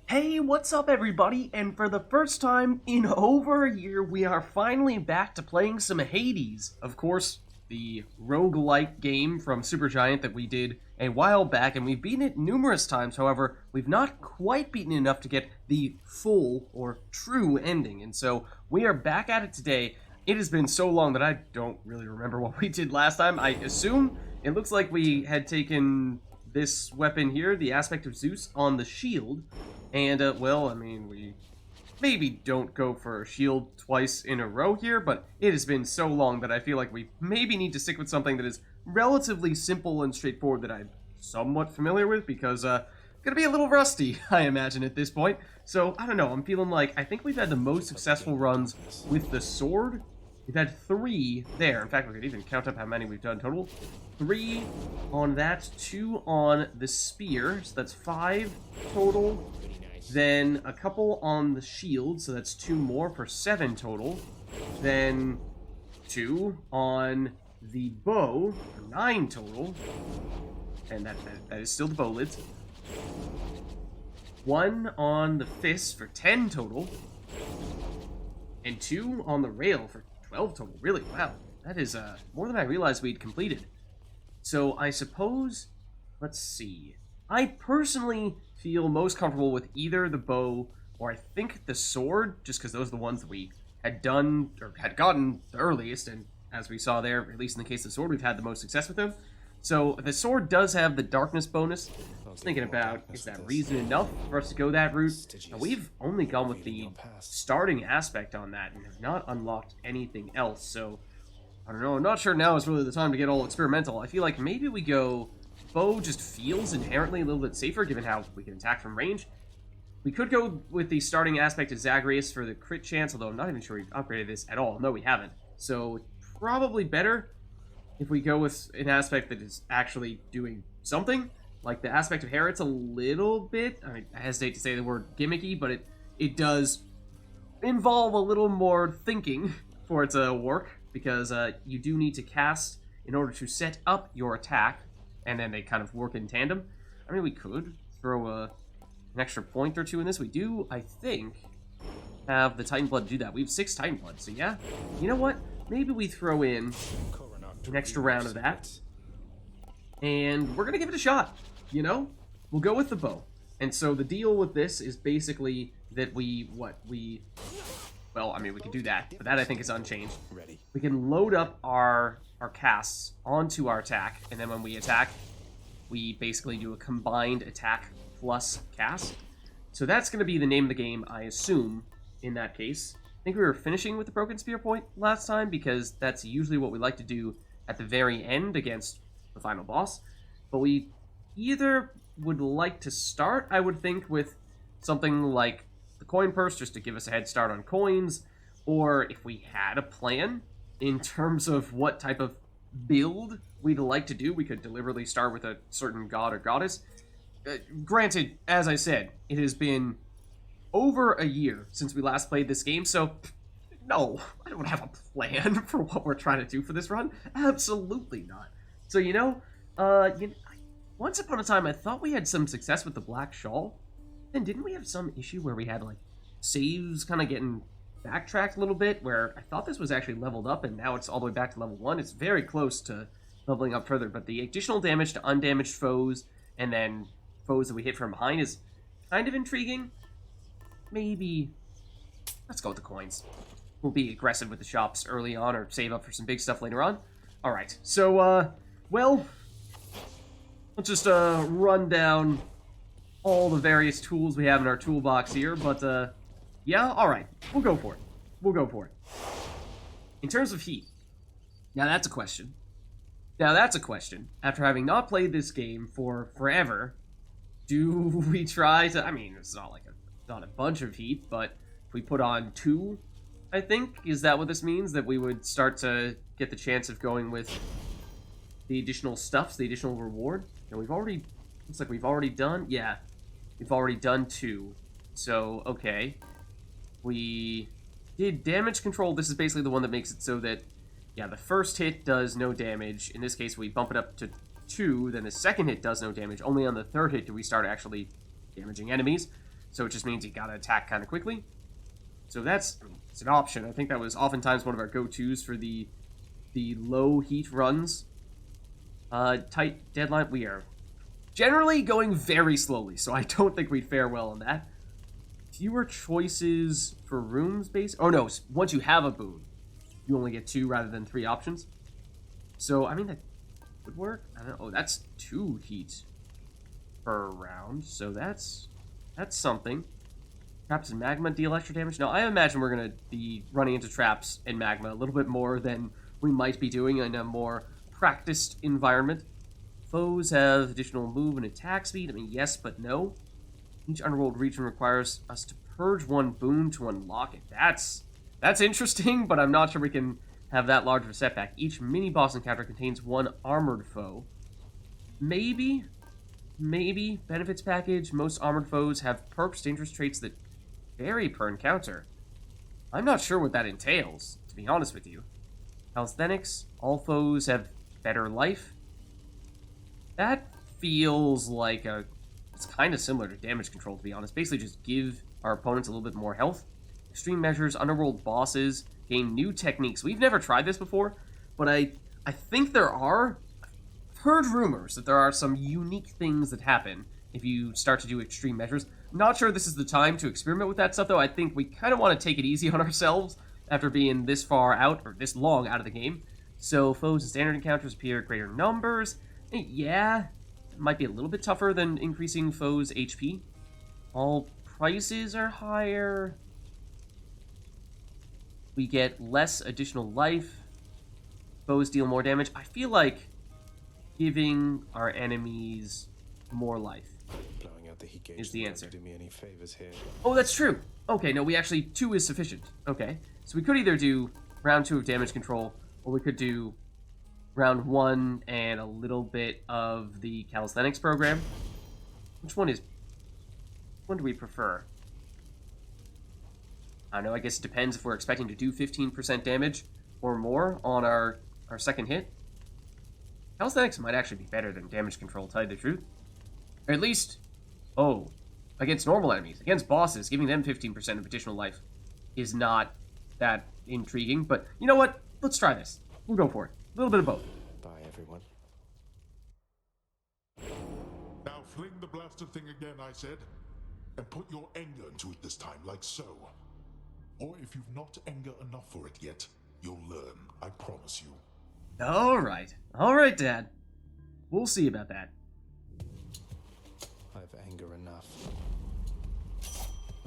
Hey, what's up everybody? And for the first time in over a year, we are finally back to playing some Hades. Of course, the roguelike game from Supergiant that we did a while back, and we've beaten it numerous times. However, we've not quite beaten it enough to get the full or true ending. And so we are back at it today. It has been so long that I don't really remember what we did last time. I assume it looks like we had taken this weapon here, the Aspect of Zeus, on the shield. And, well, I mean, we maybe don't go for a shield twice in a row here, but it has been so long that I feel like we maybe need to stick with something that is relatively simple and straightforward that I'm somewhat familiar with, because, gonna be a little rusty, I imagine, at this point. So, I don't know, I'm feeling like, I think we've had the most successful runs with the sword. We've had 3 there. In fact, we could even count up how many we've done total. 3 on that, 2 on the spear, so that's 5 total. Then a couple on the shield, so that's 2 more for 7 total. Then 2 on the bow for 9 total. And that is still the bow lids. 1 on the fist for 10 total. And 2 on the rail for 12 total. Really, wow. That is more than I realized we'd completed. So I suppose, let's see. I personally feel most comfortable with either the bow or I think the sword, just because those are the ones that we had done, or had gotten the earliest, and as we saw there, at least in the case of the sword, we've had the most success with them. So the sword does have the darkness bonus. I was thinking about, is that reason enough for us to go that route? Now, we've only gone with the starting aspect on that and have not unlocked anything else, so I don't know, I'm not sure now is really the time to get all experimental. I feel like maybe we go bow just feels inherently a little bit safer given how we can attack from range. We could go with the starting aspect of Zagreus for the crit chance, although I'm not even sure we've upgraded this at all. No, we haven't. So probably better if we go with an aspect that is actually doing something. Like the aspect of Herod's a little bit, I hesitate to say the word gimmicky, but it does involve a little more thinking for it to work, because you do need to cast in order to set up your attack, and then they kind of work in tandem. I mean, we could throw an extra point or 2 in this. We do, I think, have the Titan Blood to do that. We have 6 Titan Blood, so yeah. You know what? Maybe we throw in an extra round of that, and we're gonna give it a shot, you know? We'll go with the bow. And so the deal with this is basically that well, I mean, we can do that, but that I think is unchanged. We can load up our casts onto our attack, and then when we attack, we basically do a combined attack plus cast. So that's going to be the name of the game, I assume, in that case. I think we were finishing with the Broken Spear point last time, because that's usually what we like to do at the very end against the final boss. But we either would like to start, I would think, with something like the coin purse, just to give us a head start on coins, or if we had a plan in terms of what type of build we'd like to do, we could deliberately start with a certain god or goddess. Granted, as I said, it has been over a year since we last played this game, so no, I don't have a plan for what we're trying to do for this run. Absolutely not. So, once upon a time, I thought we had some success with the Black Shawl. Then didn't we have some issue where we had, like, saves kind of getting backtracked a little bit, where I thought this was actually leveled up, and now it's all the way back to level 1. It's very close to leveling up further, but the additional damage to undamaged foes, and then foes that we hit from behind is kind of intriguing. Maybe let's go with the coins. We'll be aggressive with the shops early on, or save up for some big stuff later on. Alright, so, well, let's just, run down all the various tools we have in our toolbox here, but, yeah, alright, we'll go for it. We'll go for it. In terms of heat, now that's a question. After having not played this game for forever, do we try to, I mean, it's not like not a bunch of heat, but if we put on 2, I think, is that what this means? That we would start to get the chance of going with the additional stuffs, the additional reward? And we've already, looks like we've already done, yeah, we've already done 2. So, okay. We did damage control. This is basically the one that makes it so that, yeah, the first hit does no damage. In this case, we bump it up to 2, then the second hit does no damage. Only on the third hit do we start actually damaging enemies. So it just means you gotta attack kind of quickly. So that's, it's an option. I think that was oftentimes one of our go-tos for the low heat runs. Tight deadline. We are generally going very slowly, so I don't think we'd fare well on that. Fewer choices for rooms based. Oh no, once you have a boon, you only get 2 rather than 3 options. So, I mean, that would work. I don't know. Oh, that's 2 heat per round, so that's something. Traps and magma deal extra damage. Now, I imagine we're going to be running into traps and magma a little bit more than we might be doing in a more practiced environment. Foes have additional move and attack speed. I mean, yes, but no. Each underworld region requires us to purge 1 boon to unlock it. That's interesting, but I'm not sure we can have that large of a setback. Each mini-boss encounter contains 1 armored foe. Maybe. Benefits package. Most armored foes have perks, dangerous traits that vary per encounter. I'm not sure what that entails, to be honest with you. Calisthenics. All foes have better life. That feels like it's kind of similar to damage control, to be honest. Basically just give our opponents a little bit more health. Extreme measures. Underworld bosses gain new techniques. We've never tried this before, but I think there are. I've heard rumors that there are some unique things that happen if you start to do extreme measures. Not sure this is the time to experiment with that stuff, though. I think we kind of want to take it easy on ourselves after being this far out, or this long out of the game. So, foes and standard encounters appear at greater numbers. Yeah, it might be a little bit tougher than increasing foes' HP. All prices are higher. We get less additional life. Foes deal more damage. I feel like giving our enemies more life is the answer. Do me any favors here. Oh, that's true. Okay, no, 2 is sufficient. Okay, so we could either do round 2 of damage control, or we could do round 1 and a little bit of the calisthenics program. Which one do we prefer? I don't know, I guess it depends if we're expecting to do 15% damage or more on our second hit. Calisthenics might actually be better than damage control, to tell you the truth. Or at least, against normal enemies. Against bosses, giving them 15% of additional life is not that intriguing. But you know what? Let's try this. We'll go for it. A little bit of both. Bye, everyone. Now fling the blasted thing again, I said. And put your anger into it this time, like so. Or if you've not anger enough for it yet, you'll learn, I promise you. Alright. Alright, Dad. We'll see about that. I've anger enough.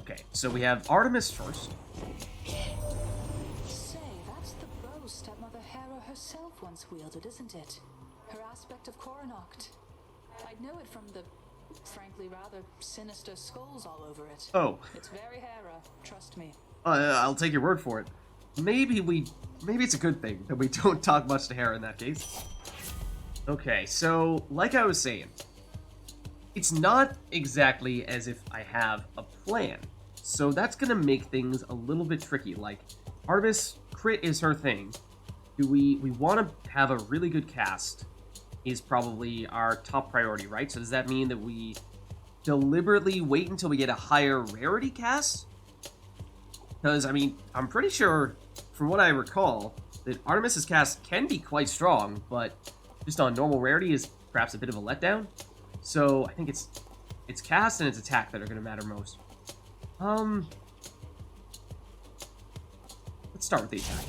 Okay, so we have Artemis first. Say, that's the bow stepmother Hera herself once wielded, isn't it? Her aspect of Coronacht. I'd know it from the, frankly, rather sinister skulls all over it. Oh. It's very Hera, trust me. I'll take your word for it. Maybe it's a good thing that we don't talk much to Hera in that case. Okay, so, like I was saying, it's not exactly as if I have a plan. So that's gonna make things a little bit tricky. Like, Artemis, crit is her thing. We want to have a really good cast is probably our top priority, right? So does that mean that we deliberately wait until we get a higher rarity cast? Because, I mean, I'm pretty sure, from what I recall, that Artemis's cast can be quite strong, but just on normal rarity is perhaps a bit of a letdown. So I think it's cast and its attack that are going to matter most. Let's start with the attack.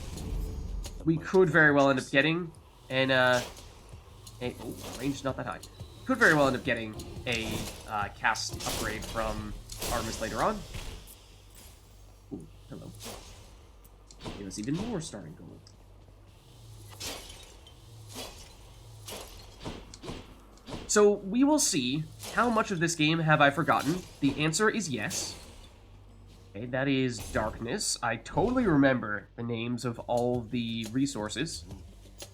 We could very well end up getting range not that high. Could very well end up getting a cast upgrade from Artemis later on. Ooh, hello. Give us even more starting gold. So we will see how much of this game have I forgotten. The answer is yes. Okay, that is darkness. I totally remember the names of all the resources.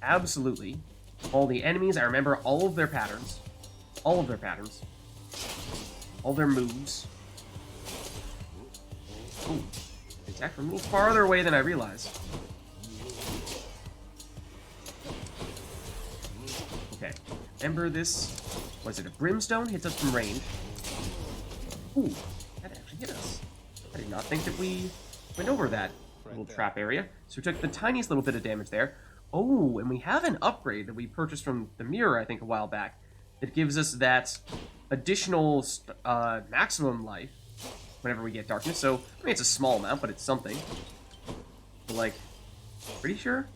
Absolutely. All the enemies, I remember all of their patterns. All of their patterns. All their moves. Ooh, it's actually a little farther away than I realized. Okay, remember this. Was it a brimstone? Hits us from range. Ooh, that actually hit. I did not think that we went over that little trap area. So we took the tiniest little bit of damage there. Oh, and we have an upgrade that we purchased from the mirror, I think, a while back. That gives us that additional maximum life whenever we get darkness. So, I mean, it's a small amount, but it's something. But, like, pretty sure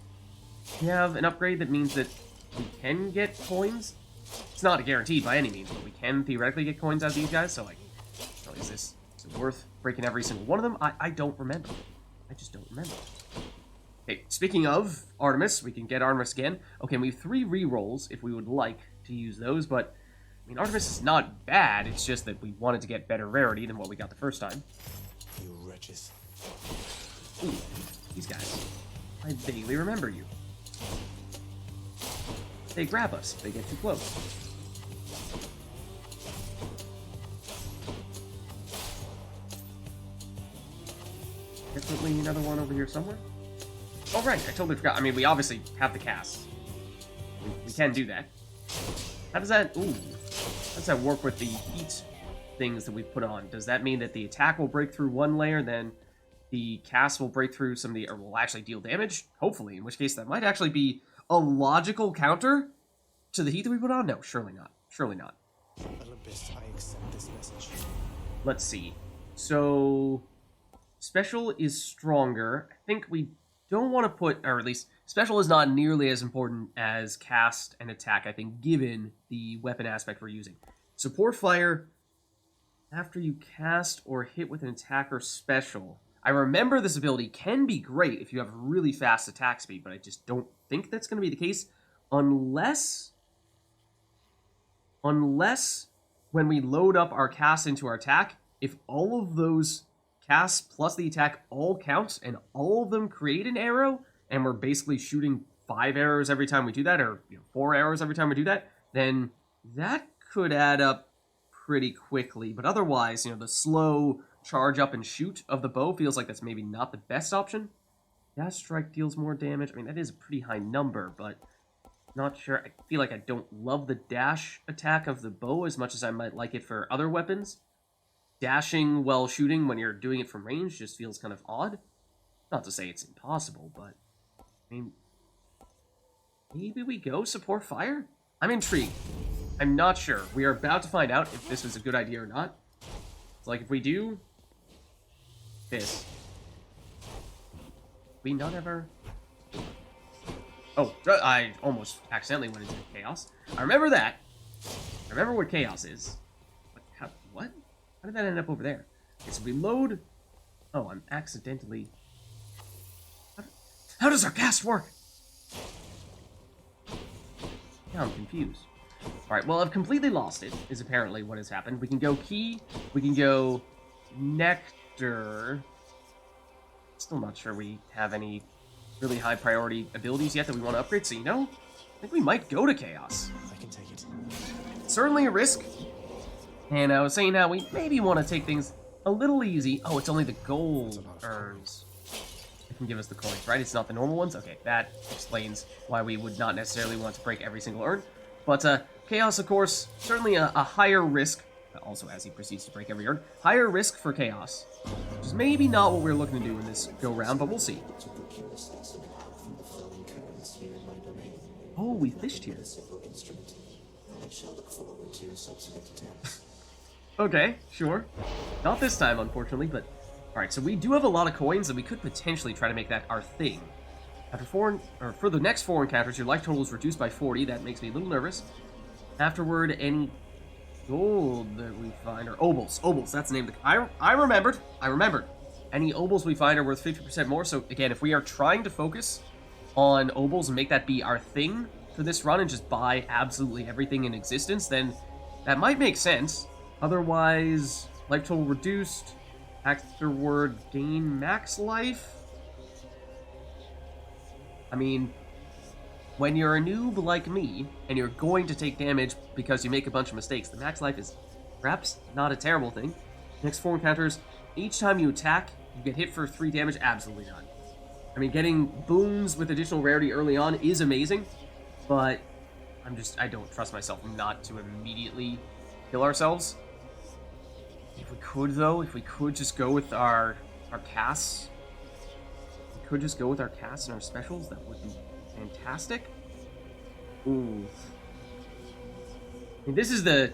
we have an upgrade that means that we can get coins. It's not guaranteed by any means, but we can theoretically get coins out of these guys. So, like, oh, is it worth breaking every single one of them? I don't remember. I just don't remember. Okay, speaking of Artemis, we can get Artemis again. Okay, we have 3 rerolls if we would like to use those, but I mean, Artemis is not bad. It's just that we wanted to get better rarity than what we got the first time. You wretches. Ooh, these guys. I vaguely remember you. They grab us if they get too close. Definitely another one over here somewhere. Oh, right, I totally forgot. I mean, we obviously have the cast. We can do that. How does that... Ooh. How does that work with the heat things that we put on? Does that mean that the attack will break through one layer, then the cast will break through some of the... Or will actually deal damage? Hopefully, in which case that might actually be a logical counter to the heat that we put on? No, surely not. Surely not. Olympus, I accept this message. Let's see. So... Special is stronger. I think we don't want to put, or at least special is not nearly as important as cast and attack, I think, given the weapon aspect we're using. Support fire after you cast or hit with an attack or special. I remember this ability can be great if you have really fast attack speed, but I just don't think that's going to be the case unless when we load up our cast into our attack, if all of those casts plus the attack all counts and all of them create an arrow and we're basically shooting 5 arrows every time we do that, or 4 arrows every time we do that, then that could add up pretty quickly. But otherwise, the slow charge up and shoot of the bow feels like that's maybe not the best option. Dash strike deals more damage. I mean, that is a pretty high number, but not sure. I feel like I don't love the dash attack of the bow as much as I might like it for other weapons. Dashing while shooting when you're doing it from range just feels kind of odd. Not to say it's impossible, but I mean, maybe we go support fire? I'm intrigued. I'm not sure. We are about to find out if this was a good idea or not. It's like if we do this, we not ever... Oh, I almost accidentally went into chaos. I remember that. I remember what chaos is. What? How did that end up over there? Okay, so we load... Oh, I'm accidentally... How does our cast work? Now I'm confused. Alright, well, I've completely lost it, is apparently what has happened. We can go key, we can go nectar. Still not sure we have any really high priority abilities yet that we want to upgrade, so I think we might go to chaos. I can take it. Certainly a risk. And I was saying how we maybe want to take things a little easy. Oh, it's only the gold urns that can give us the coins, right? It's not the normal ones? Okay, that explains why we would not necessarily want to break every single urn. But Chaos, of course, certainly a higher risk, also as he proceeds to break every urn, higher risk for Chaos. Which is maybe not what we're looking to do in this go-round, but we'll see. Oh, we fished here. Okay, sure. Not this time, unfortunately, but... Alright, so we do have a lot of coins, and we could potentially try to make that our thing. For the next 4 encounters, your life total is reduced by 40. That makes me a little nervous. Afterward, any gold that we find... Or obols. Obols, that's the name of the... I remembered. Any obols we find are worth 50% more, so again, if we are trying to focus on obols and make that be our thing for this run and just buy absolutely everything in existence, then that might make sense. Otherwise, life total reduced. Afterward, gain max life. I mean, when you're a noob like me, and you're going to take damage because you make a bunch of mistakes, the max life is perhaps not a terrible thing. Next 4 encounters, each time you attack, you get hit for 3 damage, absolutely not. I mean, getting boons with additional rarity early on is amazing, but I don't trust myself not to immediately kill ourselves. If we could, though, if we could just go with our casts. If we could just go with our casts and our specials, that would be fantastic. Ooh. I mean, this is the...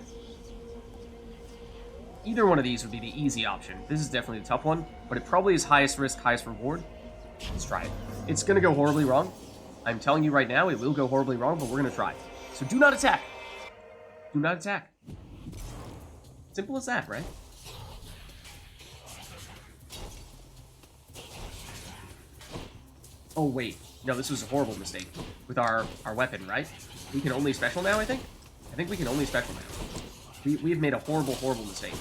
Either one of these would be the easy option. This is definitely the tough one, but it probably is highest risk, highest reward. Let's try it. It's gonna go horribly wrong. I'm telling you right now, it will go horribly wrong, but we're gonna try. So do not attack. Do not attack. Simple as that, right? Oh, wait. No, this was a horrible mistake with our weapon, right? We can only special now, I think? I think we can only special now. We have made a horrible, horrible mistake.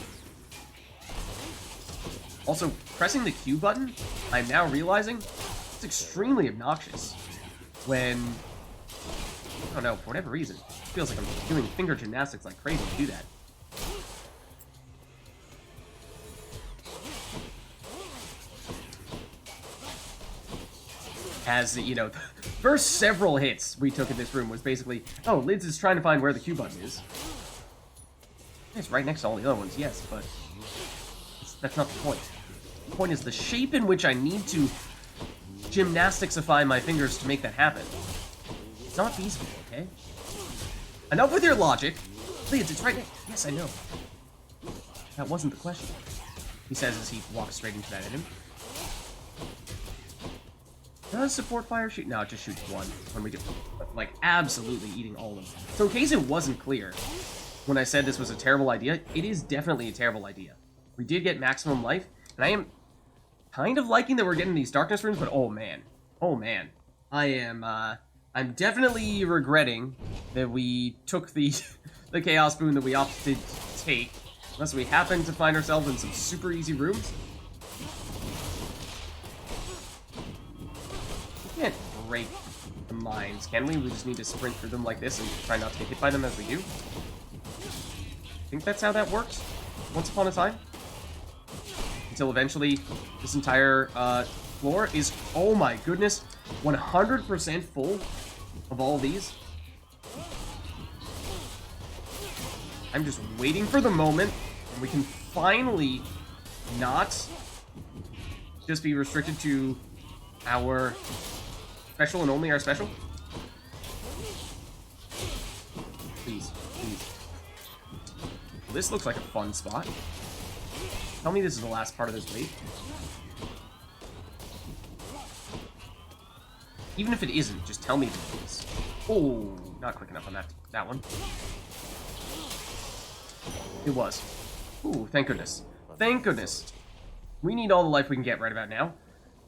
Also, pressing the Q button, I'm now realizing it's extremely obnoxious when... I don't know, for whatever reason, it feels like I'm doing finger gymnastics like crazy to do that. As, you know, the first several hits we took in this room was basically, oh, Lids is trying to find where the Q button is. It's right next to all the other ones, yes, but that's not the point. The point is the shape in which I need to gymnasticsify my fingers to make that happen. It's not feasible, okay? Enough with your logic. Lids, it's right next. Yes, I know. That wasn't the question, he says as he walks straight into that item. Does support fire shoot? No, it just shoots one when we do. Like, absolutely eating all of them. So in case it wasn't clear, when I said this was a terrible idea, it is definitely a terrible idea. We did get maximum life, and I am kind of liking that we're getting these darkness runes, but oh man. Oh man. I'm definitely regretting that we took the the Chaos Boon that we opted to take, unless we happen to find ourselves in some super easy rooms. We can't break the mines, can we? We just need to sprint through them like this and try not to get hit by them as we do. I think that's how that works, once upon a time. Until eventually, this entire floor is, oh my goodness, 100% full of all these. I'm just waiting for the moment when we can finally not just be restricted to our special and only our special. Please, please. This looks like a fun spot. Tell me this is the last part of this wave. Even if it isn't, just tell me that it is. Oh, not quick enough on that one. It was. Ooh, thank goodness. Thank goodness. We need all the life we can get right about now.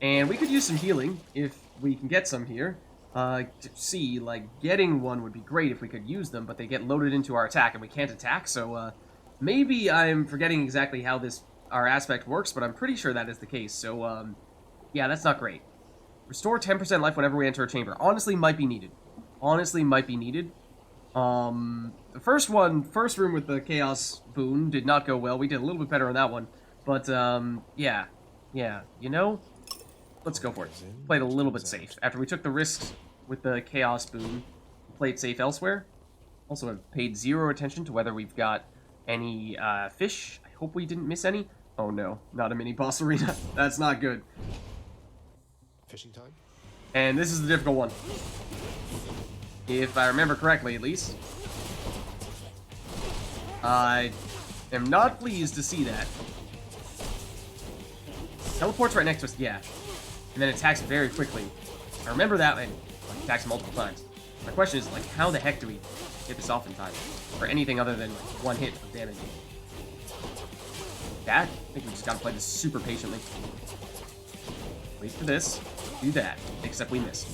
And we could use some healing if we can get some here. See, like, getting one would be great if we could use them, but they get loaded into our attack and we can't attack, so, maybe I'm forgetting exactly how our aspect works, but I'm pretty sure that is the case, so, yeah, that's not great. Restore 10% life whenever we enter a chamber. Honestly, might be needed. Honestly, might be needed. The first room with the Chaos Boon did not go well. We did a little bit better on that one, but, yeah, you know? Let's go for it. Played a little bit safe. After we took the risks with the Chaos Boon, we played safe elsewhere. Also, have paid zero attention to whether we've got any fish. I hope we didn't miss any. Oh no, not a mini boss arena. That's not good. Fishing time? And this is the difficult one. If I remember correctly, at least. I am not pleased to see that. Teleports right next to us, yeah. And then attacks very quickly. I remember that and attacks multiple times. My question is, like, how the heck do we get this off in time? Or anything other than, like, one hit of damage. That? I think we just gotta play this super patiently. Wait for this. Do that. Except we missed.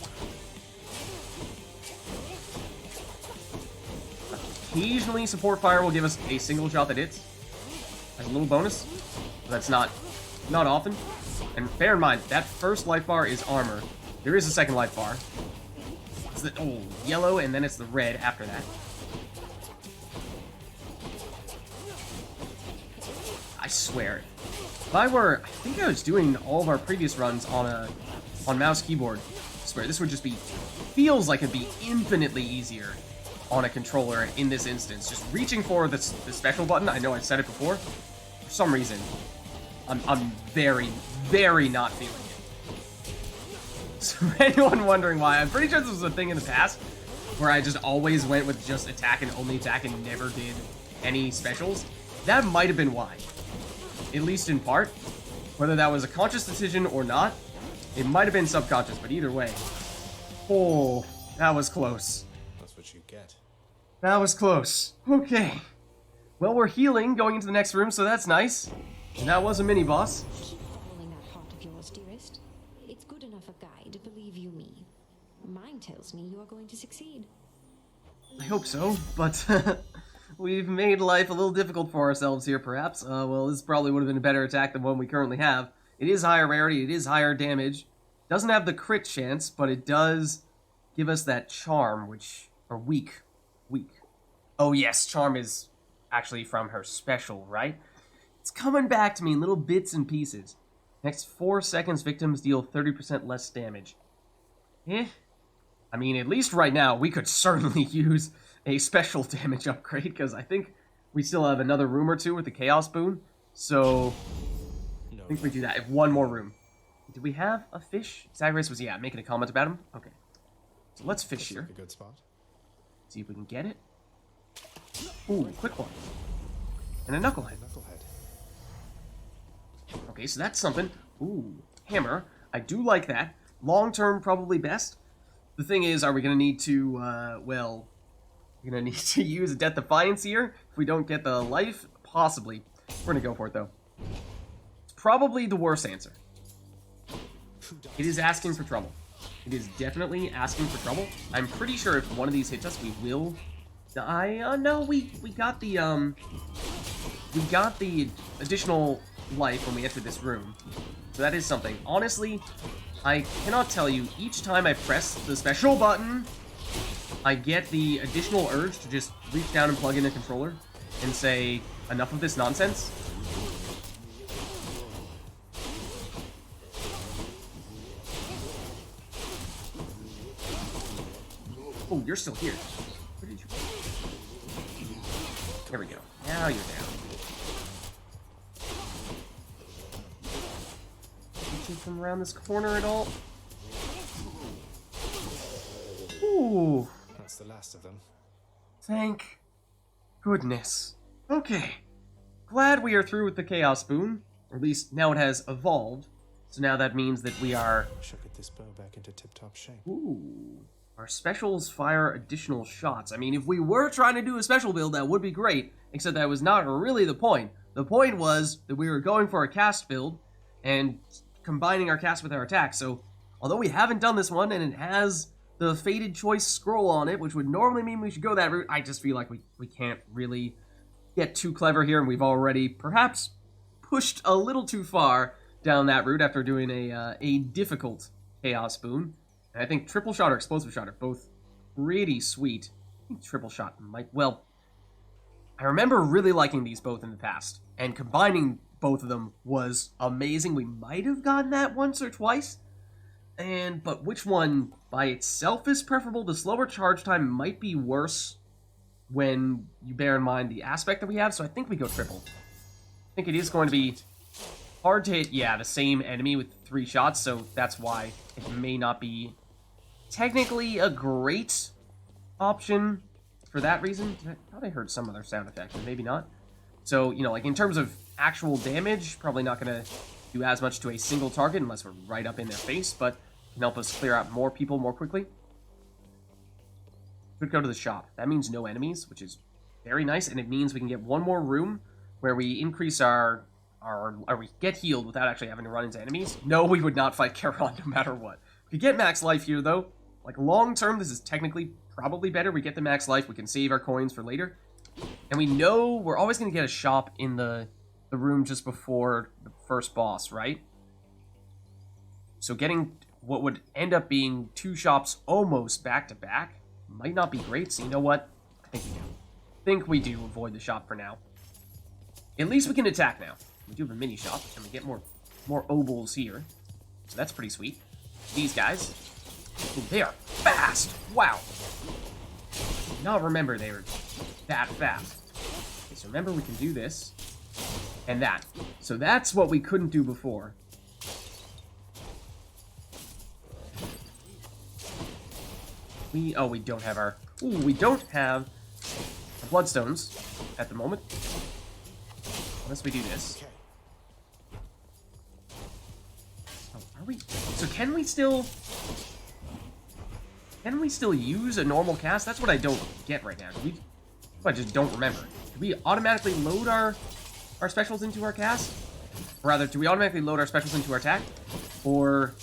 Occasionally, support fire will give us a single shot that hits. As a little bonus. But that's not often. And bear in mind, that first life bar is armor. There is a second life bar. It's the yellow, and then it's the red after that. I swear. I think I was doing all of our previous runs on mouse keyboard. I swear, this would just be, feels like it'd be infinitely easier on a controller in this instance. Just reaching for the special button, I know I've said it before, For some reason, I'm very, very not feeling it. So for anyone wondering why, I'm pretty sure this was a thing in the past where I just always went with just attack and only attack and never did any specials. That might have been why. At least in part. Whether that was a conscious decision or not, it might have been subconscious, but either way. Oh, that was close. That's what you get. That was close. Okay. Well, we're healing going into the next room, so that's nice. And that was a mini-boss. Keep following that heart of yours, dearest. It's good enough a guide, believe you me. Mine tells me you are going to succeed. I hope so, but we've made life a little difficult for ourselves here, perhaps. Well, this probably would have been a better attack than one we currently have. It is higher rarity, it is higher damage. Doesn't have the crit chance, but it does give us that charm, which... or weak. Weak. Oh yes, charm is actually from her special, right? It's coming back to me in little bits and pieces. Next 4 seconds, victims deal 30% less damage. Eh? I mean, at least right now, we could certainly use a special damage upgrade, because I think we still have another room or two with the Chaos Boon. So, I think we do that. If one more room. Did we have a fish? Zagreus was, yeah, making a comment about him. Okay. So let's fish here. Like a good spot. See if we can get it. Ooh, quick one. And a knucklehead. Knucklehead. Okay, so that's something. Ooh, hammer. I do like that. Long term, probably best. The thing is, are we going to need to, well, we're going to need to use a Death Defiance here? If we don't get the life? Possibly. We're going to go for it, though. It's probably the worst answer. It is asking for trouble. It is definitely asking for trouble. I'm pretty sure if one of these hits us, we will die. No, we got the additional life when we entered this room. So that is something. Honestly, I cannot tell you, each time I press the special button, I get the additional urge to just reach down and plug in a controller and say, enough of this nonsense. Oh, you're still here. Where did you go? There we go. Now you're down. Reaching from around this corner at all? Ooh. That's the last of them. Thank goodness. Okay. Glad we are through with the Chaos Boon. Or at least now it has evolved. So now that means that we are... Should get this bow back into tip-top shape. Ooh. Our specials fire additional shots. I mean, if we were trying to do a special build, that would be great. Except that was not really the point. The point was that we were going for a cast build and combining our cast with our attack. So, although we haven't done this one and it has the Fated Choice scroll on it, which would normally mean we should go that route, I just feel like we can't really get too clever here, and we've already perhaps pushed a little too far down that route after doing a difficult Chaos Boon. And I think Triple Shot or Explosive Shot are both pretty sweet. I think Triple Shot might... Well, I remember really liking these both in the past. And combining both of them was amazing. We might have gotten that once or twice. But which one by itself is preferable? The slower charge time might be worse when you bear in mind the aspect that we have. So I think we go Triple. I think it is going to be hard to hit, yeah, the same enemy with 3 shots. So that's why it may not be... technically a great option for that reason. I thought I heard some other sound effect, but maybe not. So, you know, like in terms of actual damage, probably not going to do as much to a single target unless we're right up in their face, but can help us clear out more people more quickly. Could go to the shop. That means no enemies, which is very nice, and it means we can get one more room where we increase or we get healed without actually having to run into enemies. No, we would not fight Charon no matter what. We get max life here, though. Like, long term, this is technically probably better. We get the max life. We can save our coins for later. And we know we're always going to get a shop in the room just before the first boss, right? So getting what would end up being 2 shops almost back-to-back might not be great. So you know what? I think we do avoid the shop for now. At least we can attack now. We do have a mini shop, and we get more obols here. So that's pretty sweet. These guys, they are fast. Wow. Did not remember they were that fast. Okay, so remember we can do this. and that. So that's what we couldn't do before. We don't have our... Ooh, we don't have our bloodstones at the moment. Unless we do this. Okay. Oh, are we... So can we still... Can we still use a normal cast? That's what I don't get right now. I just don't remember. Do we automatically load our specials into our cast? Or rather, do we automatically load our specials into our attack? Or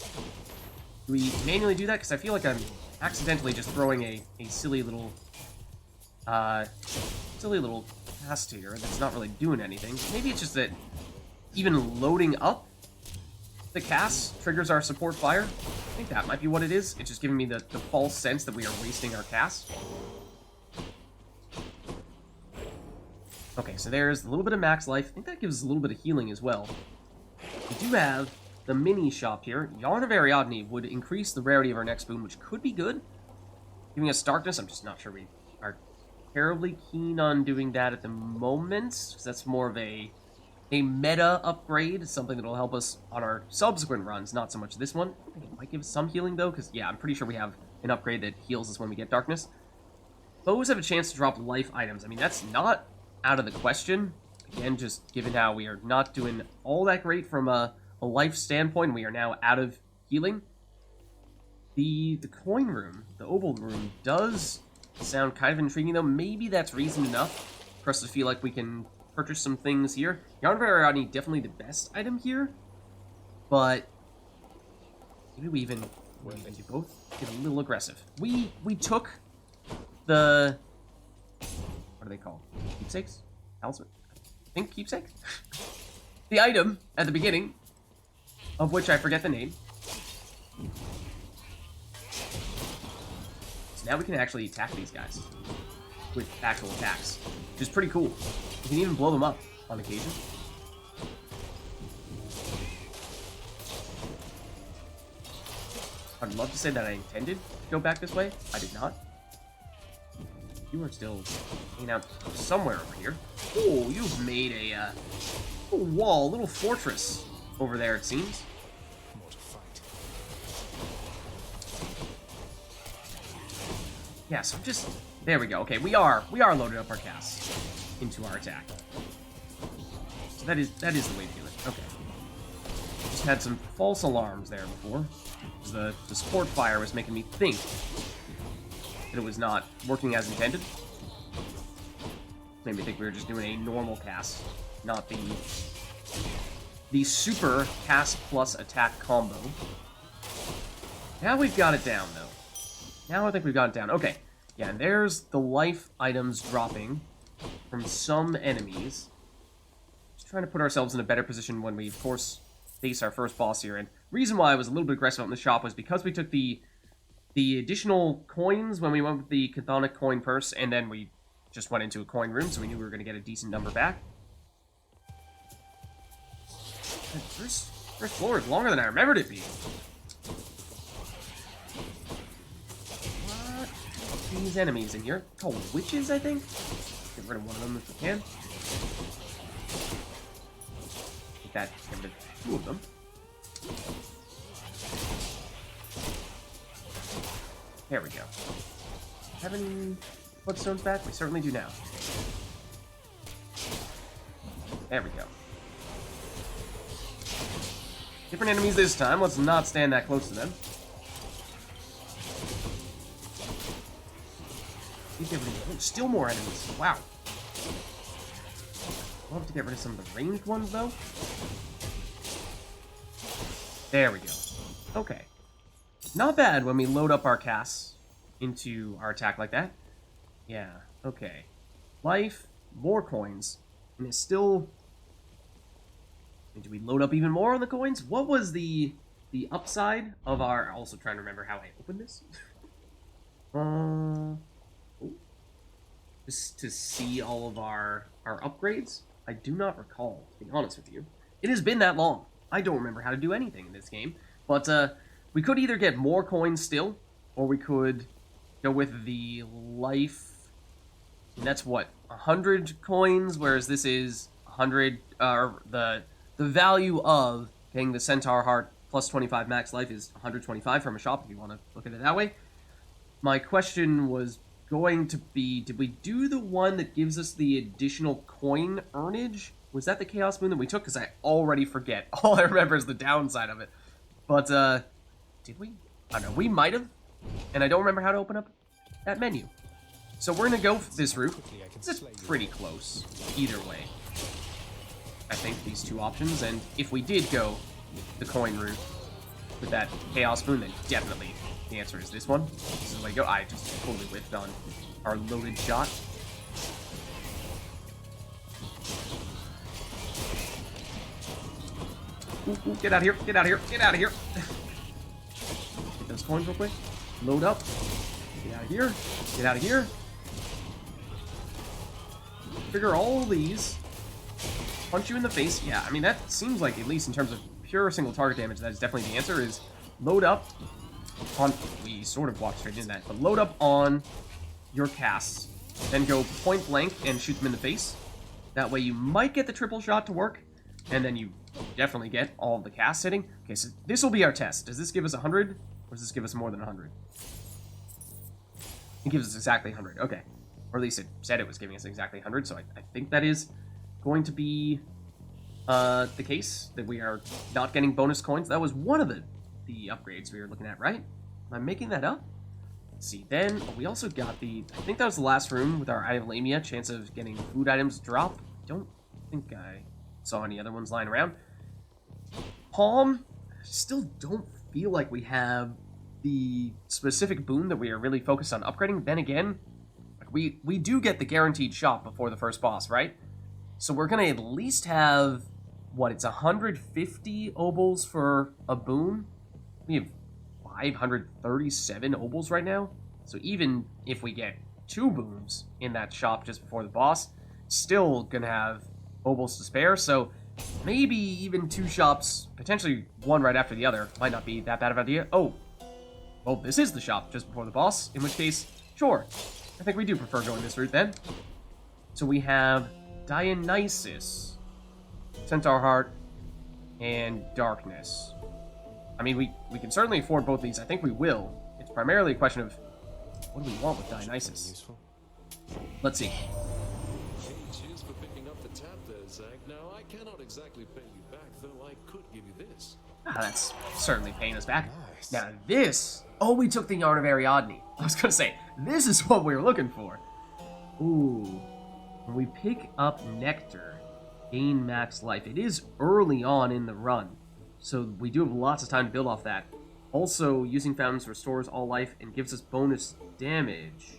do we manually do that? Because I feel like I'm accidentally just throwing a silly little cast here that's not really doing anything. Maybe it's just that even loading up the cast triggers our support fire. I think that might be what it is. It's just giving me the false sense that we are wasting our cast. Okay, so there's a little bit of max life. I think that gives us a little bit of healing as well. We do have the mini shop here. Yarn of Ariadne would increase the rarity of our next boon, which could be good. Giving us darkness, I'm just not sure we are terribly keen on doing that at the moment, because that's more of a meta upgrade, something that will help us on our subsequent runs, not so much this one. I think it might give us some healing, though, because, yeah, I'm pretty sure we have an upgrade that heals us when we get darkness. Bows have a chance to drop life items. I mean, that's not out of the question. Again, just given how we are not doing all that great from a life standpoint, we are now out of healing. The coin room, the oval room, does sound kind of intriguing, though. Maybe that's reason enough for us to feel like we can purchase some things here. Yarn of Ariadne, definitely the best item here, but maybe we even do both. Get a little aggressive. We took the... What are they called? Keepsakes? Talisman? I think keepsake? The item at the beginning, of which I forget the name. So now we can actually attack these guys with actual attacks, which is pretty cool. We can even blow them up on occasion. I'd love to say that I intended to go back this way. I did not. You are still hanging out somewhere over here. Oh, you've made a little wall, little fortress over there, it seems. More to fight. Yeah, so just... There we go. Okay, we are loading up our casts into our attack. So that is the way to do it. Okay. Just had some false alarms there before. The support fire was making me think that it was not working as intended. Made me think we were just doing a normal cast, not the super cast plus attack combo. Now we've got it down, though. Now I think we've got it down. Okay. Yeah, and there's the life items dropping from some enemies. Just trying to put ourselves in a better position when we, of course, face our first boss here. And reason why I was a little bit aggressive in the shop was because we took the additional coins when we went with the Chthonic coin purse, and then we just went into a coin room, so we knew we were going to get a decent number back. First floor is longer than I remembered it being. These enemies in here called witches, I think. Get rid of one of them if we can. Like that, get rid of two of them. There we go. Have any bloodstones back? We certainly do now. There we go. Different enemies this time. Let's not stand that close to them. Oh, still more enemies. Wow. I'll have to get rid of some of the ranged ones, though. There we go. Okay. Not bad when we load up our casts into our attack like that. Yeah, okay. Life, more coins. And it's still... Do we load up even more on the coins? What was the upside of our... Also trying to remember how I opened this. Just to see all of our upgrades? I do not recall, to be honest with you. It has been that long. I don't remember how to do anything in this game. But we could either get more coins still, or we could go with the life... And that's what, 100 coins, whereas this is 100, the value of getting the Centaur Heart plus 25 max life is 125 from a shop, if you want to look at it that way. My question was going to be, did we do the one that gives us the additional coin earnage? Was that the Chaos Moon that we took? Because I already forget. All I remember is the downside of it. But, did we? I don't know. We might have. And I don't remember how to open up that menu. So we're going to go this route. It's pretty close either way. I think these two options. And if we did go the coin route with that Chaos Moon, then definitely the answer is this one. This is the way to go. I just totally whiffed on our loaded shot. Ooh, get out of here, get out of here, get out of here. Get those coins real quick. Load up. Get out of here, get out of here. Trigger all these. Punch you in the face. Yeah, I mean, that seems like, at least in terms of pure single target damage, that is definitely the answer, is load up on... We sort of walked straight into that, but load up on your casts. Then go point blank and shoot them in the face. That way you might get the triple shot to work, and then you definitely get all of the casts hitting. Okay, so this will be our test. Does this give us 100, or does this give us more than 100? It gives us exactly 100, okay. Or at least it said it was giving us exactly 100, so I think that is going to be the case, that we are not getting bonus coins. That was one of the upgrades we were looking at, right? Am I making that up? Let's see, then we also got the, I think that was the last room with our Eye of Lamia, chance of getting food items drop. I don't think I saw any other ones lying around. Palm, still don't feel like we have the specific boon that we are really focused on upgrading. Then again, we do get the guaranteed shop before the first boss, right? So we're gonna at least have, what, it's 150 obols for a boon? We have 537 obols right now. So even if we get 2 boons in that shop just before the boss, still gonna have obols to spare. So maybe even 2 shops, potentially one right after the other, might not be that bad of an idea. Oh, well, this is the shop just before the boss, in which case, sure. I think we do prefer going this route then. So we have Dionysus, Centaur Heart, and Darkness. I mean, we can certainly afford both these. I think we will. It's primarily a question of what do we want with Dionysus. Useful. Let's see. Hey, cheers for picking up the tab there, Zach. Now, I cannot exactly pay you back, though I could give you this. Ah, that's certainly paying us back. Nice. Now this... Oh, we took the Yarn of Ariadne. I was gonna say, this is what we were looking for. Ooh. When we pick up Nectar, gain max life. It is early on in the run, so we do have lots of time to build off that. Also, using fountains restores all life and gives us bonus damage.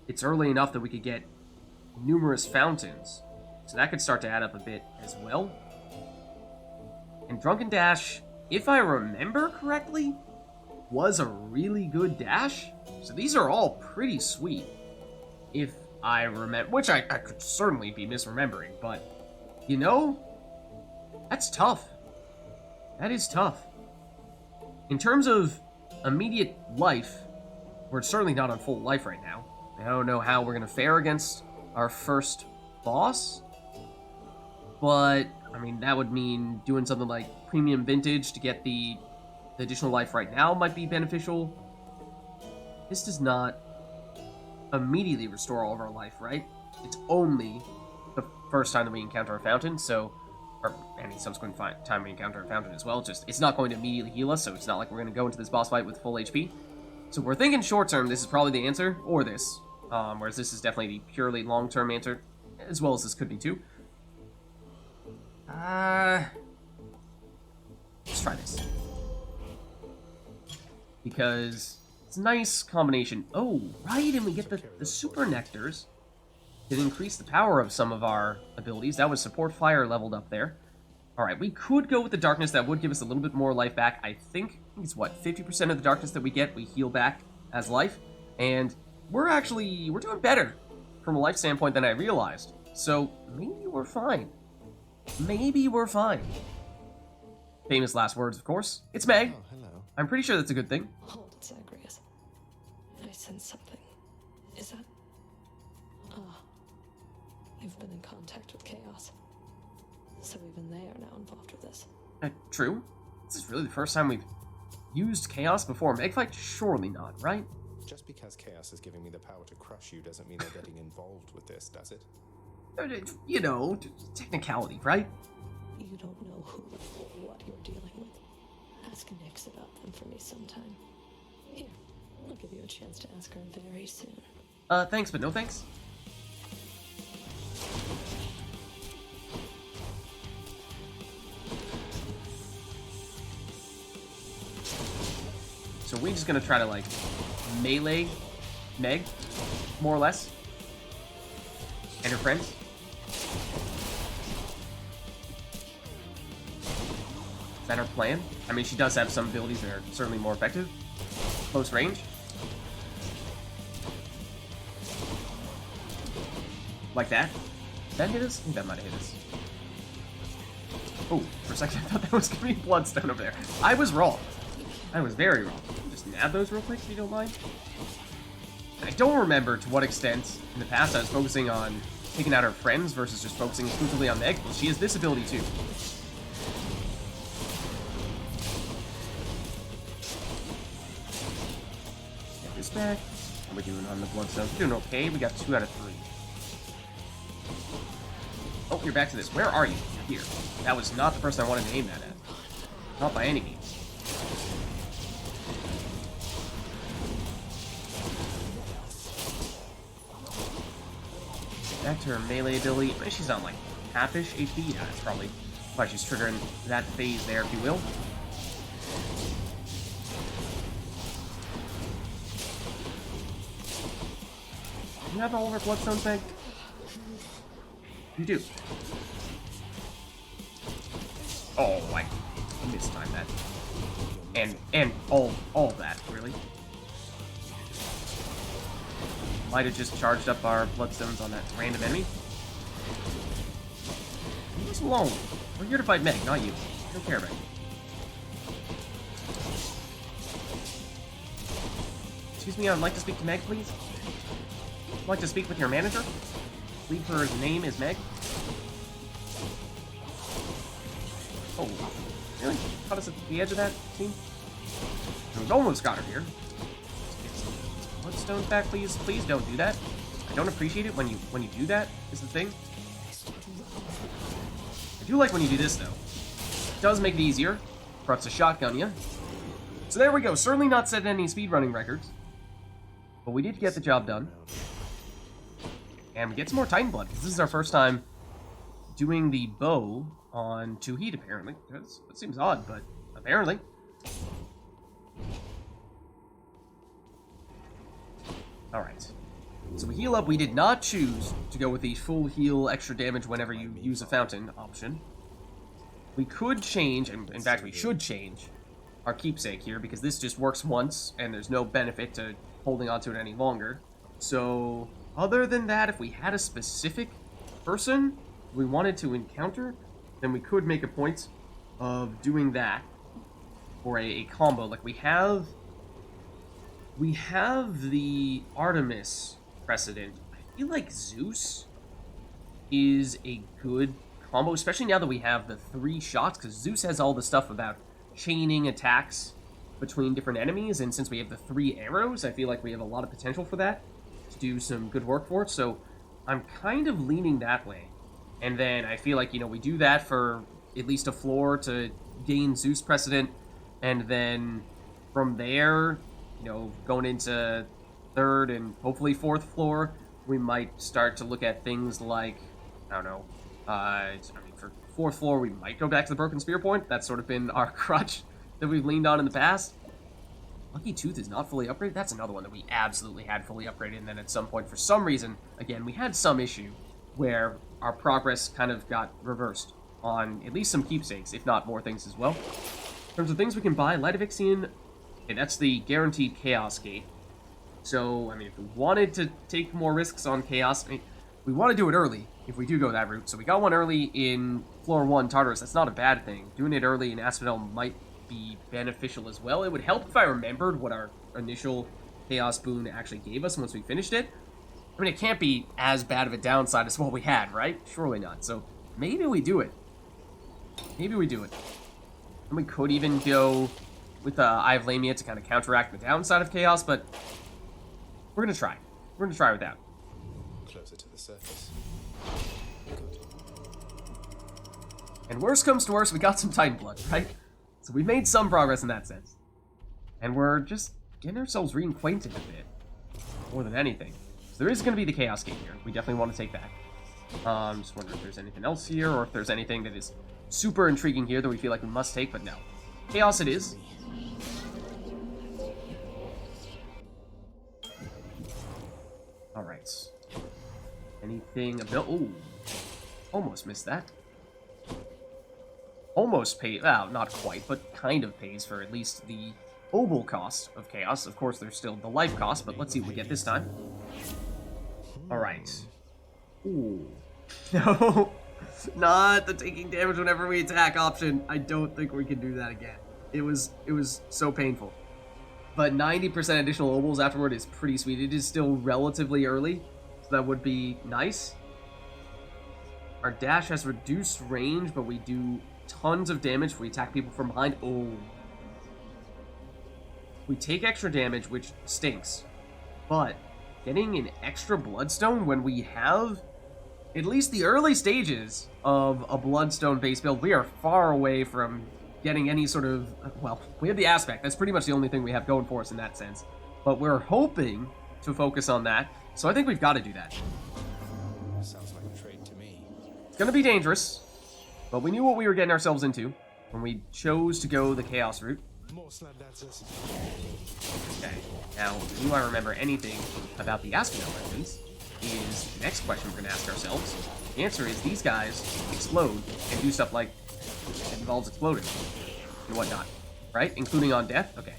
It's early enough that we could get numerous fountains, so that could start to add up a bit as well. And Drunken Dash, if I remember correctly, was a really good dash. So these are all pretty sweet. If I remember, which I could certainly be misremembering, but, you know, that's tough. That is tough. In terms of immediate life, we're certainly not on full life right now. I don't know how we're going to fare against our first boss, but, I mean, that would mean doing something like Premium Vintage to get the additional life right now might be beneficial. This does not immediately restore all of our life, right? It's only the first time that we encounter a fountain, so, or any subsequent time we encounter a fountain as well. Just, it's not going to immediately heal us, so it's not like we're going to go into this boss fight with full HP. So we're thinking short term, this is probably the answer, or this. Whereas this is definitely the purely long-term answer, as well as this could be too. Let's try this. Because it's a nice combination. Oh, right, and we get the super nectars that increase the power of some of our abilities. That was support fire leveled up there. Alright, we could go with the darkness. That would give us a little bit more life back. I think it's what, 50% of the darkness that we get, we heal back as life. And we're doing better from a life standpoint than I realized. So maybe we're fine. Maybe we're fine. Famous last words, of course. It's Meg. Oh, hello. I'm pretty sure that's a good thing. Hold, Zagreus. I sense something. Is that... Ah. You've been in contact with Chaos. So even they are now involved with this. True. This is really the first time we've used Chaos before Megfight? Surely not, right? Just because Chaos is giving me the power to crush you doesn't mean they're getting involved with this, does it? You know, technicality, right? You don't know who or what you're dealing with. Ask Nyx about them for me sometime. Here, I'll give you a chance to ask her very soon. Thanks, but no thanks. So we're just gonna try to, like, melee Meg, more or less. And her friends. Is that her plan? I mean, she does have some abilities that are certainly more effective. Close range. Like that. Did that hit us? I think that might have hit us. Oh, for a second I thought that was going to be Bloodstone over there. I was wrong. I was very wrong. Just nab those real quick if you don't mind. I don't remember to what extent in the past I was focusing on taking out her friends versus just focusing exclusively on Meg. Well, she has this ability too. Get this back. How are we doing on the Bloodstone? Doing okay. We got 2 out of 3. Oh, you're back to this. Where are you? You're here. That was not the person I wanted to aim that at. Not by any means. Back to her melee ability. She's on like half-ish HP. Yeah, that's probably why she's triggering that phase there, if you will. Do you have all of her Bloodstones back? You do. Oh, I mistimed that. And all that, really. Might have just charged up our Bloodstones on that random enemy. Leave us alone. We're here to fight Meg, not you. I don't care about you. Excuse me, I'd like to speak to Meg, please. I'd like to speak with your manager. I believe her name is Meg. Oh, really? Caught us at the edge of that scene? We've almost got her here. Bloodstones back, please. Please don't do that. I don't appreciate it when you do that, is the thing. I do like when you do this, though. It does make it easier for us to shotgun you. So there we go. Certainly not setting any speedrunning records. But we did get the job done. And we get some more Titan Blood, because this is our first time doing the bow on 2 heat, apparently. That seems odd, but apparently. Alright. So we heal up. We did not choose to go with the full heal extra damage whenever you use a fountain option. We could change, and in fact we should change, our keepsake here, because this just works once, and there's no benefit to holding onto it any longer. So, other than that, if we had a specific person we wanted to encounter, then we could make a point of doing that for a combo. Like, we have the Artemis precedent. I feel like Zeus is a good combo, especially now that we have the 3 shots, because Zeus has all the stuff about chaining attacks between different enemies, and since we have the 3 arrows, I feel like we have a lot of potential for that to do some good work for it. So I'm kind of leaning that way. And then I feel like, you know, we do that for at least a floor to gain Zeus precedent, and then from there, you know, going into 3rd and hopefully 4th floor, we might start to look at things like, I don't know, I mean, for 4th floor, we might go back to the Broken Spear Point. That's sort of been our crutch that we've leaned on in the past. Lucky Tooth is not fully upgraded. That's another one that we absolutely had fully upgraded, and then at some point, for some reason, again, we had some issue where our progress kind of got reversed on at least some keepsakes, if not more things as well. In terms of things we can buy, Light of Ixion, okay, that's the guaranteed Chaos Gate. So, I mean, if we wanted to take more risks on Chaos, I mean, we want to do it early if we do go that route. So we got one early in Floor 1, Tartarus. That's not a bad thing. Doing it early in Asphodel might be beneficial as well. It would help if I remembered what our initial Chaos boon actually gave us once we finished it. I mean, it can't be as bad of a downside as what we had, right? Surely not. So maybe we do it. Maybe we do it. And we could even go with Eye of Lamia to kind of counteract the downside of Chaos, but we're going to try. We're going to try with that. Closer to the surface. And worst comes to worst, we got some Titan Blood, right? So we made some progress in that sense. And we're just getting ourselves reacquainted a bit, more than anything. So there is going to be the Chaos Gate here. We definitely want to take that. Just wondering if there's anything else here, or if there's anything that is super intriguing here that we feel like we must take, but no. Chaos it is. Alright. Anything of no... Ooh. Almost missed that. Almost paid... Well, not quite, but kind of pays for at least the obol cost of Chaos. Of course, there's still the life cost, but let's see what we get this time. Alright. Ooh. No. Not the taking damage whenever we attack option. I don't think we can do that again. It was so painful. But 90% additional obols afterward is pretty sweet. It is still relatively early, so that would be nice. Our dash has reduced range, but we do tons of damage if we attack people from behind. Oh. We take extra damage, which stinks. But getting an extra Bloodstone when we have at least the early stages of a Bloodstone-based build, we are far away from getting any sort of... Well, we have the Aspect. That's pretty much the only thing we have going for us in that sense. But we're hoping to focus on that, so I think we've got to do that. Sounds like a trade to me. It's going to be dangerous, but we knew what we were getting ourselves into when we chose to go the Chaos route. More slam dancers. Okay, now, do I remember anything about the Astronaut weapons? Is the next question we're going to ask ourselves. The answer is these guys explode and do stuff like it involves exploding and whatnot, right? Including on death? Okay.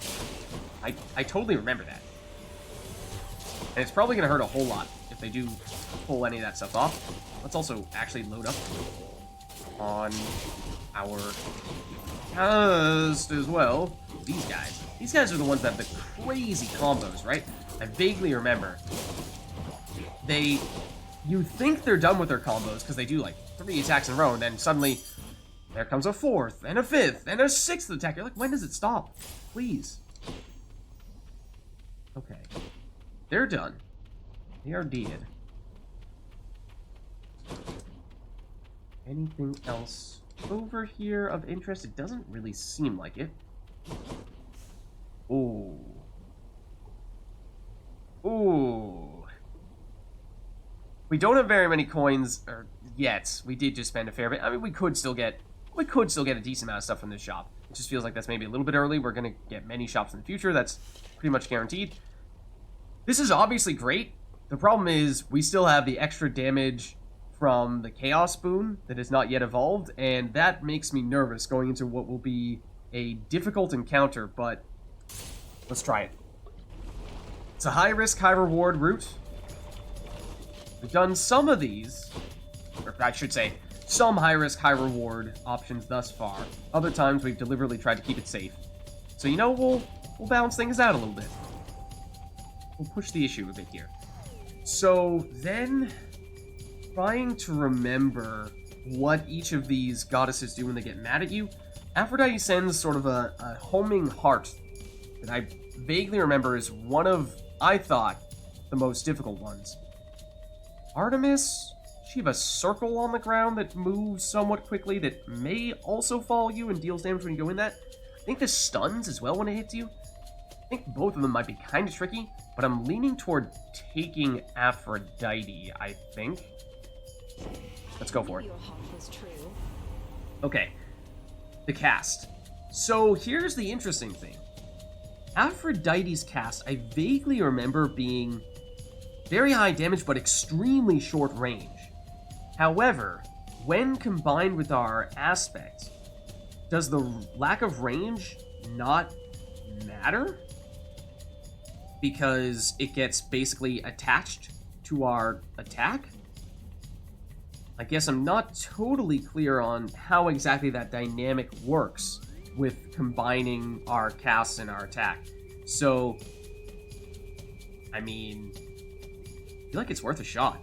I totally remember that. And it's probably going to hurt a whole lot if they do pull any of that stuff off. Let's also actually load up on our cast as well. These guys. These guys are the ones that have the crazy combos, right? I vaguely remember. You think they're done with their combos because they do like 3 attacks in a row, and then suddenly there comes a 4th, and a 5th, and a 6th attack. You're like, when does it stop? Please. Okay. They're done. They are dead. Anything else over here of interest? It doesn't really seem like it. Ooh. Ooh. We don't have very many coins yet. We did just spend a fair bit. I mean, we could still get a decent amount of stuff from this shop. It just feels like that's maybe a little bit early. We're gonna get many shops in the future. That's pretty much guaranteed. This is obviously great. The problem is we still have the extra damage from the Chaos Boon that is not yet evolved, and that makes me nervous going into what will be a difficult encounter, but let's try it. It's a high-risk, high-reward route. We've done some of these, or I should say, some high-risk, high-reward options thus far. Other times we've deliberately tried to keep it safe. So, you know, we'll balance things out a little bit. We'll push the issue a bit here. So, then, trying to remember what each of these goddesses do when they get mad at you, Aphrodite sends sort of a homing heart that I vaguely remember is one of, I thought, the most difficult ones. Artemis, she have a circle on the ground that moves somewhat quickly that may also follow you and deals damage when you go in that. I think this stuns as well when it hits you. I think both of them might be kind of tricky, but I'm leaning toward taking Aphrodite, I think. Let's go for it. Your heart was true. Okay, the cast. So here's the interesting thing. Aphrodite's cast, I vaguely remember being very high damage, but extremely short range. However, when combined with our aspect, does the lack of range not matter? Because it gets basically attached to our attack? I guess I'm not totally clear on how exactly that dynamic works with combining our casts and our attack. So, I mean, feel like it's worth a shot.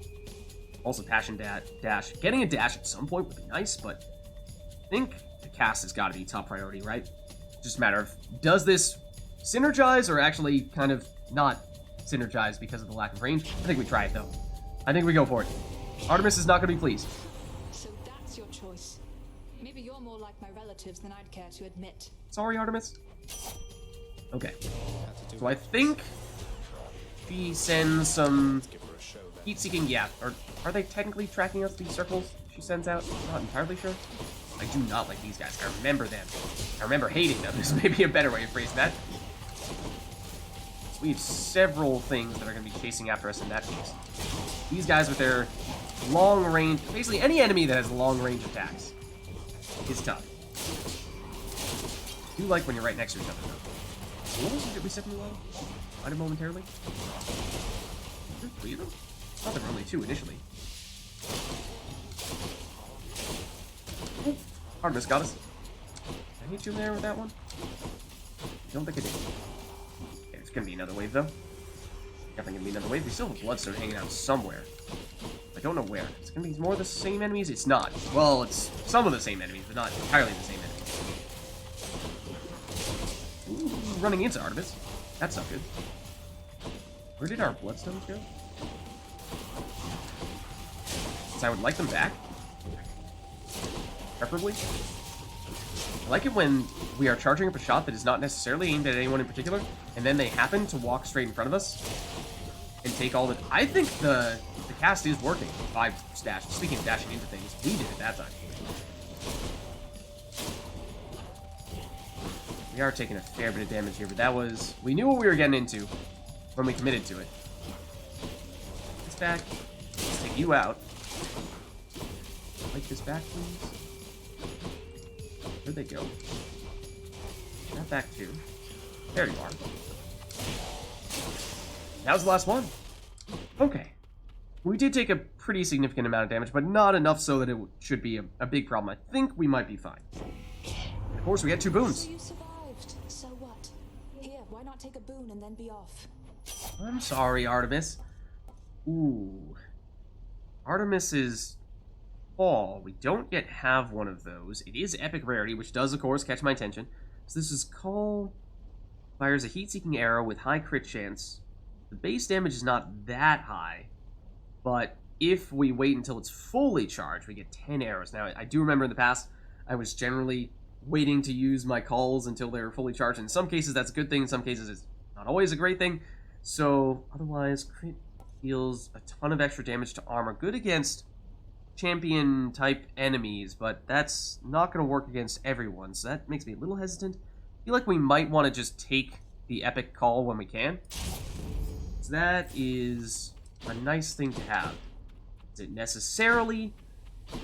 Also, passion dash. Getting a dash at some point would be nice, but I think the cast has got to be top priority, right? Just a matter of, does this synergize or actually kind of not synergize because of the lack of range? I think we try it, though. I think we go for it. Artemis is not going to be pleased. So that's your choice. Maybe you're more like my relatives than I'd care to admit. Sorry, Artemis. Okay. So I think she sends some heat-seeking, yeah. Or are they technically tracking us, these circles she sends out? I'm not entirely sure. I do not like these guys. I remember them. I remember hating them. This may be a better way of phrasing that. So we have several things that are going to be chasing after us in that case. These guys with their long range, basically any enemy that has long range attacks is tough. I do like when you're right next to each other, though. Oh, did we set them low? Might have momentarily. Is there 3 of them? I thought there were only 2 initially. Oh, Artemis got us. Did I hit you there with that one? I don't think I did. Okay, there's gonna be another wave, though. Definitely gonna be another wave. We still have Bloodstone hanging out somewhere. I don't know where. It's gonna be more of the same enemies? It's not. Well, it's some of the same enemies, but not entirely the same enemies. Ooh, running into Artemis. That's not good. Where did our Bloodstones go? Since I would like them back. Preferably. I like it when we are charging up a shot that is not necessarily aimed at anyone in particular, and then they happen to walk straight in front of us and take all the... I think the cast is working. 5 dash. Speaking of dashing into things, we did it that time. We are taking a fair bit of damage here, but that was... We knew what we were getting into when we committed to it. This back. Let's take you out. Like this back, please. Where'd they go? That back too. There you are. That was the last one. Okay. We did take a pretty significant amount of damage, but not enough so that it should be a big problem. I think we might be fine. Of course, we had 2 boons. So you survived. So what? Here, why not take a boon and then be off? I'm sorry, Artemis. Ooh. Artemis's Fall. We don't yet have one of those. It is epic rarity, which does, of course, catch my attention. So this is Call. Fires a heat-seeking arrow with high crit chance. The base damage is not that high, but if we wait until it's fully charged, we get 10 arrows. Now, I do remember in the past, I was generally waiting to use my calls until they were fully charged. In some cases, that's a good thing. In some cases, it's not always a great thing. So, otherwise, crit deals a ton of extra damage to armor. Good against champion-type enemies, but that's not going to work against everyone, so that makes me a little hesitant. I feel like we might want to just take the epic call when we can. So that is a nice thing to have. Is it necessarily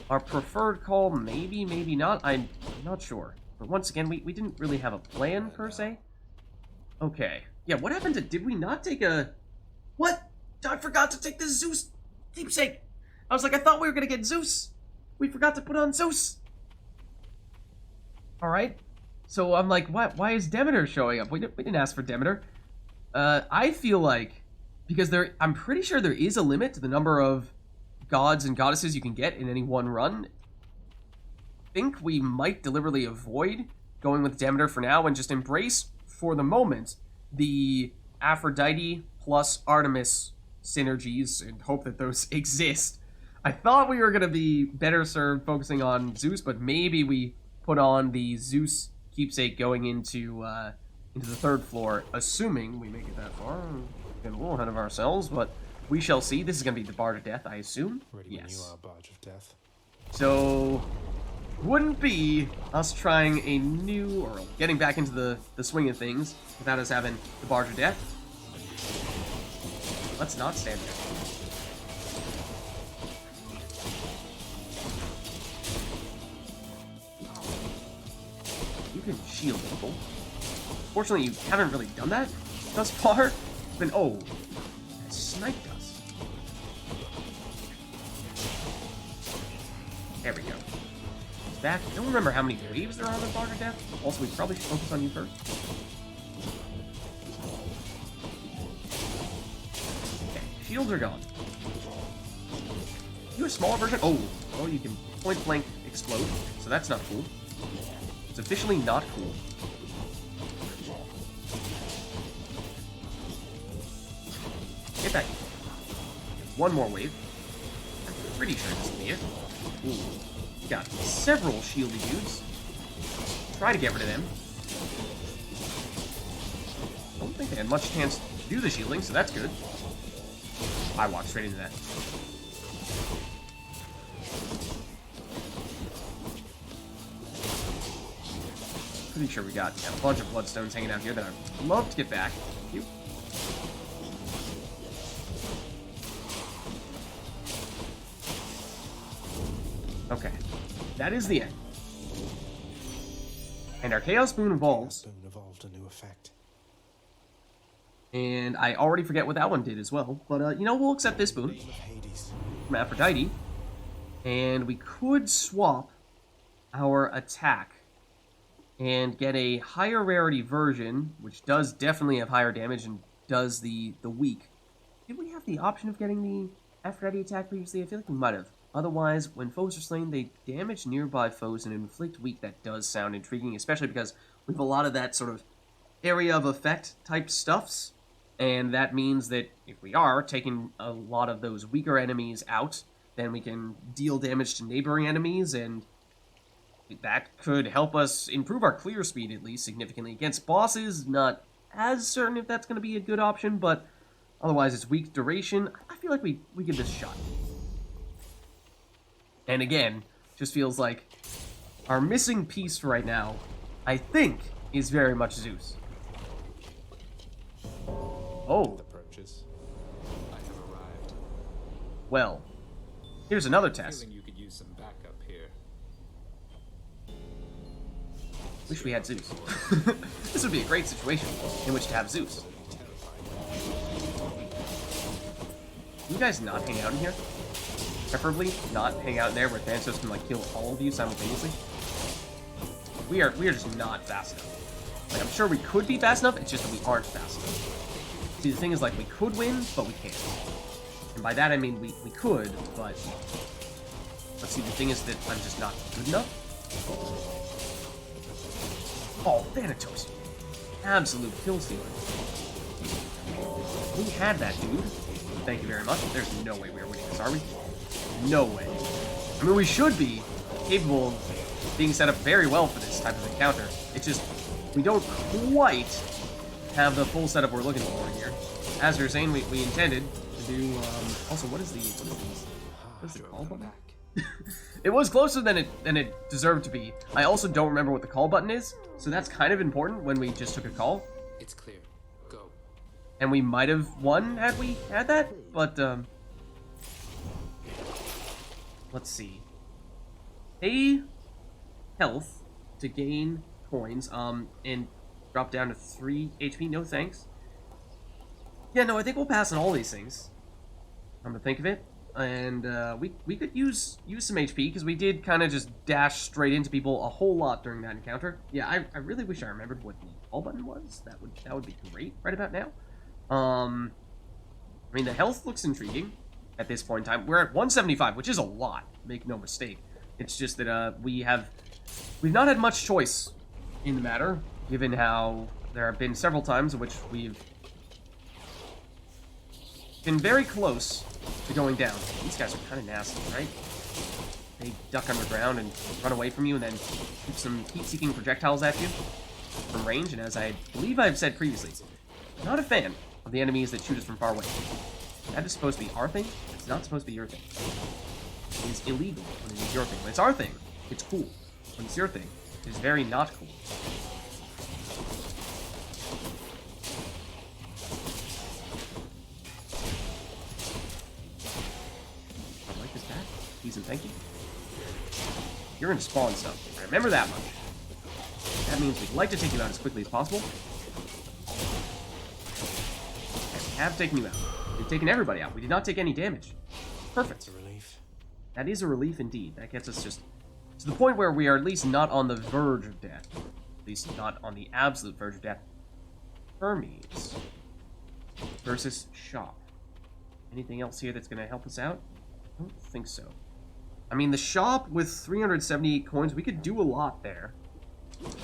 our preferred call? Maybe, maybe not. I'm not sure. But once again, we didn't really have a plan, per se. Okay. Yeah, what happened to... Did we not take a... What? I forgot to take the Zeus keepsake. I was like, I thought we were going to get Zeus. We forgot to put on Zeus. Alright. So I'm like, what? Why is Demeter showing up? We didn't ask for Demeter. I feel like... Because I'm pretty sure there is a limit to the number of gods and goddesses you can get in any one run. I think we might deliberately avoid going with Demeter for now and just embrace, for the moment, the Aphrodite plus Artemis synergies and hope that those exist. I thought we were going to be better served focusing on Zeus, but maybe we put on the Zeus keepsake going into the 3rd floor, assuming we make it that far. Getting a little ahead of ourselves, but we shall see. This is going to be the Barge of Death, I assume. Ready when you are, Barge of Death. So, wouldn't be us trying a new, or getting back into the swing of things without us having the Barge of Death. Let's not stand there. You can shield people. Fortunately, you haven't really done that thus far. But oh, that sniped us. There we go. He's back. I don't remember how many waves there are on the Barge of Death. Also, we probably should focus on you first. Okay, shields are gone. you a smaller version? Oh, well, you can point blank explode, so that's not cool. It's officially not cool. Get back. One more wave. I'm pretty sure this will be it. Ooh. Got several shieldy dudes. Try to get rid of them. Don't think they had much chance to do the shielding, so that's good. I walked straight into that. Pretty sure we got a bunch of bloodstones hanging out here that I'd love to get back. Thank you. Okay, that is the end. And our Chaos Boon evolves. Boon evolved a new effect. And I already forget what that one did as well. But, you know, we'll accept this boon Name of Hades. from Aphrodite. And we could swap our attack and get a higher rarity version, which does definitely have higher damage and does the weak. Did we have the option of getting the Aphrodite attack previously? I feel like we might have. Otherwise, when foes are slain, they damage nearby foes and inflict weak. That does sound intriguing, especially because we have a lot of that sort of area of effect type stuffs. And that means that if we are taking a lot of those weaker enemies out, then we can deal damage to neighboring enemies, and that could help us improve our clear speed, at least, significantly. Against bosses, not as certain if that's going to be a good option, but otherwise it's weak duration. I feel like we give this a shot. And again, just feels like our missing piece for right now, I think, is very much Zeus. Oh. Approaches. I have arrived. Well, here's another test. Feeling you could use some backup here. Wish we had Zeus. This would be a great situation in which to have Zeus. You guys not hang out in here? Preferably not hang out in there where Thanatos can like kill all of you simultaneously. We are just not fast enough. Like, I'm sure we could be fast enough, it's just that we aren't fast enough. See, the thing is, like, we could win, but we can't. And by that I mean we could, but let's see, the thing is that I'm just not good enough. Oh, Thanatos. Absolute kill stealer. We had that, dude. Thank you very much. There's no way we are winning this, are we? No way. I mean, we should be capable of being set up very well for this type of encounter. It's just, we don't quite have the full setup we're looking for here. As you're saying, we intended to do, also, what is the call button? It was closer than it deserved to be. I also don't remember what the call button is, so that's kind of important when we just took a call. It's clear. Go. And we might have won had we had that, but, let's see. Pay health to gain coins, and drop down to 3 HP. No thanks. Yeah, no, I think we'll pass on all these things. Come to think of it. And, we could use some HP, because we did kind of just dash straight into people a whole lot during that encounter. Yeah, I really wish I remembered what the call button was. That would be great right about now. I mean, the health looks intriguing at this point in time. We're at 175, which is a lot, make no mistake. It's just that, we've not had much choice in the matter, given how there have been several times in which we've been very close to going down. These guys are kind of nasty, right? They duck underground and run away from you and then shoot some heat-seeking projectiles at you from range, and as I believe I've said previously, not a fan of the enemies that shoot us from far away. That is supposed to be our thing. It's not supposed to be your thing. It is illegal when it is your thing. When it's our thing, it's cool. When it's your thing, it is very not cool. I like this bat. Please and thank you. You're gonna spawn stuff. I remember that much. That means we'd like to take you out as quickly as possible. And we have taken you out. We've taken everybody out. We did not take any damage. Perfect. That's a relief. That is a relief indeed. That gets us just to the point where we are at least not on the verge of death. At least not on the absolute verge of death. Hermes versus Shop. Anything else here that's going to help us out? I don't think so. I mean, the shop with 378 coins, we could do a lot there.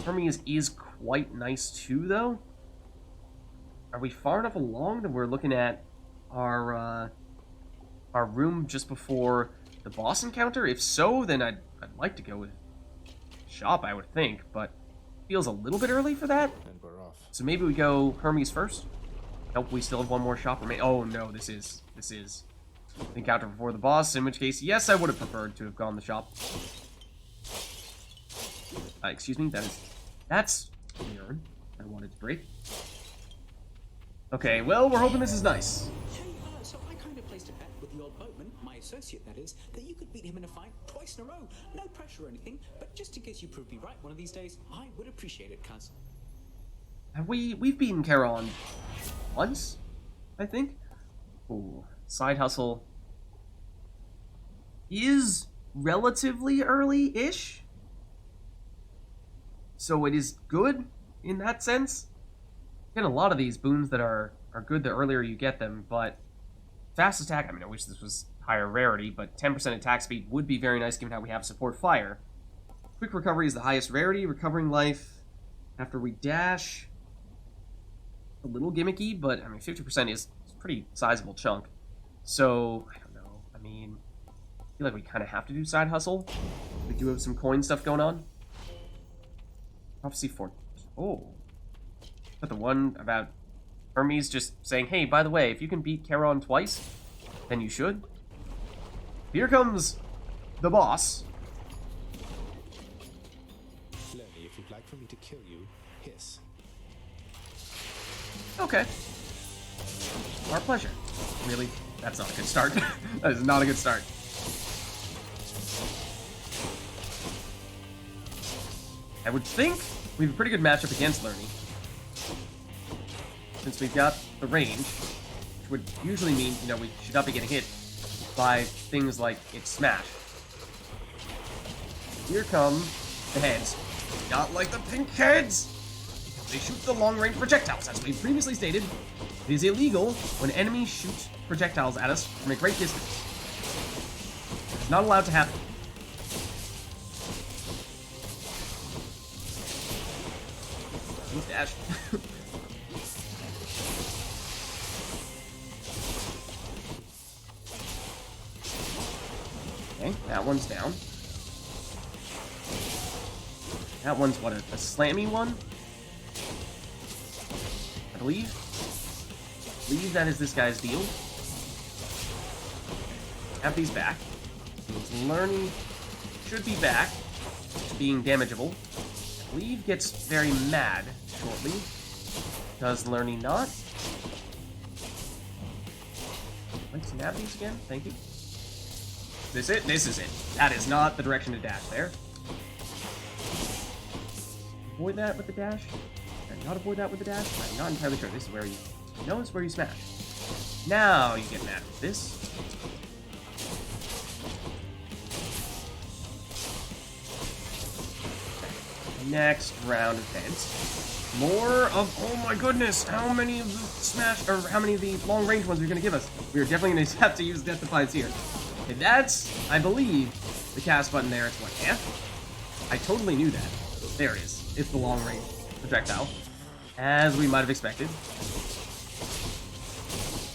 Hermes is quite nice too, though. Are we far enough along that we're looking at our room just before the boss encounter? If so, then I'd like to go with shop, I would think, but feels a little bit early for that. And we're off. So maybe we go Hermes first. Nope, we still have one more shop remaining. Oh no, this is the encounter before the boss, in which case, yes, I would have preferred to have gone the shop. Excuse me, that's the urn I wanted to break. Okay, well, we're hoping this is nice. Hey, so I kind of placed a bet with the old boatman, my associate that is, that you could beat him in a fight twice in a row. No pressure or anything, but just in case you prove me right one of these days, I would appreciate it, cuz. Have we've beaten Charon once, I think. Ooh, side hustle is relatively early-ish, so it is good in that sense. You get a lot of these boons that are good the earlier you get them, but fast attack, I mean, I wish this was higher rarity, but 10% attack speed would be very nice given how we have support fire. Quick recovery is the highest rarity. Recovering life after we dash, a little gimmicky, but I mean 50% is a pretty sizable chunk. So I don't know. I mean, I feel like we kind of have to do side hustle. We do have some coin stuff going on. Prophecy for but the one about Hermes just saying, "Hey, by the way, if you can beat Charon twice, then you should." Here comes the boss. Lenny, if you'd like for me to kill you, hiss. Okay. Our pleasure. Really? That's not a good start. That is not a good start. I would think we have a pretty good matchup against Lerny, since we've got the range, which would usually mean, you know, we should not be getting hit by things like its smash. Here come the heads. Not like the pink heads! They shoot the long-range projectiles. As we previously stated, it is illegal when enemies shoot projectiles at us from a great distance. It's not allowed to happen. Please dash. Okay, that one's down. That one's, what, a slammy one? I believe that is this guy's deal. Have these back. Learning should be back to being damageable. I believe gets very mad shortly. Does Learning not? Let's nab these again. Thank you. This it? This is it. That is not the direction to dash there. Avoid that with the dash? Can I not avoid that with the dash? I'm not entirely sure. This is where you... No, it's where you smash. Now you get mad with this. Next round of heads. More of... Oh my goodness! How many of the smash... Or how many of the long-range ones are you going to give us? We are definitely going to have to use Death Defiance here. Okay, that's, I believe, the cast button there. It's what, F? I totally knew that. There it is. It's the long-range projectile. As we might have expected.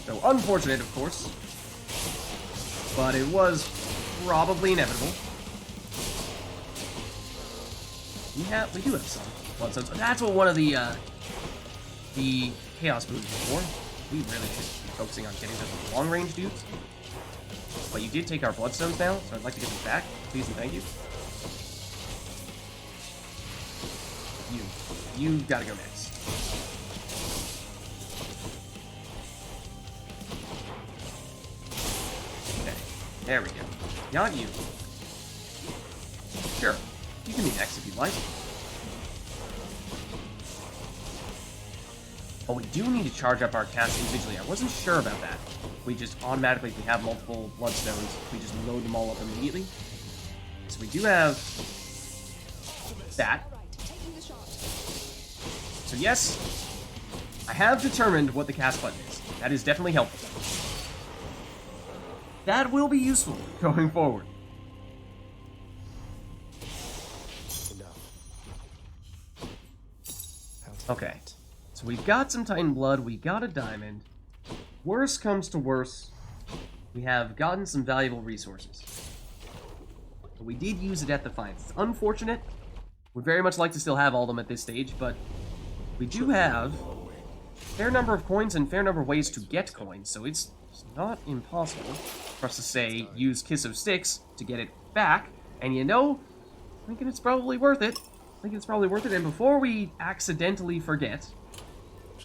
So, unfortunate, of course. But it was probably inevitable. We do have some bloodstones. That's what one of the chaos boots is for. We really should be focusing on getting those long-range dudes. But you did take our bloodstones now, so I'd like to get them back. Please and thank you. You gotta go next. Okay, there we go. Not you. Sure, you can be next if you'd like. Oh, we do need to charge up our cast individually. I wasn't sure about that. We just automatically, if we have multiple bloodstones, we just load them all up immediately. So we do have that. So yes, I have determined what the cast button is. That is definitely helpful. that will be useful going forward. Okay, so we've got some Titan blood, we got a diamond. Worst comes to worst, we have gotten some valuable resources. But we did use it at Defiance. It's unfortunate. Would very much like to still have all of them at this stage, but we do have a fair number of coins and fair number of ways to get coins, so it's not impossible for us to say, use Kiss of Sticks to get it back, and you know, I think it's probably worth it. And before we accidentally forget,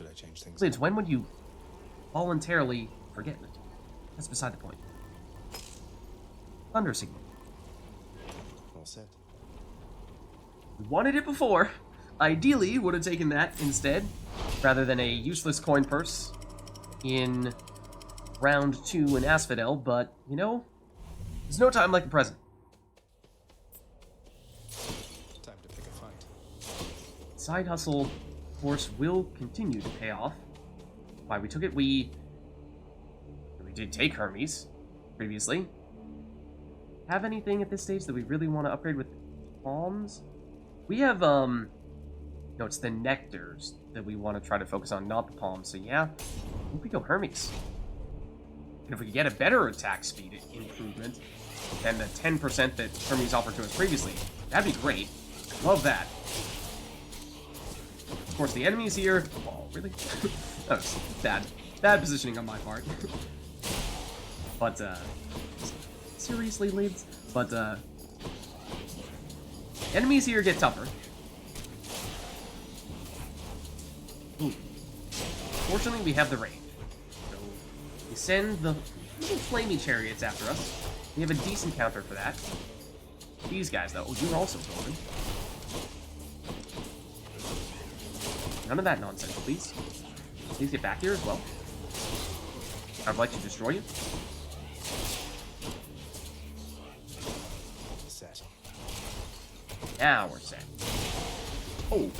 Should I change things? Vids, when would you voluntarily forget it? That's beside the point. Thunder Signal. All set. We wanted it before. Ideally, would have taken that instead, rather than a useless coin purse in round 2 in Asphodel, but, you know, there's no time like the present. Time to pick a fight. Side hustle, of course, will continue to pay off. Why we took it, we did take Hermes previously. Have anything at this stage that we really want to upgrade with palms? We have, no, it's the nectars that we want to try to focus on, not the palms. So yeah, I think we go Hermes. And if we could get a better attack speed improvement than the 10% that Hermes offered to us previously, that'd be great. Love that. Of course, the enemies here... Oh, really? That was bad. Bad positioning on my part. But, seriously, Lids? But, enemies here get tougher. Ooh. Fortunately, we have the range. So, we send the little flamey chariots after us. We have a decent counter for that. These guys, though. Oh, you're also golden. None of that nonsense, please. Please get back here as well. I'd like to destroy you. Set. Now we're set. Oh.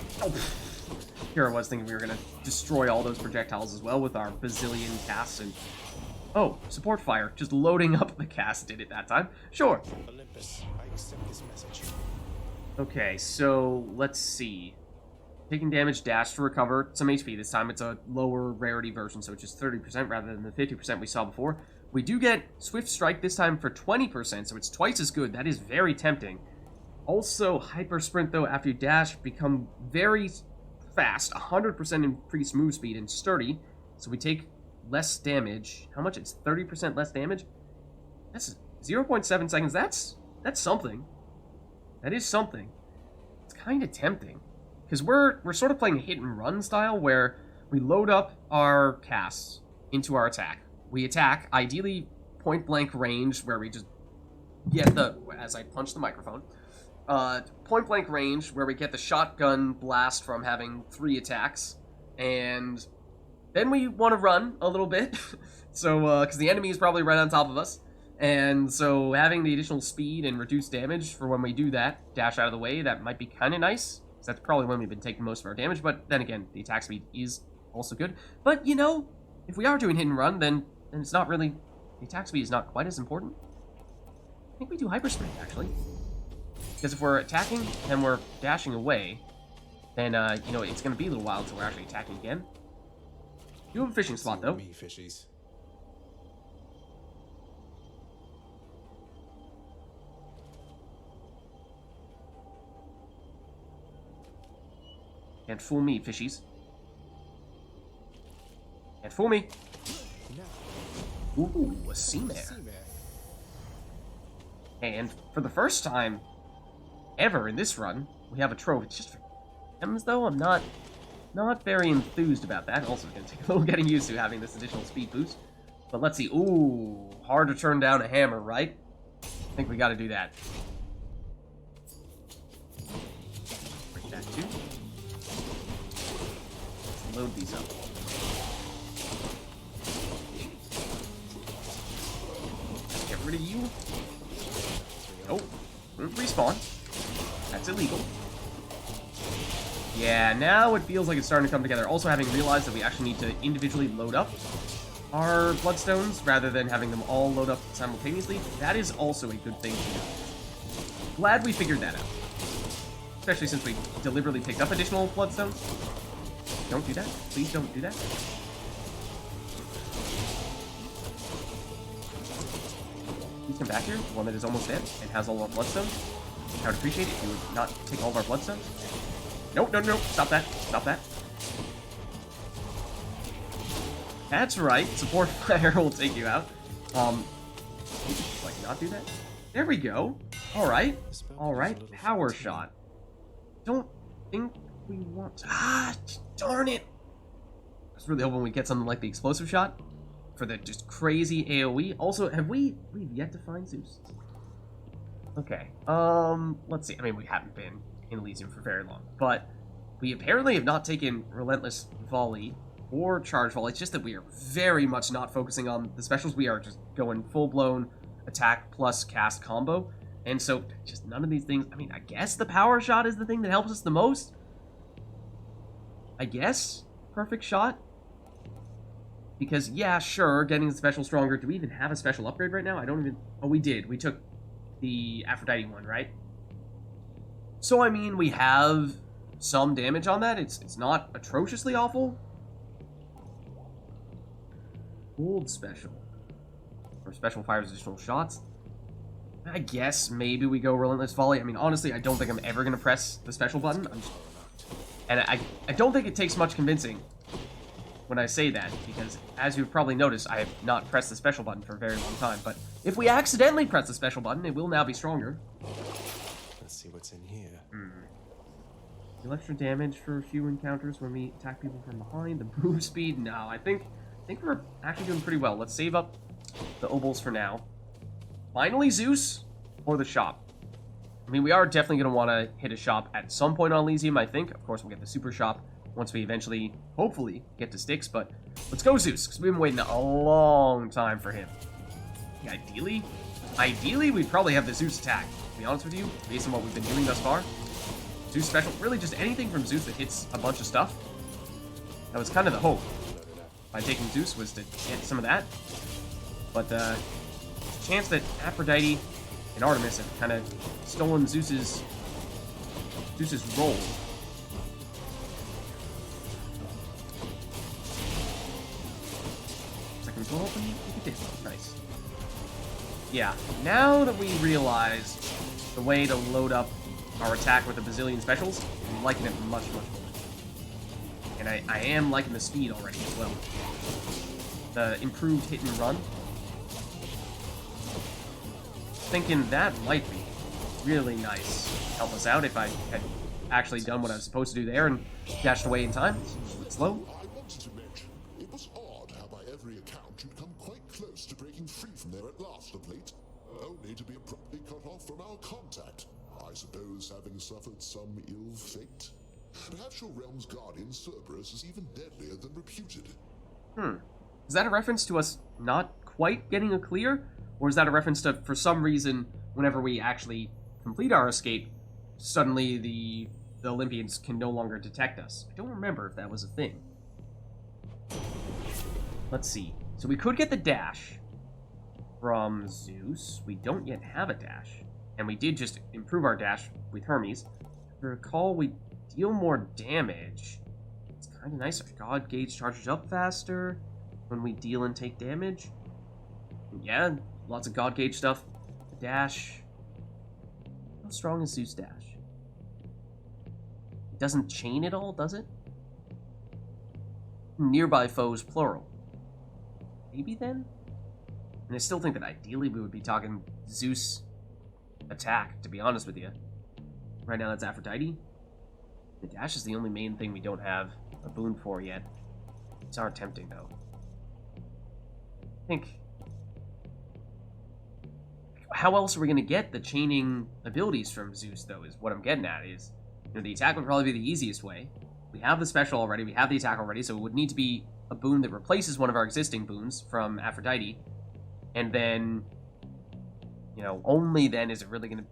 Here I was thinking we were going to destroy all those projectiles as well with our bazillion casts and... Oh, support fire. Just loading up the cast did it that time. Sure. Olympus, I accept this message. Okay, so let's see. Taking damage, dash to recover some HP. This time it's a lower rarity version, so it's just 30% rather than the 50% we saw before. We do get Swift Strike this time for 20%, so it's twice as good. That is very tempting. Also, Hyper Sprint, though, after you dash, become very fast. 100% increased move speed and sturdy, so we take less damage. How much? It's 30% less damage? That's 0.7 seconds. That's something. That is something. It's kind of tempting. Because we're sort of playing a hit-and-run style, where we load up our casts into our attack. We attack, ideally point-blank range, where we just get the... As I punch the microphone. Point-blank range, where we get the shotgun blast from having 3 attacks. And then we want to run a little bit. So, because the enemy is probably right on top of us. And so having the additional speed and reduced damage for when we do that, dash out of the way, that might be kind of nice. That's probably when we've been taking most of our damage, but then again, the attack speed is also good. But, you know, if we are doing hit and run, then it's not really... The attack speed is not quite as important. I think we do Hyper Sprint, actually. Because if we're attacking and we're dashing away, then, you know, it's going to be a little while until we're actually attacking again. You have a fishing spot, though. Me, fishies. Can't fool me, fishies. Can't fool me. Ooh, a sea mare. And for the first time ever in this run, we have a trove. It's just for gems, though. I'm not very enthused about that. Also, it's going to take a little getting used to having this additional speed boost. But let's see. Ooh, hard to turn down a hammer, right? I think we got to do that. Break that too. Load these up. Get rid of you. Oh, respawn. That's illegal. Yeah, now it feels like it's starting to come together. Also, having realized that we actually need to individually load up our Bloodstones rather than having them all load up simultaneously. That is also a good thing to do. Glad we figured that out. Especially since we deliberately picked up additional Bloodstones. Don't do that. Please don't do that. Please come back here. One that is almost dead and has all our Bloodstones. I would appreciate it if you would not take all of our Bloodstones. Nope, no, no, no. Stop that. Stop that. That's right. Support fire will take you out. Like, not do that? There we go. Alright. Alright. Power shot. Don't think we want to... Ah, darn it. I was really hoping we'd get something like the explosive shot for the just crazy AoE. Also, we've yet to find Zeus. Okay. Let's see. I mean, we haven't been in Elysium for very long, but we apparently have not taken Relentless Volley or Charge Volley. It's just that we are very much not focusing on the specials. We are just going full-blown attack plus cast combo. And so, just none of these things... I mean, I guess the power shot is the thing that helps us the most. I guess? Perfect shot? Because, yeah, sure, getting the special stronger. Do we even have a special upgrade right now? I don't even... Oh, we did. We took the Aphrodite one, right? So, I mean, we have some damage on that. It's not atrociously awful. Gold special. Or special fires additional shots. I guess maybe we go Relentless Volley. I mean, honestly, I don't think I'm ever going to press the special button. And I don't think it takes much convincing when I say that, because as you've probably noticed, I have not pressed the special button for a very long time. But if we accidentally press the special button, it will now be stronger. Let's see what's in here. Deal extra damage for a few encounters when we attack people from behind. The move speed? No, I think we're actually doing pretty well. Let's save up the obols for now. Finally, Zeus or the shop. I mean, we are definitely going to want to hit a shop at some point on Elysium, I think. Of course, we'll get the super shop once we eventually, hopefully, get to Styx. But let's go Zeus, because we've been waiting a long time for him. Yeah, ideally, we'd probably have the Zeus attack. To be honest with you, based on what we've been doing thus far. Zeus special, really just anything from Zeus that hits a bunch of stuff. That was kind of the hope by taking Zeus, was to get some of that. But chance that Aphrodite and Artemis have kind of stolen Zeus's role. So I can go up and look at this. Nice. Yeah, now that we realize the way to load up our attack with a bazillion specials, I'm liking it much, much more. And I am liking the speed already as well. The improved hit and run. Thinking that might be really nice. Help us out if I had actually done what I was supposed to do there and dashed away in time. Slow. I wanted to mention, it was odd how by every account you'd come quite close to breaking free from there at last of late, only to be abruptly cut off from our contact. I suppose having suffered some ill fate. Perhaps your realm's guardian, Cerberus, is even deadlier than reputed. Is that a reference to us not quite getting a clear? Or is that a reference to, for some reason, whenever we actually complete our escape, suddenly the Olympians can no longer detect us? I don't remember if that was a thing. Let's see. So we could get the dash from Zeus. We don't yet have a dash. And we did just improve our dash with Hermes. If I recall, we deal more damage. It's kind of nice. Our God gauge charges up faster when we deal and take damage. Yeah, lots of God gauge stuff. Dash. How strong is Zeus' dash? It doesn't chain at all, does it? Nearby foes, plural. Maybe then? And I still think that ideally we would be talking Zeus attack, to be honest with you. Right now that's Aphrodite. The dash is the only main thing we don't have a boon for yet. It's our tempting, though. I think... How else are we going to get the chaining abilities from Zeus, though, is what I'm getting at, is... You know, the attack would probably be the easiest way. We have the special already, we have the attack already, so it would need to be a boon that replaces one of our existing boons from Aphrodite. And then... You know, only then is it really going to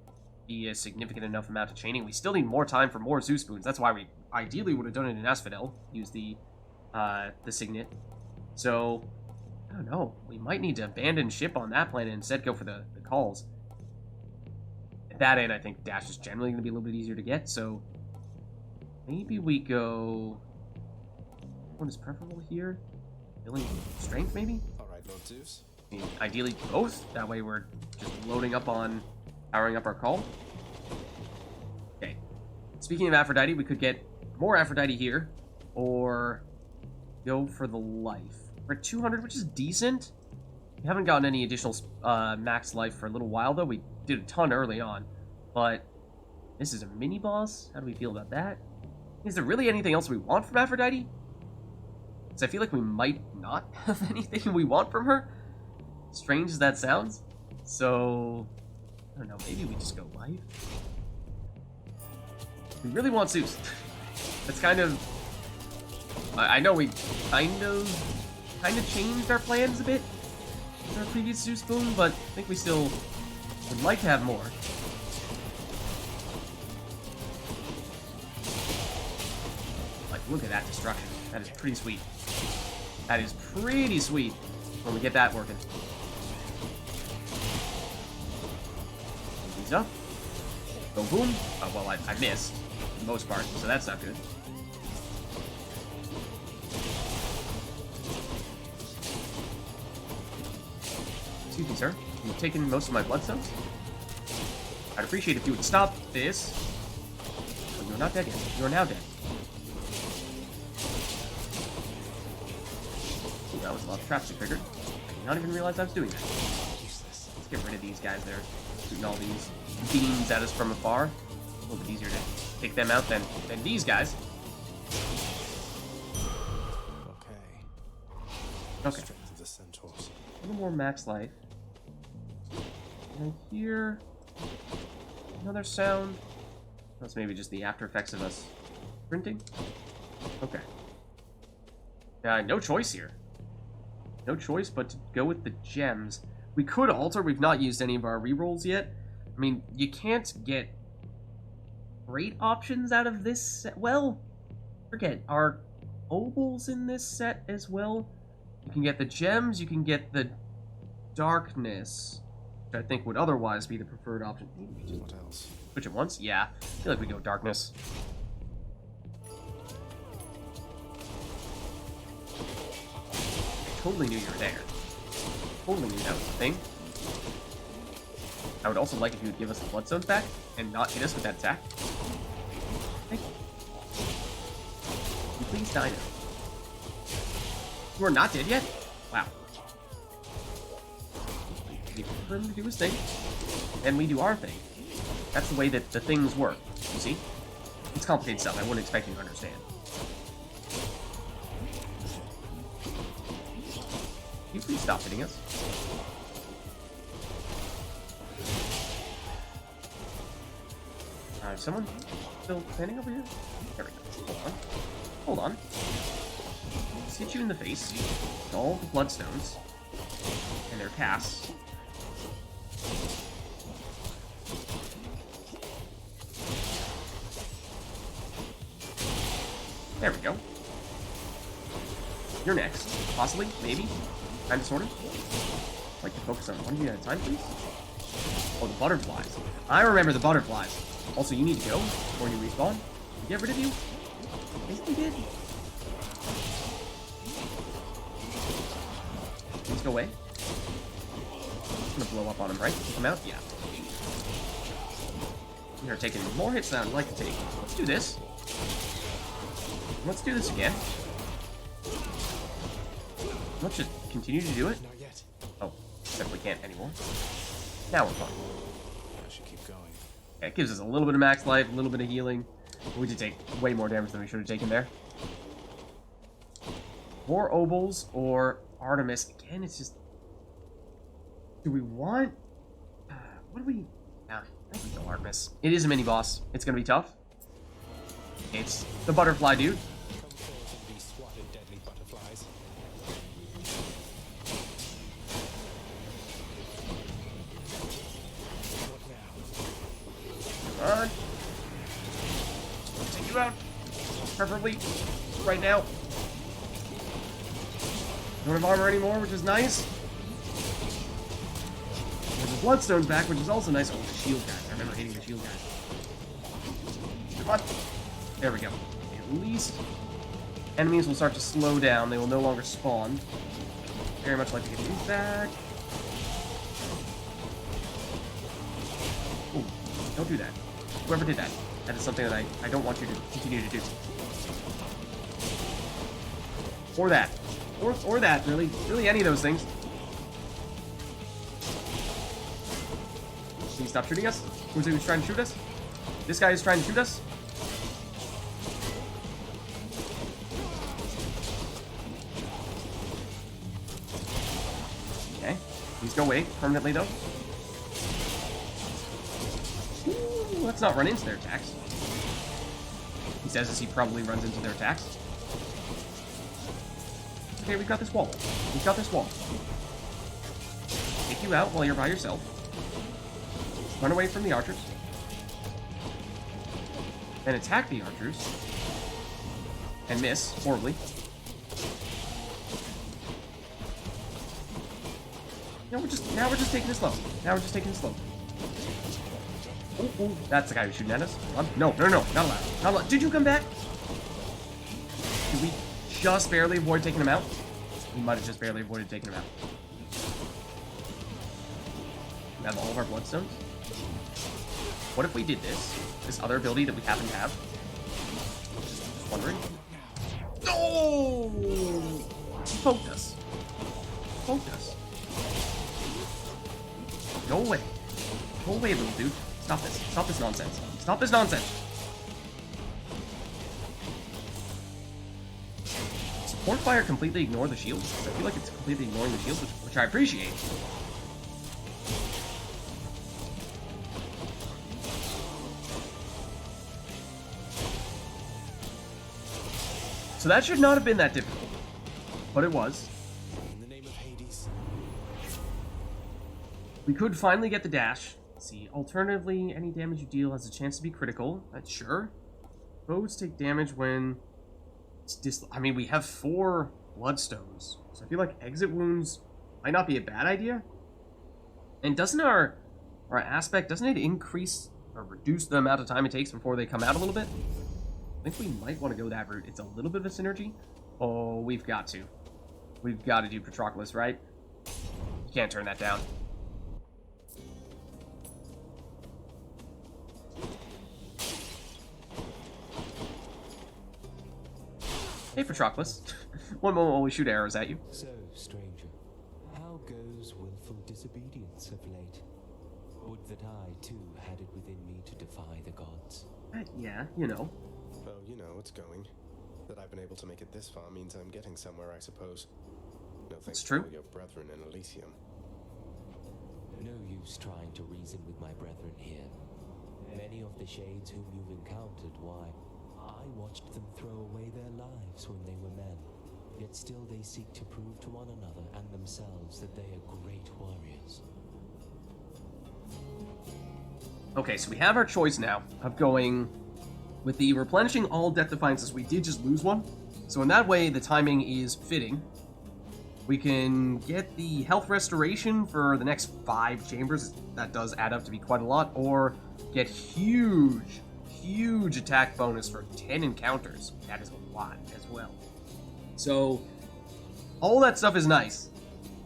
be a significant enough amount of chaining. We still need more time for more Zeus boons. That's why we ideally would have done it in Asphodel. Use the signet. So, I don't know. We might need to abandon ship on that planet and instead go for the calls. At that end, I think dash is generally going to be a little bit easier to get, so maybe we go... One is preferable here. Healing strength, maybe? Alright, Lord Zeus. I mean, ideally both. That way we're just loading up on powering up our call. Okay. Speaking of Aphrodite, we could get more Aphrodite here, or go for the life. We're at 200, which is decent. We haven't gotten any additional max life for a little while, though. We did a ton early on, but this is a mini-boss. How do we feel about that? Is there really anything else we want from Aphrodite? Because I feel like we might not have anything we want from her. Strange as that sounds. So, I don't know, maybe we just go life? We really want Zeus. That's kind of... I know we kind of changed our plans a bit with our previous Zeus boom, but I think we still would like to have more. Like, look at that destruction. That is pretty sweet. That is pretty sweet when we get that working. These up. Go boom. Oh, well, I missed for the most part, so that's not good. Excuse me, sir. You've taken most of my bloodstones? I'd appreciate if you would stop this. Oh, you're not dead yet. You are now dead. Ooh, that was a lot of traps you triggered. I did not even realize I was doing that. Useless. Let's get rid of these guys there. Shooting all these beams at us from afar. A little bit easier to take them out than these guys. Okay. Strength of the centaurs. A little more max life. And here, another sound. That's maybe just the after effects of us printing. Okay. No choice here. No choice but to go with the gems. We could alter. We've not used any of our rerolls yet. I mean, you can't get great options out of this set. Well, forget. Are obols in this set as well? You can get the gems. You can get the darkness, which I think would otherwise be the preferred option. What else? Switch it once? Yeah. I feel like we go darkness. I totally knew you were there. Totally knew that was the thing. I would also like if you would give us the bloodstones back and not hit us with that attack. Thank you. Can you please die now? You are not dead yet? Wow. Wait for him to do his thing, and we do our thing. That's the way that the things work, you see? It's complicated stuff. I wouldn't expect you to understand. Can you please stop hitting us? Is someone still standing over here? There we go. Hold on. Hold on. Let's hit you in the face. All the bloodstones. And their casts. There we go. You're next. Possibly. Maybe. Kinda, sorta. I'd like to focus on one of you at a time, please. Oh, the butterflies. I remember the butterflies. Also, you need to go before you respawn. Did we get rid of you? Yes, we did. Please go away. I'm gonna blow up on him, right? Come out? Yeah. You're taking more hits than I'd like to take. Let's do this. Let's do this again. Let's just continue to do it. Not yet. Oh, except we can't anymore. Now we're fine. I should keep going. Yeah, it gives us a little bit of max life, a little bit of healing. We did take way more damage than we should have taken there. More obols or Artemis. Again, it's just... Do we want... what do we... Nah, I think we go Artemis. It is a mini-boss. It's gonna be tough. It's the butterfly dude. Come forth and be swatted, deadly butterflies. What now? Come on. Take you out. Preferably right now. Don't have armor anymore, which is nice. There's the Bloodstone's back, which is also nice. Oh, the shield guys. I remember hating the shield guys. Come on. There we go. At least enemies will start to slow down. They will no longer spawn. Very much like to get these back. Ooh, don't do that. Whoever did that. That is something that I don't want you to continue to do. Or that. Or that, really. Really any of those things. Can you stop shooting us? Who's trying to shoot us? This guy is trying to shoot us? Okay. Please go away permanently, though. Ooh, let's not run into their attacks. He says as he probably runs into their attacks. Okay, we've got this wall. We've got this wall. Take you out while you're by yourself. Run away from the archers. Then attack the archers. And miss horribly. Now we're just taking it slow. Now we're just taking it slow. Ooh, that's the guy who's shooting at us. No, not allowed. Not allowed. Did you come back? Did we just barely avoid taking him out? We might have just barely avoided taking him out. We have all of our bloodstones. What if we did this other ability that we happen to have? Just wondering. No! He poked us. Poked us. Go away. Go away, little dude. Stop this. Stop this nonsense. Stop this nonsense. Support fire completely ignore the shields? I feel like it's completely ignoring the shields, which I appreciate. So that should not have been that difficult, but it was. In the name of Hades. We could finally get the dash. Let's see, alternatively, any damage you deal has a chance to be critical. That's sure. Foes take damage when it's I mean, we have 4 bloodstones, so I feel like exit wounds might not be a bad idea. And doesn't our aspect, doesn't it increase or reduce the amount of time it takes before they come out a little bit? I think we might want to go that route. It's a little bit of a synergy. Oh, we've got to. We've got to do Patroclus, right? You can't turn that down. Hey, Patroclus. One moment while we shoot arrows at you. So, stranger, how goes willful disobedience of late? Would that I, too, had it within me to defy the gods. Yeah, you know. Well, you know, it's going. That I've been able to make it this far means I'm getting somewhere, I suppose. No thanks to all your brethren in Elysium. No use trying to reason with my brethren here. Many of the shades whom you've encountered, why, I watched them throw away their lives when they were men. Yet still they seek to prove to one another and themselves that they are great warriors. Okay, so we have our choice now of going with the replenishing all death defiances. We did just lose one, so in that way the timing is fitting. We can get the health restoration for the next 5 chambers. That does add up to be quite a lot. Or get huge attack bonus for 10 encounters. That is a lot as well. So all that stuff is nice.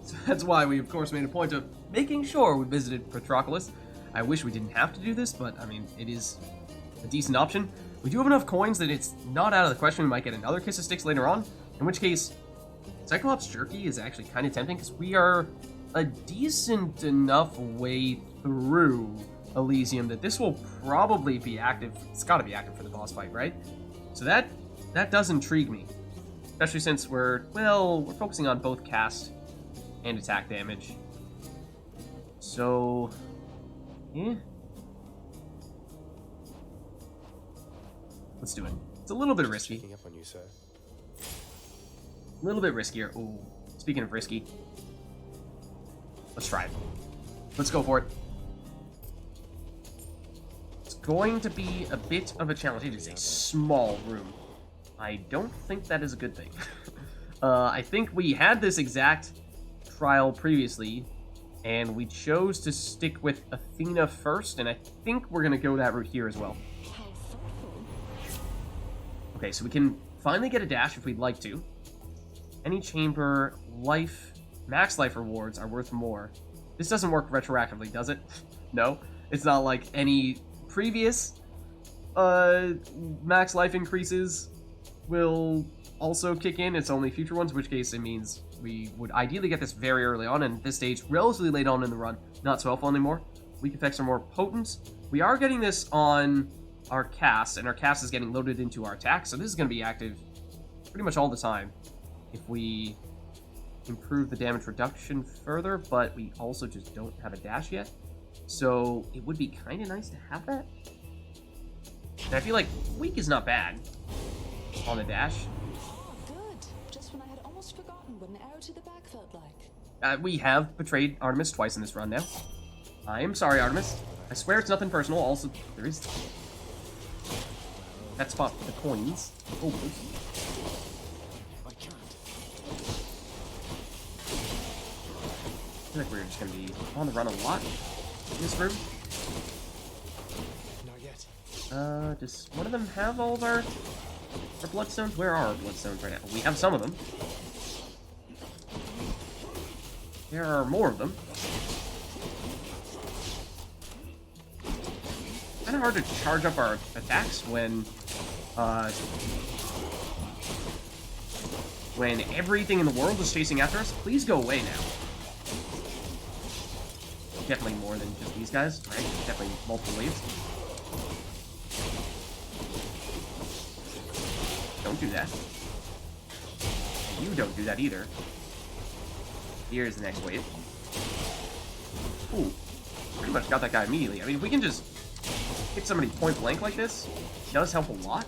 So that's why we of course made a point of making sure we visited Patroclus. I wish we didn't have to do this, but I mean, it is a decent option. We do have enough coins that it's not out of the question we might get another Kiss of Styx later on, in which case Cyclops Jerky is actually kind of tempting because we are a decent enough way through Elysium that this will probably be active. It's got to be active for the boss fight, right? So that does intrigue me, especially since we're focusing on both cast and attack damage. So, yeah. Let's do it. It's a little bit risky. Checking up on you, sir. A little bit riskier. Ooh, speaking of risky, let's try it. Let's go for it. It's going to be a bit of a challenge. It is a small room. I don't think that is a good thing. I think we had this exact trial previously, and we chose to stick with Athena first, and I think we're going to go that route here as well. How thoughtful. Okay, so we can finally get a dash if we'd like to. Any chamber max life rewards are worth more. This doesn't work retroactively, does it? No, it's not like any previous max life increases will also kick in. It's only future ones, in which case it means we would ideally get this very early on, and this stage relatively late on in the run, not so helpful anymore. Weak effects are more potent. We are getting this on our cast, and our cast is getting loaded into our attack, so this is going to be active pretty much all the time if we improve the damage reduction further, but we also just don't have a dash yet. So it would be kind of nice to have that. And I feel like weak is not bad on the dash. Oh, good. Just when I had almost forgotten what an arrow to the back felt like. We have betrayed Artemis twice in this run now. I am sorry, Artemis. I swear it's nothing personal. Also, there is that spot for the coins. Oh, I can't. I feel like we're just going to be on the run a lot in this room. Not yet. Does one of them have all of our bloodstones? Where are our bloodstones right now? We have some of them. There are more of them. Kind of hard to charge up our attacks when everything in the world is chasing after us. Please go away now. Definitely more than just these guys, right? Definitely multiple waves. Don't do that. You don't do that either. Here's the next wave. Ooh. Pretty much got that guy immediately. I mean, if we can just hit somebody point blank like this, it does help a lot.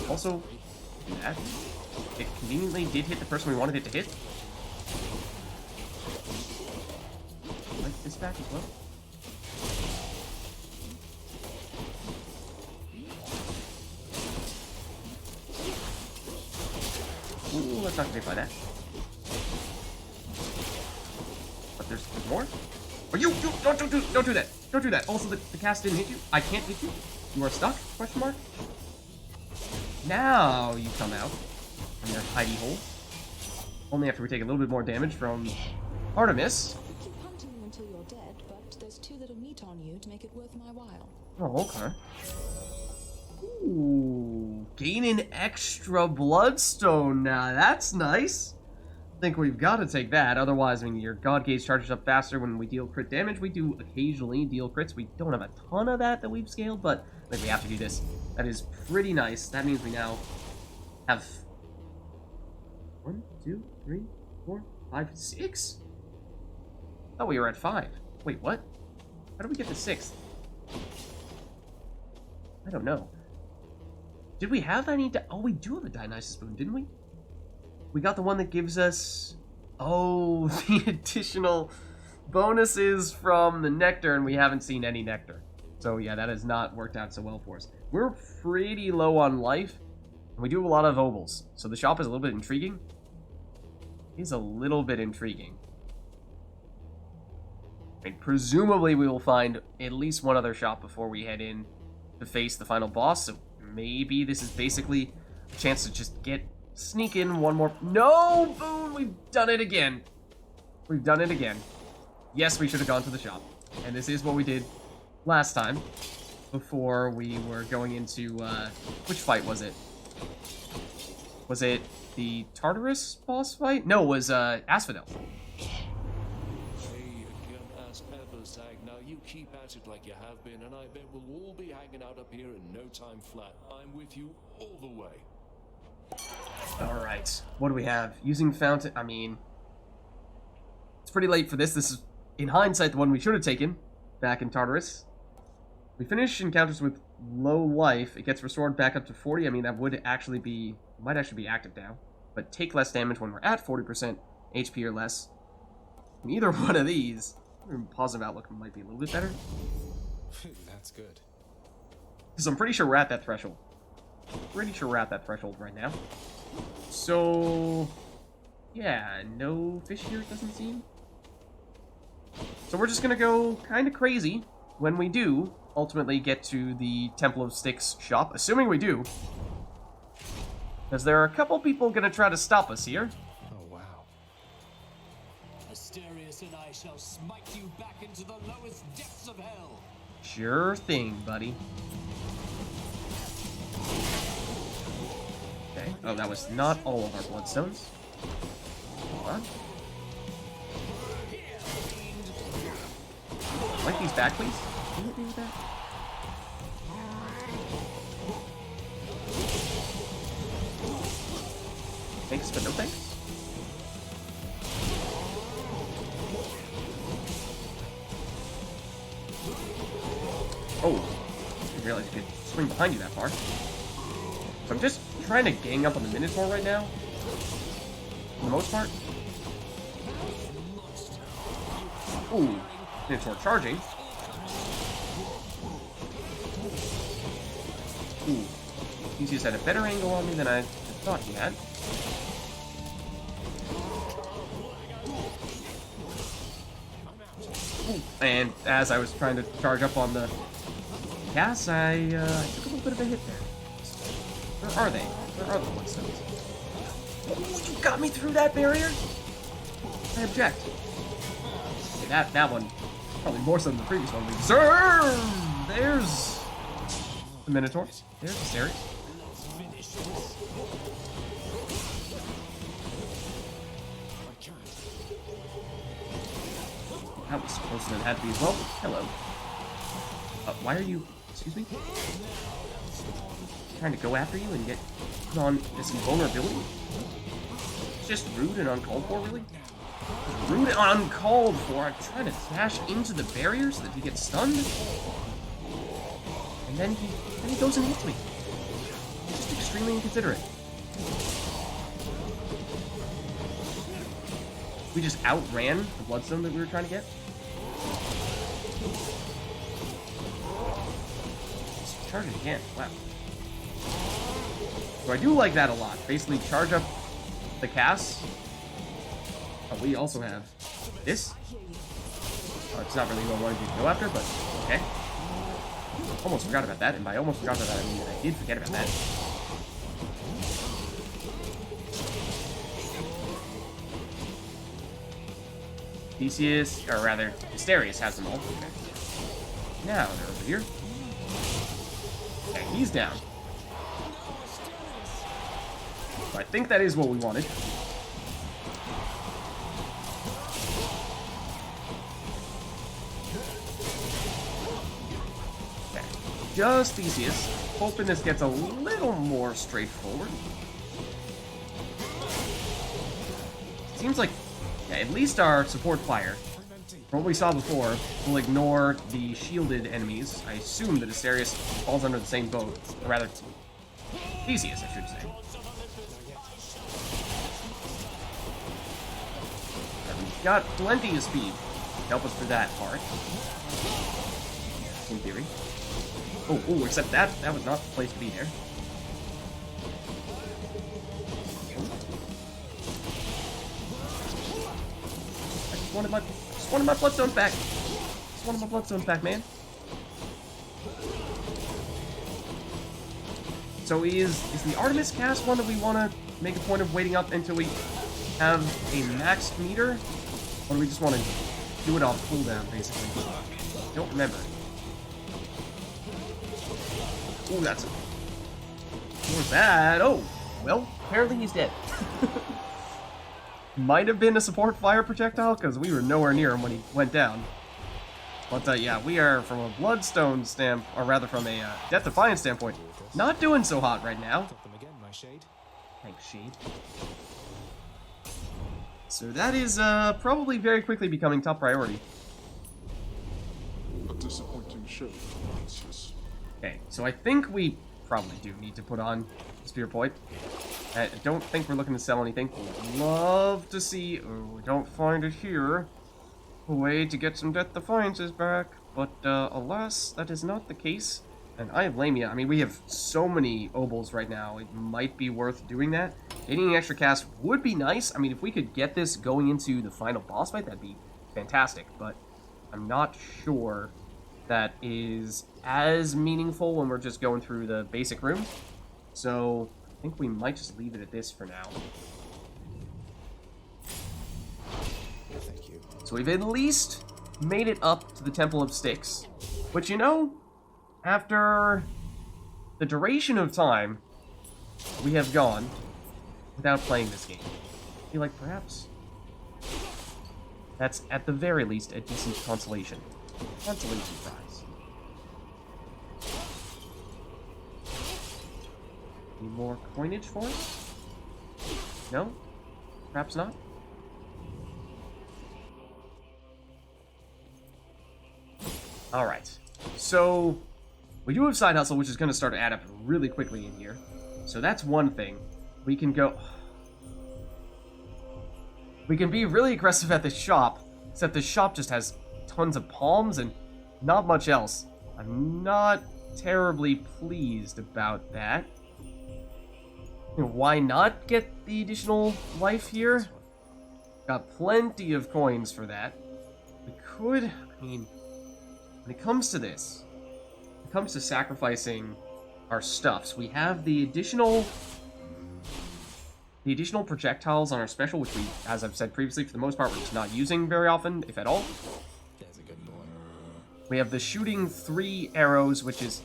Also, do that. It conveniently did hit the person we wanted it to hit. Like this back as well. Ooh, let's not get hit by that. But there's more? Or you don't do that. Don't do that. Also, the cast didn't hit you. I can't hit you. You are stuck? Question mark. Now you come out from your hidey hole. Only after we take a little bit more damage from Artemis. Keep hunting you until you're dead, but there's 2 little meat on you to make it worth my while. Oh, okay. Ooh, gain an extra bloodstone now. That's nice. I think we've got to take that. Otherwise, I mean, your God Gauge charges up faster when we deal crit damage. We do occasionally deal crits. We don't have a ton of that we've scaled, but I think we have to do this. That is pretty nice. That means we now have 1, 2, 3, 4, 5, 6. Oh, we were at 5. Wait, what? How did we get to 6? I don't know. Did we have any? Oh, we do have a Dionysus boon, didn't we? We got the one that gives us, oh, the additional bonuses from the nectar, and we haven't seen any nectar. So yeah, that has not worked out so well for us. We're pretty low on life, and we do have a lot of obols. So the shop is a little bit intriguing. It is a little bit intriguing. I mean, presumably we will find at least one other shop before we head in to face the final boss, so maybe this is basically a chance to just sneak in one more. No, boon! We've done it again. We've done it again. Yes, we should have gone to the shop. And this is what we did last time before we were going into, which fight was it? Was it the Tartarus boss fight? No, it was, Asphodel. Hey, again, as ever, Zag. Now you keep at it like you have been, and I bet we'll all be hanging out up here in no time flat. I'm with you all the way. Alright, what do we have? Using Fountain, I mean, it's pretty late for this. This is, in hindsight, the one we should have taken back in Tartarus. We finish encounters with low life. It gets restored back up to 40. I mean, that would actually be, might actually be active now. But take less damage when we're at 40% HP or less. And either one of these, positive outlook might be a little bit better. That's good. Because I'm pretty sure we're at that threshold. Pretty sure we're at that threshold right now. So Yeah, no fish here, it doesn't seem. So we're just gonna go kind of crazy when we do ultimately get to the Temple of Styx shop, assuming we do. Because there are a couple people gonna try to stop us here. Oh, wow. Asterius and I shall smite you back into the lowest depths of hell. Sure thing, buddy. Okay. Oh, that was not all of our bloodstones. Hold on. Like these back, please. Can you hit me with that? Thanks, but no thanks. Oh, I didn't realize you could swing behind you that far. So I'm just trying to gang up on the Minotaur right now. For the most part. Ooh, Minotaur charging. Ooh, Theseus had a better angle on me than I thought he had. Ooh, and as I was trying to charge up on the gas, I took a little bit of a hit there. Where are they? Where are the bloodstones? Oh, you got me through that barrier? I object. Okay, that one, probably more so than the previous one. Sir! There's the Minotaur. There's the Asterius. That was closer than it had to be as well. Hello. Why are you... Excuse me? Trying to go after you and get put on this vulnerability? It's just rude and uncalled for, really? Rude and uncalled for. I'm trying to dash into the barrier so that he gets stunned. And then he goes and hits me. Just extremely inconsiderate. We just outran the bloodstone that we were trying to get. Just charge it again. Wow. So I do like that a lot. Basically, charge up the cast. Oh, we also have this. Oh, it's not really what I wanted you to go after, but okay. Almost forgot about that, and by almost forgot about that, I mean I did forget about that. Theseus, or rather, Asterius has them all. Okay. Now they're over here. Okay, he's down. So I think that is what we wanted. Okay, just Theseus. Hoping this gets a little more straightforward. Seems like, yeah, at least our support fire, from what we saw before, will ignore the shielded enemies. I assume that Asterius falls under the same boat, or rather, Theseus, I should say. We've got plenty of speed to help us through that part. In theory. Oh, except that was not the place to be there. I just wanted my bloodstones back. Just wanted my bloodstones back, man. So is the Artemis cast one that we want to make a point of waiting up until we have a maxed meter? Or do we just want to do it off cooldown, basically? I don't remember. Ooh, that's... What was that? Oh, well, apparently he's dead. Might have been a support fire projectile, because we were nowhere near him when he went down. But yeah, we are, from a Bloodstone or rather from a Death Defiance standpoint, not doing so hot right now. Thanks, Shade. So that is probably very quickly becoming top priority. A disappointing show, Theseus. Okay, so I think we probably do need to put on Spear Point. I don't think we're looking to sell anything. Would love to see... Oh, we don't find it here. A way to get some Death Defiances back. But alas, that is not the case. And I have Lamia. I mean, we have so many Obols right now. It might be worth doing that. Gaining an extra cast would be nice. I mean, if we could get this going into the final boss fight, that'd be fantastic. But I'm not sure that is as meaningful when we're just going through the basic rooms. So I think we might just leave it at this for now. Thank you. So we've at least made it up to the Temple of Styx. Which, you know, after the duration of time we have gone without playing this game, I feel like perhaps that's at the very least a decent consolation. Consolation prize. Any more coinage for us? No? Perhaps not? Alright. So, we do have Side Hustle, which is going to start to add up really quickly in here. So that's one thing. We can go... We can be really aggressive at the shop, except the shop just has tons of palms and not much else. I'm not terribly pleased about that. You know, why not get the additional life here? Got plenty of coins for that. We could, I mean, when it comes to this, when it comes to sacrificing our stuffs, we have the additional projectiles on our special, which we, as I've said previously, for the most part, we're just not using very often, if at all. That's a good boy. We have the shooting 3 arrows, which is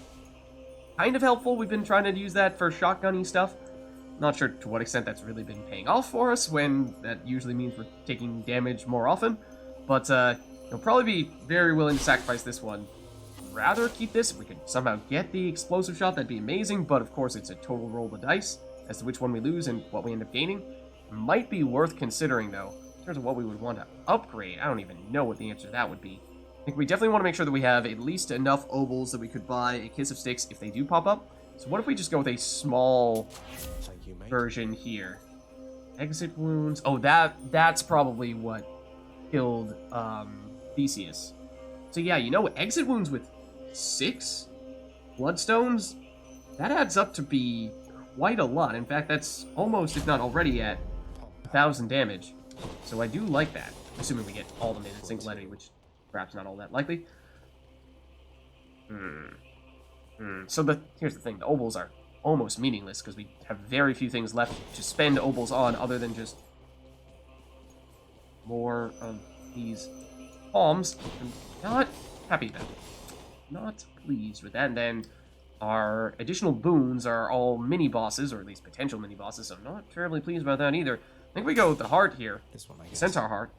kind of helpful. We've been trying to use that for shotgunny stuff. Not sure to what extent that's really been paying off for us, when that usually means we're taking damage more often. But you'll probably be very willing to sacrifice this one. Rather keep this. If we could somehow get the explosive shot, that'd be amazing. But of course, it's a total roll of the dice as to which one we lose and what we end up gaining. Might be worth considering, though, in terms of what we would want to upgrade. I don't even know what the answer to that would be. I think we definitely want to make sure that we have at least enough obols that we could buy a Kiss of Styx if they do pop up. So what if we just go with a small version here? Exit wounds. Oh, that's probably what killed Theseus. So yeah, you know, exit wounds with 6 bloodstones, that adds up to be quite a lot. In fact, that's almost, if not already, at 1,000 damage. So I do like that, assuming we get all of them in a single entity, which perhaps not all that likely. So here's the thing, the obols are almost meaningless because we have very few things left to spend obols on other than just more of these palms. I'm not happy about it. Not pleased with that. And then our additional boons are all mini-bosses, or at least potential mini-bosses, so I'm not terribly pleased about that either. I think we go with the heart here. This one, I guess. Centaur heart.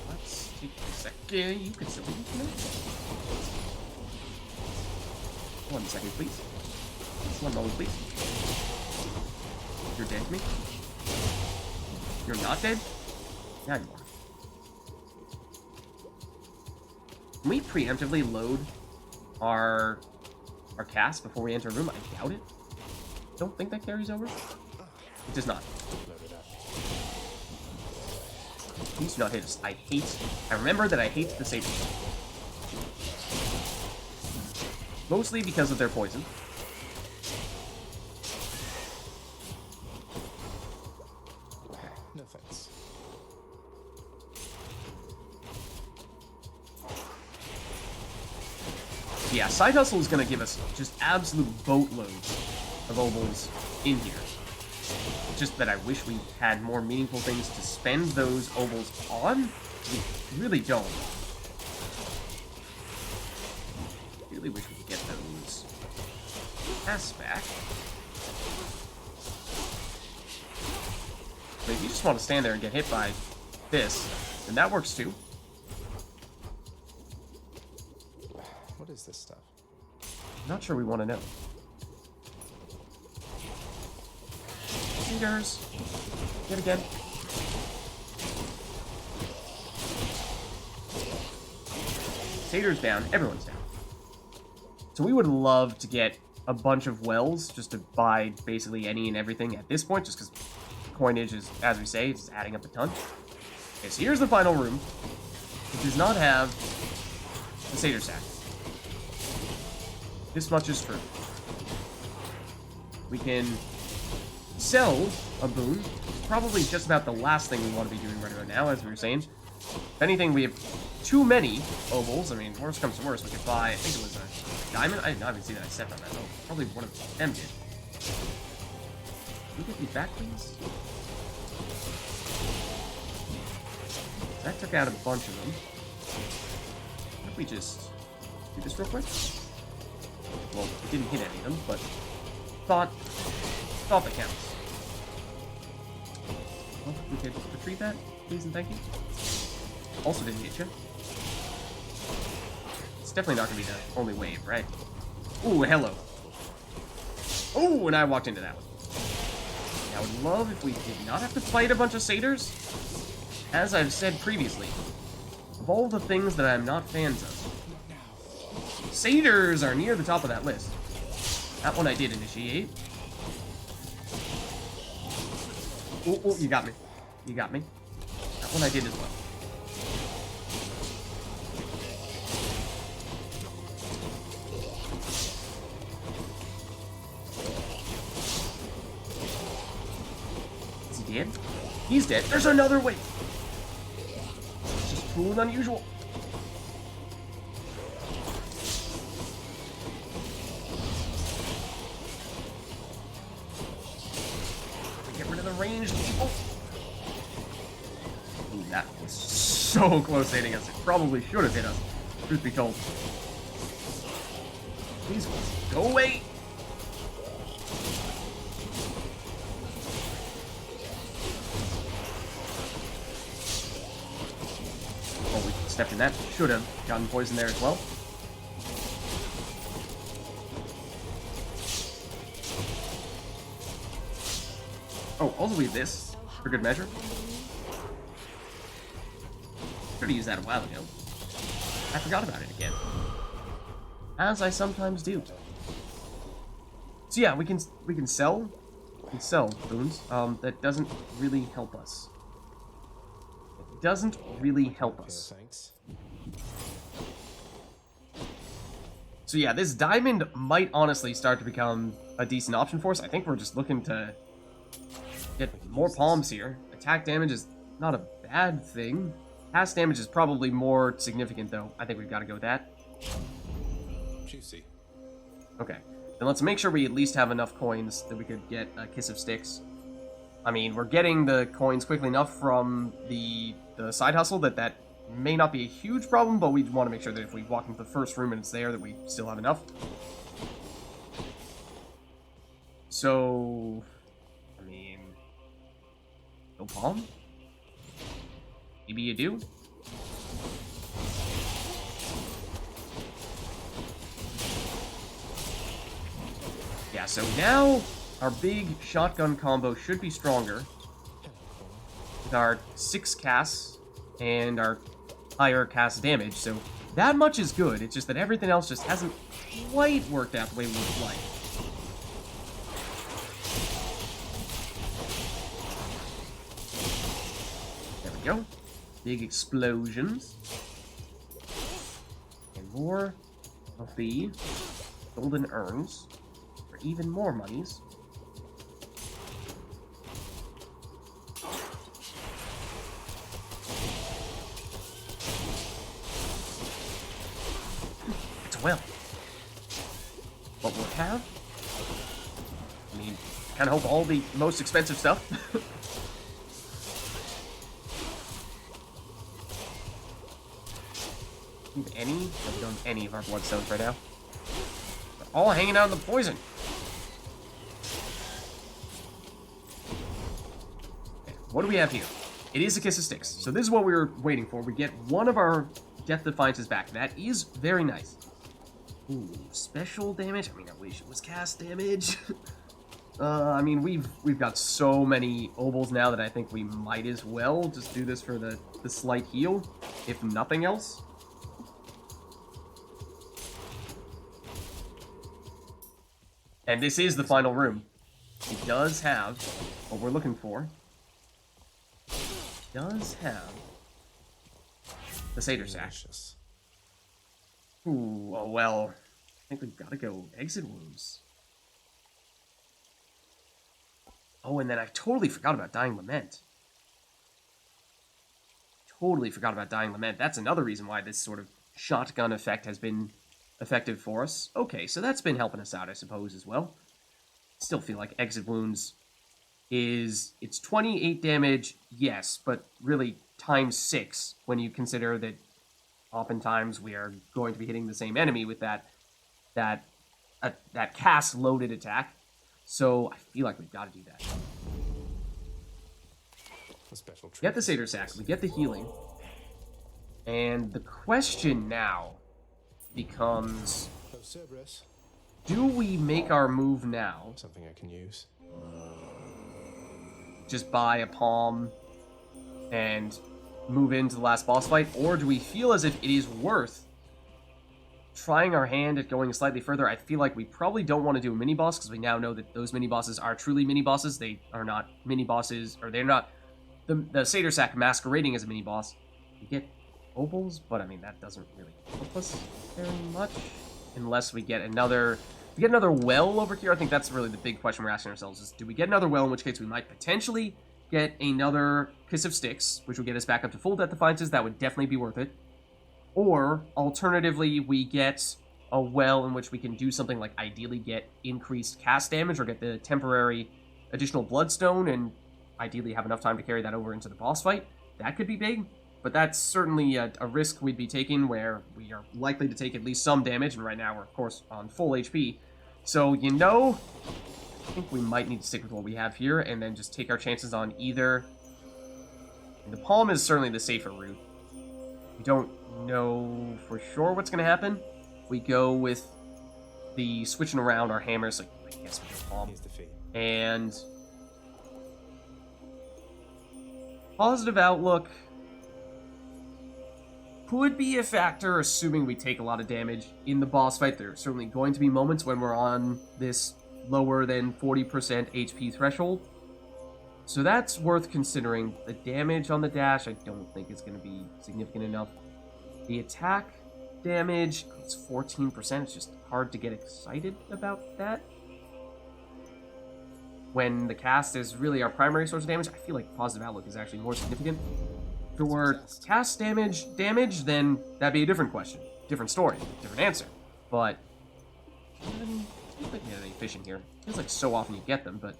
Let's take a second. You can still be here. 1 second, please. 1 moment, please. You're dead to me? You're not dead? Yeah, you are. Can we preemptively load our cast before we enter a room? I doubt it. Don't think that carries over. It does not. Please do not hit us. I remember that I hate the saber. Mostly because of their poison. Okay, no thanks. Yeah, Side Hustle is going to give us just absolute boatloads of obols in here. Just that I wish we had more meaningful things to spend those obols on. We really don't. Really wish we could get those casts back. But if you just want to stand there and get hit by this, then that works too. What is this stuff? Not sure we want to know. Cedars. Yet again. Satyrs down. Everyone's down. So we would love to get a bunch of wells just to buy basically any and everything at this point, just because coinage is, as we say, it's adding up a ton. Okay, so here's the final room. It does not have the satyr sack. This much is true. We can sell a boon. Probably just about the last thing we want to be doing right about now, as we were saying. If anything, we have too many ovals. I mean, worst comes to worst, we could buy, I think it was a diamond? I didn't see that I stepped on that. Oh, probably one of them did. Can we get these back, please? That took out a bunch of them. What if we just do this real quick? Well, we didn't hit any of them, but thought that counts. Well, we could retrieve that, please and thank you. Also didn't hit you. It's definitely not going to be the only wave, right? Ooh, hello. Ooh, and I walked into that one. Yeah, I would love if we did not have to fight a bunch of satyrs. As I've said previously, of all the things that I'm not fans of, satyrs are near the top of that list. That one I did initiate. Oh, you got me. You got me. That one I did as well. Is he dead? He's dead. There's another wave. It's just cool and unusual. Get rid of the ranged people. Ooh, that was so close to hitting us. It probably should have hit us, truth be told. Please, go away. Oh, we stepped in that. Should have gotten poison there as well. Oh, also leave this, for good measure. Should have used that a while ago. I forgot about it again. As I sometimes do. So yeah, we can sell boons. That doesn't really help us. It doesn't really help us. Thanks. So yeah, this diamond might honestly start to become a decent option for us. I think we're just looking to get more palms here. Attack damage is not a bad thing. Pass damage is probably more significant, though. I think we've got to go with that. Juicy. Okay. Then let's make sure we at least have enough coins that we could get a Kiss of Sticks. I mean, we're getting the coins quickly enough from the side hustle that may not be a huge problem, but we want to make sure that if we walk into the first room and it's there, that we still have enough. So, I mean, no palm? Maybe you do? Yeah, so now our big shotgun combo should be stronger with our 6 casts and our higher cast damage, so that much is good. It's just that everything else just hasn't quite worked out the way we would like. There we go. Big explosions. And more of the golden urns for even more monies. It's a well. What we'll have? I mean, kind of hope all the most expensive stuff. We don't have any of our bloodstones right now. They're all hanging out in the poison. Okay, what do we have here? It is a Kiss of Sticks. So this is what we were waiting for. We get one of our Death Defiances back. That is very nice. Ooh, special damage? I mean, I wish it was cast damage. I mean, we've got so many ovals now that I think we might as well just do this for the slight heal, if nothing else. And this is the final room. It does have what we're looking for. It does have the Satyr Sack. Ooh, oh well. I think we've got to go exit wounds. Oh, and then I totally forgot about Dying Lament. Totally forgot about Dying Lament. That's another reason why this sort of shotgun effect has been effective for us. Okay, so that's been helping us out, I suppose, as well. Still feel like Exit Wounds is... It's 28 damage, yes, but really times 6 when you consider that oftentimes we are going to be hitting the same enemy with that cast loaded attack. So I feel like we've got to do that. We get the Satyr Sack, we get the healing, and the question now becomes, do we make our move now? Something I can use. Just buy a palm and move into the last boss fight, or do we feel as if it is worth trying our hand at going slightly further? I feel like we probably don't want to do a mini-boss, because we now know that those mini-bosses are truly mini-bosses. They are not mini-bosses, or they're not the Satyr Sack masquerading as a mini-boss. We get obols, but I mean, that doesn't really help us very much, unless we get another... If we get another well over here, I think that's really the big question we're asking ourselves, is do we get another well, in which case we might potentially get another Kiss of Styx, which would get us back up to full Death Defiances. That would definitely be worth it. Or, alternatively, we get a well in which we can do something like ideally get increased cast damage or get the temporary additional Bloodstone and ideally have enough time to carry that over into the boss fight. That could be big, but that's certainly a risk we'd be taking where we are likely to take at least some damage, and right now we're, of course, on full HP. So, you know, I think we might need to stick with what we have here and then just take our chances on either. The palm is certainly the safer route. We don't know for sure what's going to happen. We go with the switching around our hammers, like I guess with the palm. And positive outlook could be a factor, assuming we take a lot of damage in the boss fight. There are certainly going to be moments when we're on this lower than 40% HP threshold. So that's worth considering. The damage on the dash, I don't think is going to be significant enough. The attack damage, it's 14%. It's just hard to get excited about that. When the cast is really our primary source of damage, I feel like positive outlook is actually more significant. If it were cast damage, then that'd be a different question. Different story, different answer. But I don't think we have any fishing here. Feels like so often you get them, but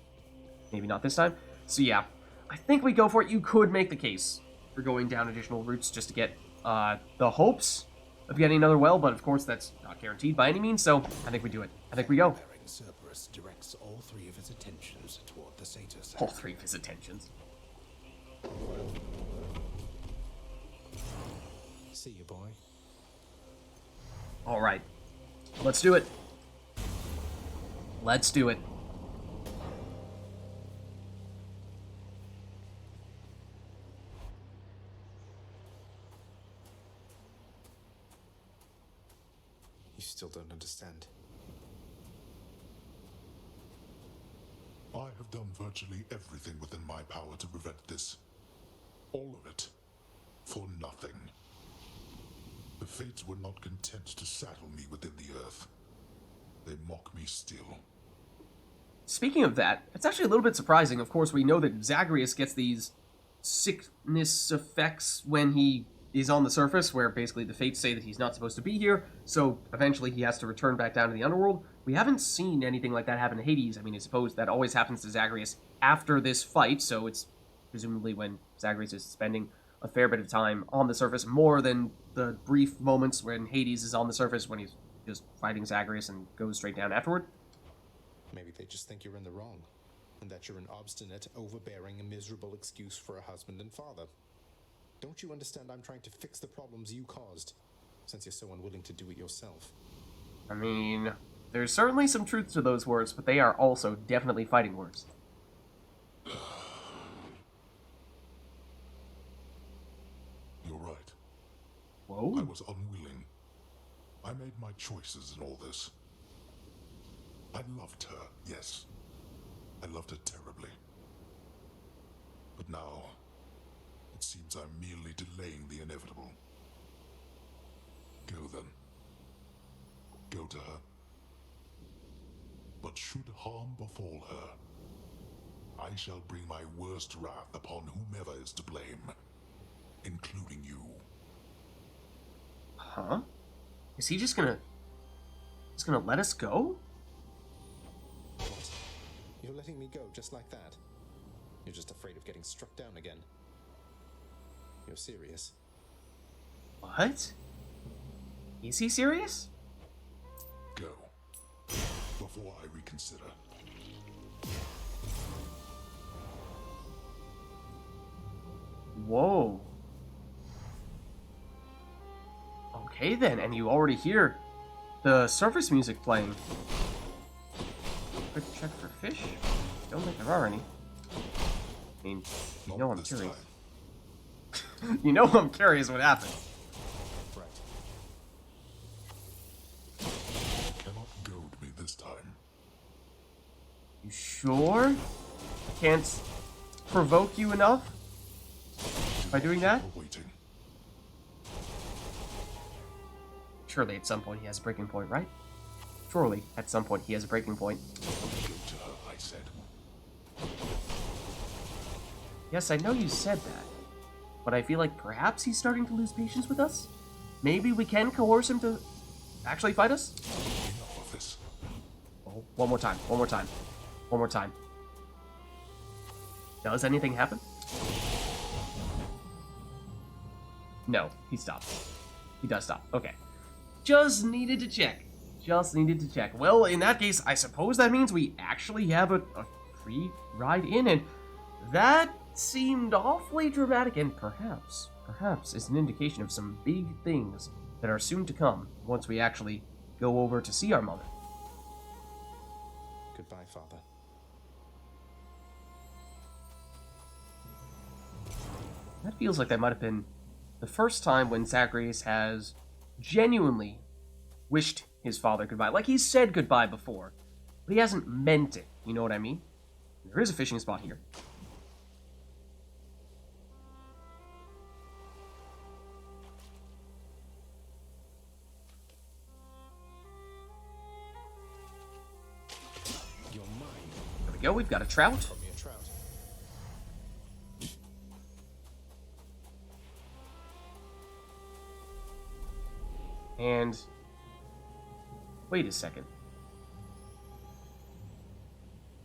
maybe not this time. So yeah, I think we go for it. You could make the case for going down additional routes just to get the hopes of getting another well, but of course that's not guaranteed by any means, so I think we do it. I think we go. Cerberus directs all three of his attentions toward the Satyr Sack. All three of his attentions. See you, boy. Alright. Let's do it. Let's do it. You still don't understand. I have done virtually everything within my power to prevent this. All of it. For nothing. The Fates were not content to saddle me within the earth. They mock me still. Speaking of that, it's actually a little bit surprising. Of course, we know that Zagreus gets these sickness effects when he is on the surface, where basically the Fates say that he's not supposed to be here, so eventually he has to return back down to the underworld. We haven't seen anything like that happen to Hades. I mean, I suppose that always happens to Zagreus after this fight, so it's presumably when Zagreus is spending a fair bit of time on the surface, more than the brief moments when Hades is on the surface when he's just fighting Zagreus and goes straight down afterward. Maybe they just think you're in the wrong, and that you're an obstinate, overbearing, and miserable excuse for a husband and father. Don't you understand I'm trying to fix the problems you caused, since you're so unwilling to do it yourself? I mean, there's certainly some truth to those words, but they are also definitely fighting words. You're right. Whoa. I was unwilling. I made my choices in all this. I loved her, yes. I loved her terribly. But now, it seems I'm merely delaying the inevitable. Go then. Go to her. But should harm befall her, I shall bring my worst wrath upon whomever is to blame, including you. Huh? Is he just gonna let us go? What? You're letting me go just like that? You're just afraid of getting struck down again. You're serious? What? Is he serious? Go. Before I reconsider. Whoa. Okay then, and you already hear the surface music playing. Quick check for fish. Don't think there are any. I mean, you know I'm curious. You know I'm curious what happened. Right. Cannot goad me this time. You sure? Can't provoke you enough by doing that? Waiting. Surely at some point he has a breaking point, right? Surely at some point he has a breaking point. Go to her, I said. Yes, I know you said that, but I feel like perhaps he's starting to lose patience with us? Maybe we can coerce him to actually fight us? Enough of this. Oh, one more time, one more time, one more time. Does anything happen? No, he stopped. He does stop. Okay. Just needed to check. Just needed to check. Well, in that case, I suppose that means we actually have a free ride in, and that seemed awfully dramatic, and perhaps is an indication of some big things that are soon to come once we actually go over to see our mother. Goodbye, Father. That feels like that might have been the first time when Zacharias has genuinely wished his father goodbye. Like, he's said goodbye before, but he hasn't meant it. You know what I mean? There is a fishing spot here. You're mine. There we go, we've got a trout. Throw me a trout. And wait a second.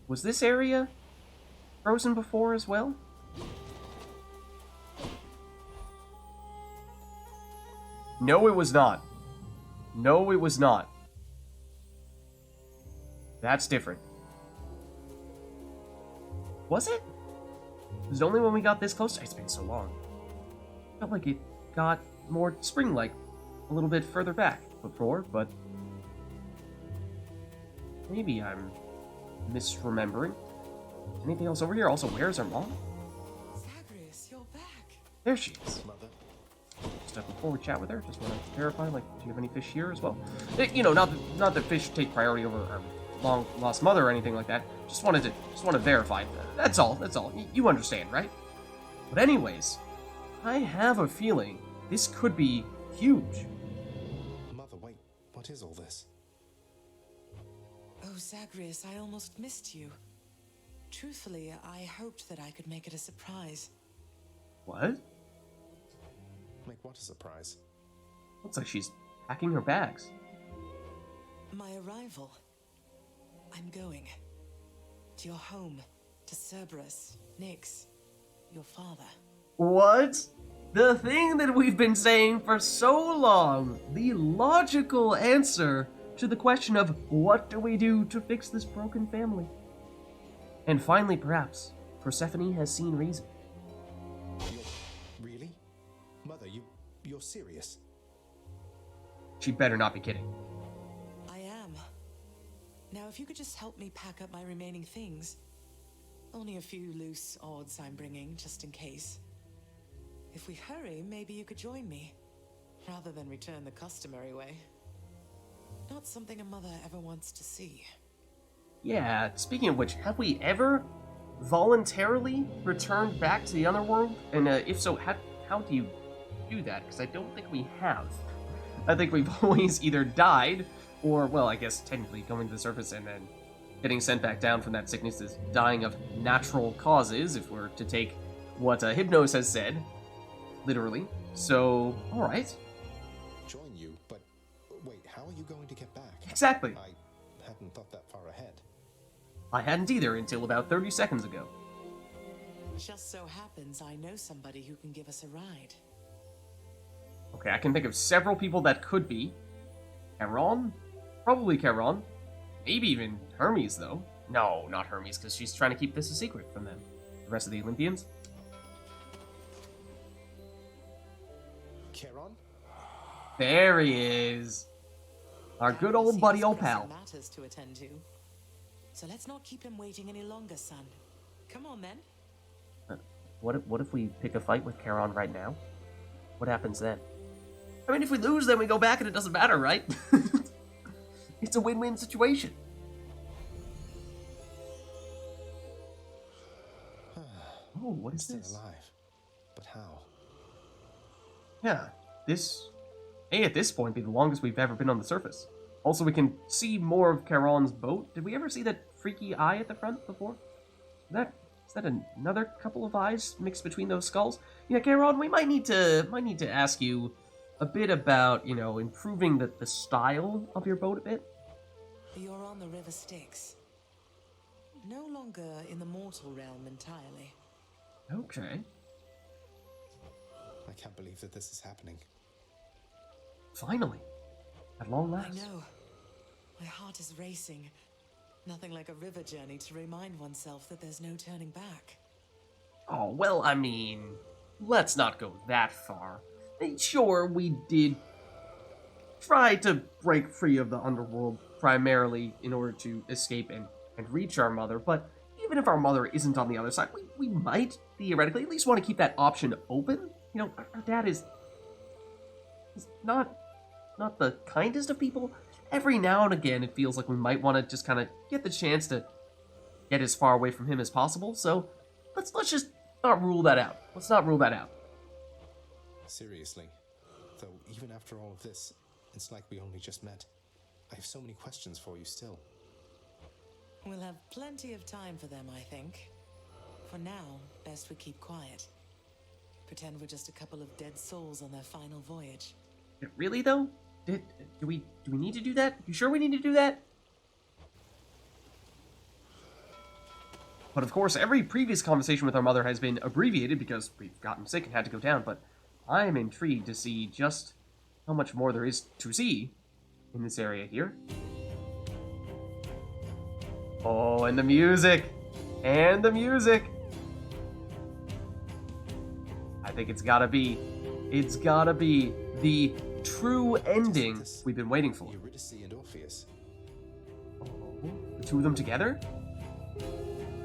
Was this area frozen before as well? No, it was not. No, it was not. That's different. Was it? Was it only when we got this close? It's been so long. Felt like it got more spring-like a little bit further back before, but maybe I'm misremembering. Anything else over here? Also, where's our mom? Zagreus, you're back. There she is. Mother. Just before we chat with her, just want to verify, like, do you have any fish here as well? You know, not that fish take priority over our long lost mother or anything like that. Just want to verify. That's all. That's all. You understand, right? But anyways, I have a feeling this could be huge. Mother, wait. What is all this? Oh, Zagreus, I almost missed you. Truthfully, I hoped that I could make it a surprise. What? Make what a surprise? Looks like she's packing her bags. My arrival. I'm going. To your home. To Cerberus. Nyx. Your father. What? The thing that we've been saying for so long. The logical answer to the question of what do we do to fix this broken family? And finally, perhaps, Persephone has seen reason. Really? Mother, you're serious? She better not be kidding. I am. Now, if you could just help me pack up my remaining things. Only a few loose odds I'm bringing, just in case. If we hurry, maybe you could join me, rather than return the customary way. Not something a mother ever wants to see. Yeah, speaking of which, have we ever voluntarily returned back to the underworld? And if so, how do you do that? Because I don't think we have. I think we've always either died, or, well, I guess technically coming to the surface and then getting sent back down from that sickness is dying of natural causes, if we're to take what Hypnos has said, literally. So, alright. Join you, but wait, how are you going to get back? Exactly. I hadn't thought that far ahead. I hadn't either until about 30 seconds ago. Just so happens I know somebody who can give us a ride. Okay, I can think of several people that could be. Charon? Probably Charon. Maybe even Hermes, though. No, not Hermes, because she's trying to keep this a secret from them. The rest of the Olympians. Charon? There he is. Our good old buddy, old pal. Matters to attend to. So let's not keep him waiting any longer, son. Come on, then. What if we pick a fight with Charon right now? What happens then? I mean, if we lose, then we go back and it doesn't matter, right? It's a win-win situation. Oh, what is this? Still alive. But how? Yeah, this may at this point be the longest we've ever been on the surface. Also, we can see more of Charon's boat. Did we ever see that freaky eye at the front before? Is that another couple of eyes mixed between those skulls? Yeah, Charon, we might need to ask you a bit about, improving the style of your boat a bit. You're on the River Styx. No longer in the mortal realm entirely. Okay. I can't believe that this is happening. Finally. At long last. I know. My heart is racing. Nothing like a river journey to remind oneself that there's no turning back. Oh, well, I mean, let's not go that far. Sure, we did try to break free of the underworld primarily in order to escape and reach our mother, but even if our mother isn't on the other side, we might, theoretically, at least want to keep that option open. Our dad is not the kindest of people. Every now and again, it feels like we might want to just kind of get the chance to get as far away from him as possible, so let's just not rule that out. Let's not rule that out. Seriously. Though, even after all of this, it's like we only just met. I have so many questions for you still. We'll have plenty of time for them, I think. For now, best we keep quiet. Pretend we're just a couple of dead souls on their final voyage. Really, though? Do we need to do that? You sure we need to do that? But of course, every previous conversation with our mother has been abbreviated because we've gotten sick and had to go down, but I am intrigued to see just how much more there is to see in this area here. Oh, and the music! And the music! I think it's gotta be the true ending we've been waiting for. Eurydice and Orpheus. Oh, the two of them together?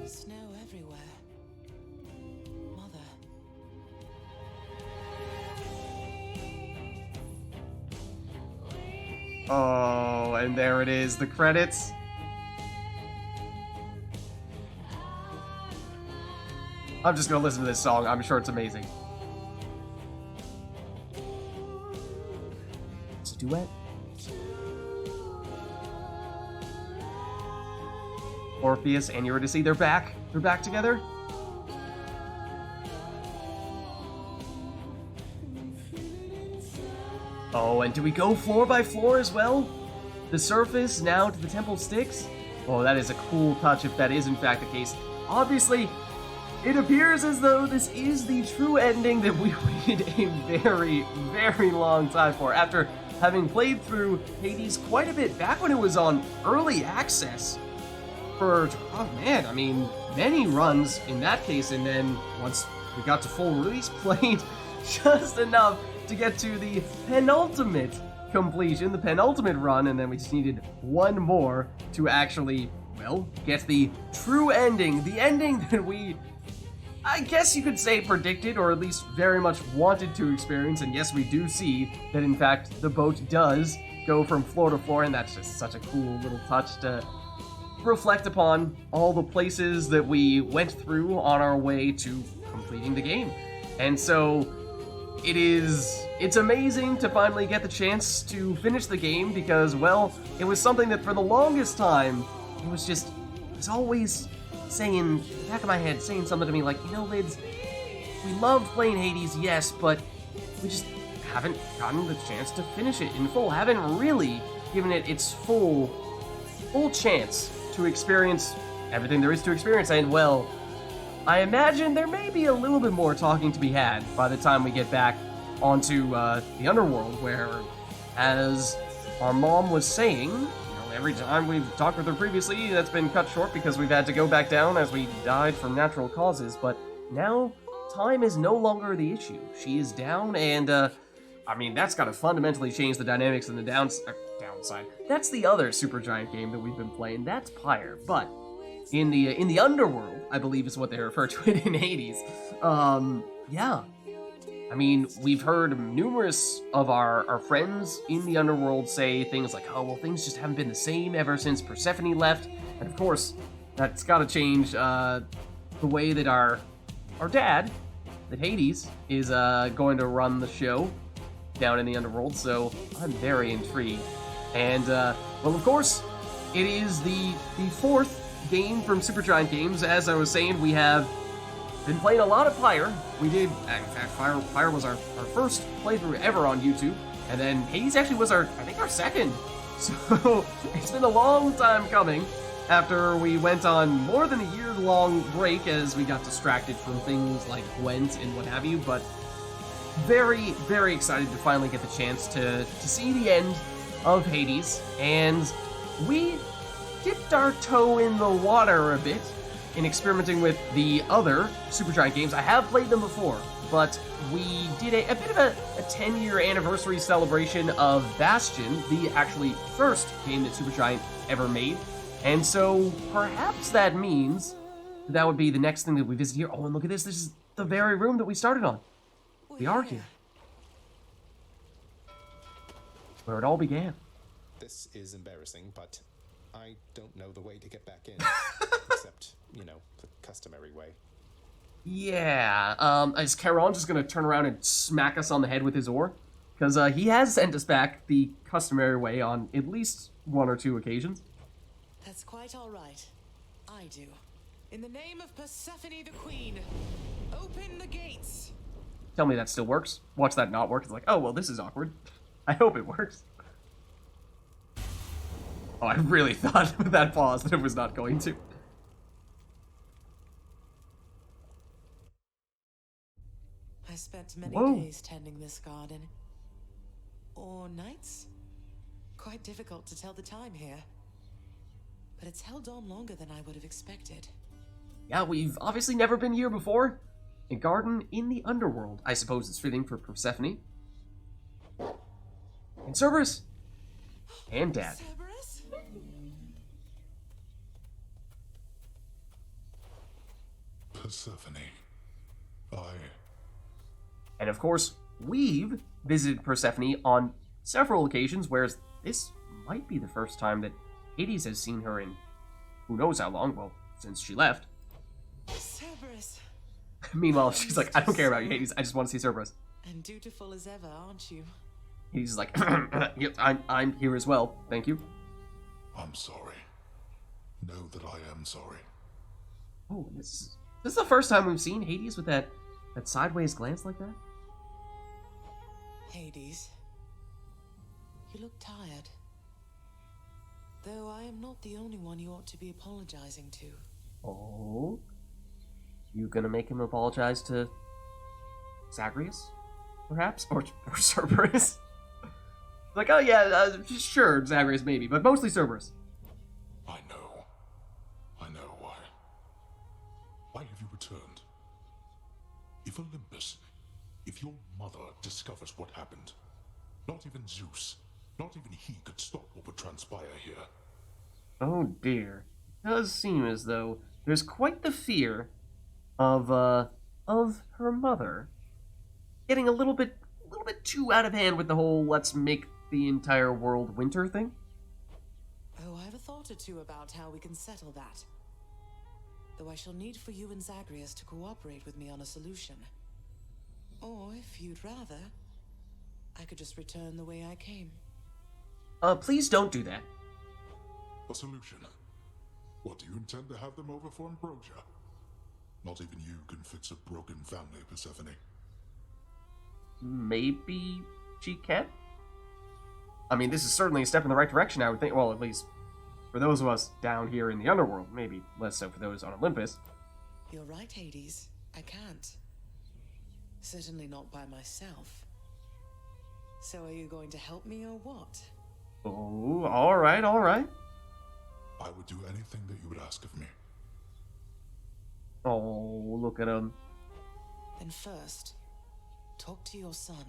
Snow everywhere. Mother. Oh, and there it is, the credits. I'm just gonna listen to this song. I'm sure it's amazing. It's a duet. Orpheus and Eurydice, they're back. They're back together. Oh, and do we go floor by floor as well? The surface now to the temple Styx? Oh, that is a cool touch if that is in fact the case. Obviously, it appears as though this is the true ending that we waited a very, very long time for. After having played through Hades quite a bit back when it was on early access for, oh man, I mean, many runs in that case, and then once we got to full release, played just enough to get to the penultimate completion, the penultimate run, and then we just needed one more to actually, well, get the true ending, the ending that we, I guess you could say, predicted, or at least very much wanted to experience. And yes, we do see that in fact the boat does go from floor to floor, and that's just such a cool little touch to reflect upon all the places that we went through on our way to completing the game. And so it's amazing to finally get the chance to finish the game because, well, it was something that for the longest time, it was just is always saying, in the back of my head, saying something to me like, you know, Vids, we loved playing Hades, yes, but we just haven't gotten the chance to finish it in full. Haven't really given it its full chance to experience everything there is to experience. And, well, I imagine there may be a little bit more talking to be had by the time we get back onto the underworld, where, as our mom was saying, every time we've talked with her previously, that's been cut short because we've had to go back down as we died from natural causes, but now time is no longer the issue. She is down, and, I mean, that's gotta fundamentally change the dynamics in the downside. That's the other Supergiant game that we've been playing. That's Pyre, but in the underworld, I believe is what they refer to it in Hades. Yeah. I mean, we've heard numerous of our friends in the underworld say things like, oh, well, things just haven't been the same ever since Persephone left. And of course, that's gotta change the way that our dad, that Hades, is going to run the show down in the underworld, so I'm very intrigued. And, well, of course, it is the fourth game from Supergiant Games. As I was saying, we have been playing a lot of Pyre. We did, in fact, Pyre was our first playthrough ever on YouTube, and then Hades actually was our second. So, it's been a long time coming after we went on more than a year-long break as we got distracted from things like Gwent and what have you, but very, very excited to finally get the chance to see the end of Hades, and we dipped our toe in the water a bit in experimenting with the other Supergiant games. I have played them before, but we did a bit of a 10-year anniversary celebration of Bastion, the actually first game that Supergiant ever made, and so perhaps that means that would be the next thing that we visit here. Oh, and look at this. This is the very room that we started on. The Ark here. Where it all began. This is embarrassing, but I don't know the way to get back in. Except, you know, the customary way. Yeah, is Charon just gonna turn around and smack us on the head with his oar? Because he has sent us back the customary way on at least one or two occasions. That's quite all right. I do. In the name of Persephone the Queen, open the gates! Tell me that still works. Watch that not work. It's like, oh, well, this is awkward. I hope it works. Oh, I really thought with that pause that it was not going to. I spent many days tending this garden. Or nights? Quite difficult to tell the time here. But it's held on longer than I would have expected. Yeah, we've obviously never been here before. A garden in the underworld. I suppose it's fitting for Persephone. And Cerberus. And Dad. Cerberus? Persephone. And of course, we've visited Persephone on several occasions, whereas this might be the first time that Hades has seen her in who knows how long, well, since she left. Cerberus. Meanwhile, she's like, I don't care about you, Hades, I just want to see Cerberus. And dutiful as ever, aren't you? He's like, yep, I'm here as well, thank you. I'm sorry. Know that I am sorry. Oh, this is the first time we've seen Hades with that sideways glance like that? Hades, you look tired. Though I am not the only one you ought to be apologizing to. Oh? You gonna make him apologize to Zagreus? Perhaps? Or Cerberus? Like, oh yeah, sure, Zagreus maybe, but mostly Cerberus. I know why. Why have you returned? If Olympus, if your mother discovers what happened, not even Zeus, not even he could stop what would transpire here. Oh dear. It does seem as though there's quite the fear of her mother getting a little bit too out of hand with the whole let's make the entire world winter thing. Oh, I have a thought or two about how we can settle that. Though I shall need for you and Zagreus to cooperate with me on a solution. Or, if you'd rather, I could just return the way I came. Please don't do that. A solution? What, do you intend to have them over for ambrosia? Not even you can fix a broken family, Persephone. Maybe she can? I mean, this is certainly a step in the right direction, I would think. Well, at least for those of us down here in the underworld. Maybe less so for those on Olympus. You're right, Hades. I can't. Certainly not by myself. So are you going to help me or what? Oh, alright, alright. I would do anything that you would ask of me. Oh, look at him. Then first, talk to your son.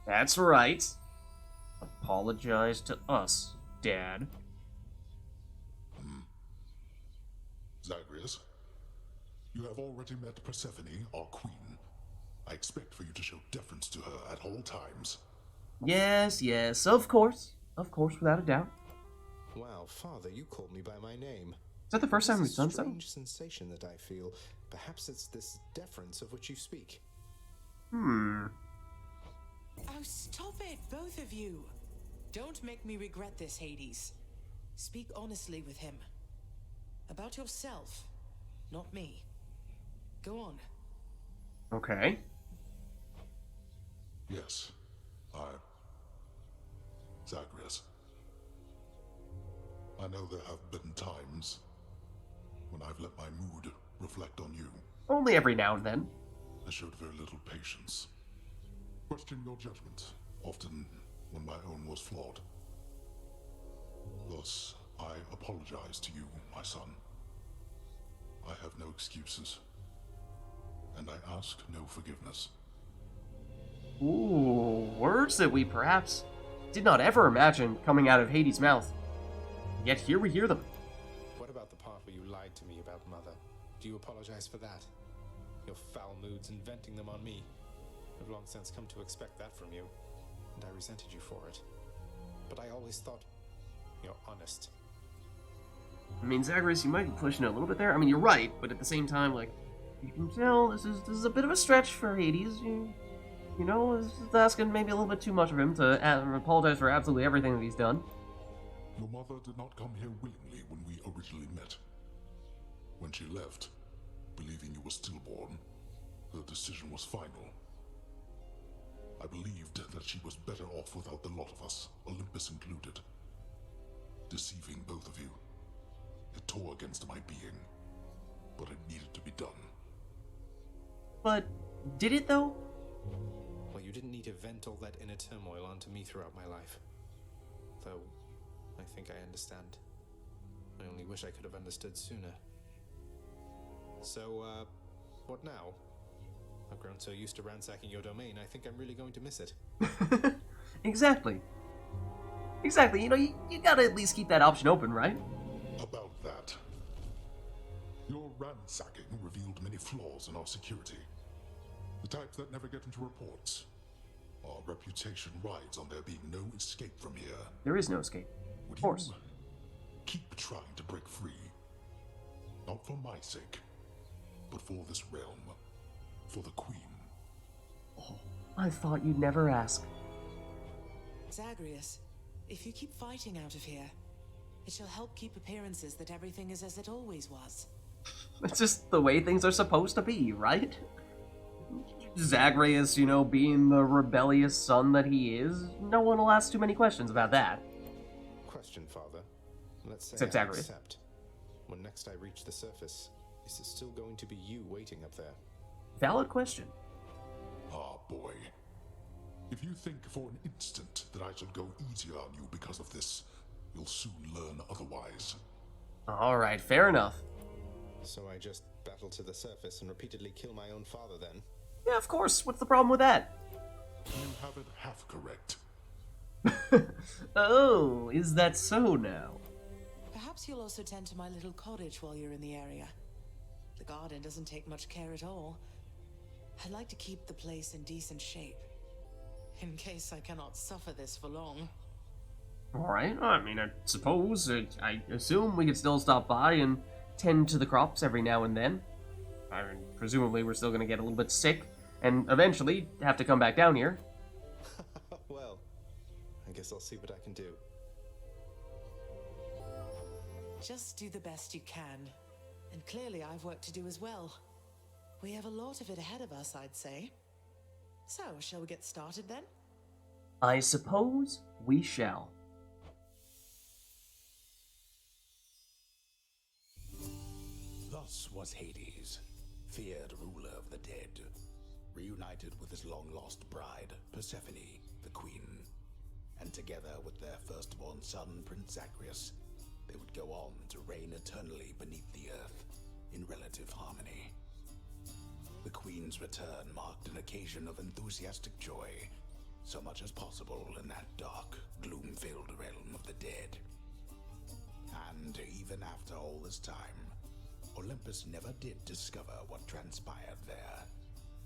That's right. Apologize to us, Dad. Zagreus, you have already met Persephone, our queen. I expect for you to show deference to her at all times. Yes, yes, of course. Of course, without a doubt. Wow, Father, you called me by my name. Is that the first time we've done so? It's a strange sensation that I feel. Perhaps it's this deference of which you speak. Oh, stop it, both of you. Don't make me regret this, Hades. Speak honestly with him. About yourself, not me. Go on. Okay. Yes, Zagreus. I know there have been times when I've let my mood reflect on you. Only every now and then. I showed very little patience. Questioned your judgment, often when my own was flawed. Thus, I apologize to you, my son. I have no excuses, and I ask no forgiveness. Ooh, words that we perhaps did not ever imagine coming out of Hades' mouth. Yet here we hear them. What about the part where you lied to me about Mother? Do you apologize for that? Your foul moods and venting them on me. I've long since come to expect that from you, and I resented you for it. But I always thought you're honest. I mean, Zagreus, you might be pushing it a little bit there. I mean, you're right, but at the same time, like, you can tell this is a bit of a stretch for Hades. You know, this is asking maybe a little bit too much of him to apologize for absolutely everything that he's done. Your mother did not come here willingly when we originally met. When she left, believing you were stillborn, her decision was final. I believed that she was better off without the lot of us, Olympus included. Deceiving both of you. It tore against my being, but it needed to be done. But did it, though? Well, you didn't need to vent all that inner turmoil onto me throughout my life. Though, I think I understand. I only wish I could have understood sooner. So, what now? I've grown so used to ransacking your domain, I think I'm really going to miss it. Exactly. Exactly, you know, you gotta at least keep that option open, right? About that. Your ransacking revealed many flaws in our security. The types that never get into reports. Our reputation rides on there being no escape from here. There is no escape. Of course. Keep trying to break free. Not for my sake, but for this realm. For the Queen. Oh, I thought you'd never ask. Zagreus, if you keep fighting out of here, it shall help keep appearances that everything is as it always was. It's just the way things are supposed to be, right? Zagreus, you know, being the rebellious son that he is, no one will ask too many questions about that. Question, Father. Let's say Except I Zagreus. accept. When next I reach the surface, is it still going to be you waiting up there? Valid question. Ah, boy. If you think for an instant that I shall go easier on you because of this, you'll soon learn otherwise. Alright, fair enough. So I just battle to the surface and repeatedly kill my own father then? Yeah, of course. What's the problem with that? You have it half correct. Oh, is that so now? Perhaps you'll also tend to my little cottage while you're in the area. The garden doesn't take much care at all. I'd like to keep the place in decent shape, in case I cannot suffer this for long. Alright, I mean, I suppose, I assume we could still stop by and tend to the crops every now and then. I mean, presumably we're still going to get a little bit sick, and eventually have to come back down here. Well, I guess I'll see what I can do. Just do the best you can. And clearly I've work to do as well. We have a lot of it ahead of us, I'd say. So, shall we get started then? I suppose we shall. Thus was Hades, feared ruler of the dead, reunited with his long-lost bride, Persephone, the queen. And together with their firstborn son, Prince Zagreus, they would go on to reign eternally beneath the earth, in relative harmony. The queen's return marked an occasion of enthusiastic joy, so much as possible in that dark, gloom-filled realm of the dead. And even after all this time, Olympus never did discover what transpired there,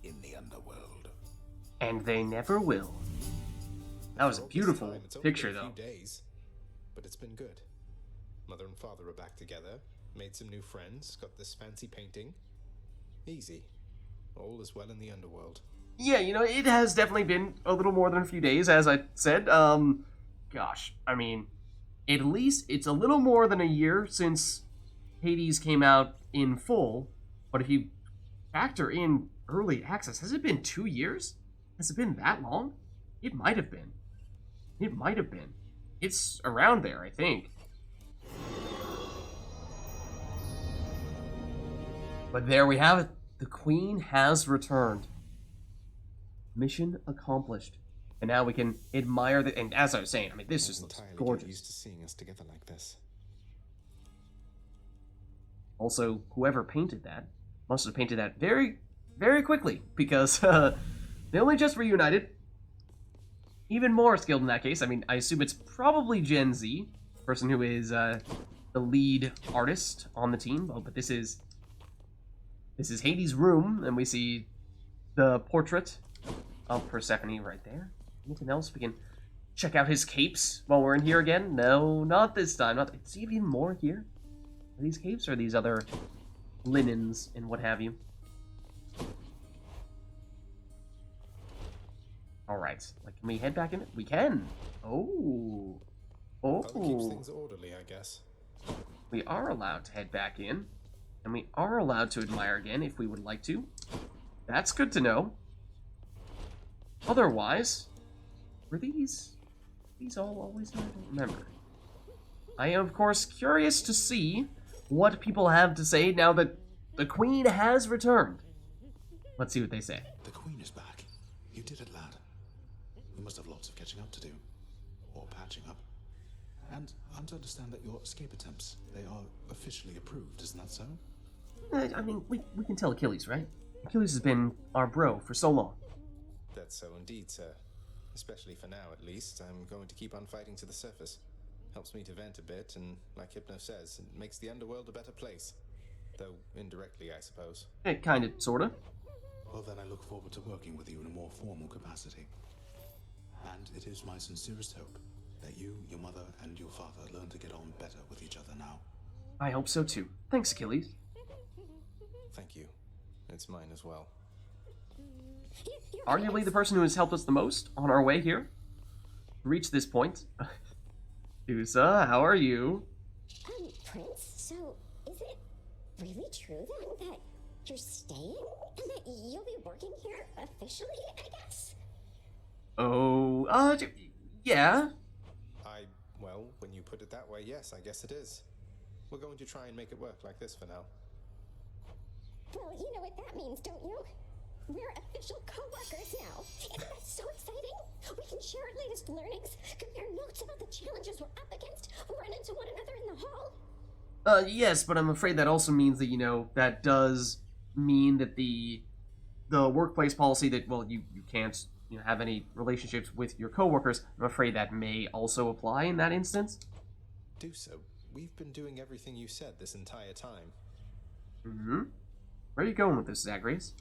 in the underworld. And they never will. That was a beautiful picture, It's only though. been a few days, but it's been good. Mother and father are back together, made some new friends, got this fancy painting. Easy. All is well in the underworld. Yeah, you know, it has definitely been a little more than a few days, as I said. Gosh, I mean, at least it's a little more than a year since Hades came out in full. But if you factor in early access, has it been 2 years? Has it been that long? It might have been. It might have been. It's around there, I think. But there we have it. The Queen has returned. Mission accomplished. And now we can admire the... And as I was saying, I mean, this just looks gorgeous. Used to seeing us together like this. Also, whoever painted that must have painted that very, very quickly. Because they only just reunited. Even more skilled in that case. I mean, I assume it's probably Gen Z. Person who is the lead artist on the team. Oh, but this is Hades' room, and we see the portrait of Persephone right there. Anything else? We can check out his capes while we're in here again. No, not this time. Not. Is even more here? Are these capes or are these other linens and what have you? All right. Like, can we head back in? We can. Oh. Well, it keeps things orderly, I guess. We are allowed to head back in. And we are allowed to admire again if we would like to. That's good to know. Otherwise, were these all always there? I don't remember. I am, of course, curious to see what people have to say now that the Queen has returned. Let's see what they say. The Queen is back. You did it, lad. We must have lots of catching up to do. Or patching up. And I'm to understand that your escape attempts, they are officially approved, isn't that so? I mean, we can tell Achilles, right? Achilles has been our bro for so long. That's so indeed, sir. Especially for now, at least. I'm going to keep on fighting to the surface. Helps me to vent a bit, and like Hypno says, it makes the underworld a better place. Though indirectly, I suppose. Kind of, sort of. Well, then I look forward to working with you in a more formal capacity. And it is my sincerest hope that you, your mother, and your father learn to get on better with each other now. I hope so too. Thanks, Achilles. Thank you. It's mine as well. Arguably the person who has helped us the most on our way here. To reach this point. Usa, how are you? Prince, so is it really true that you're staying? And that you'll be working here officially, I guess? Oh, yeah. Well, when you put it that way, yes, I guess it is. We're going to try and make it work like this for now. Well, you know what that means, don't you? We're official co-workers now. Isn't that so exciting? We can share our latest learnings, compare notes about the challenges we're up against, run into one another in the hall. Yes, but I'm afraid that also means that, you know, that does mean that the workplace policy that, well, you can't, you know, have any relationships with your coworkers, I'm afraid that may also apply in that instance. Do so. We've been doing everything you said this entire time. Mm-hmm. Where are you going with this, Zagreus?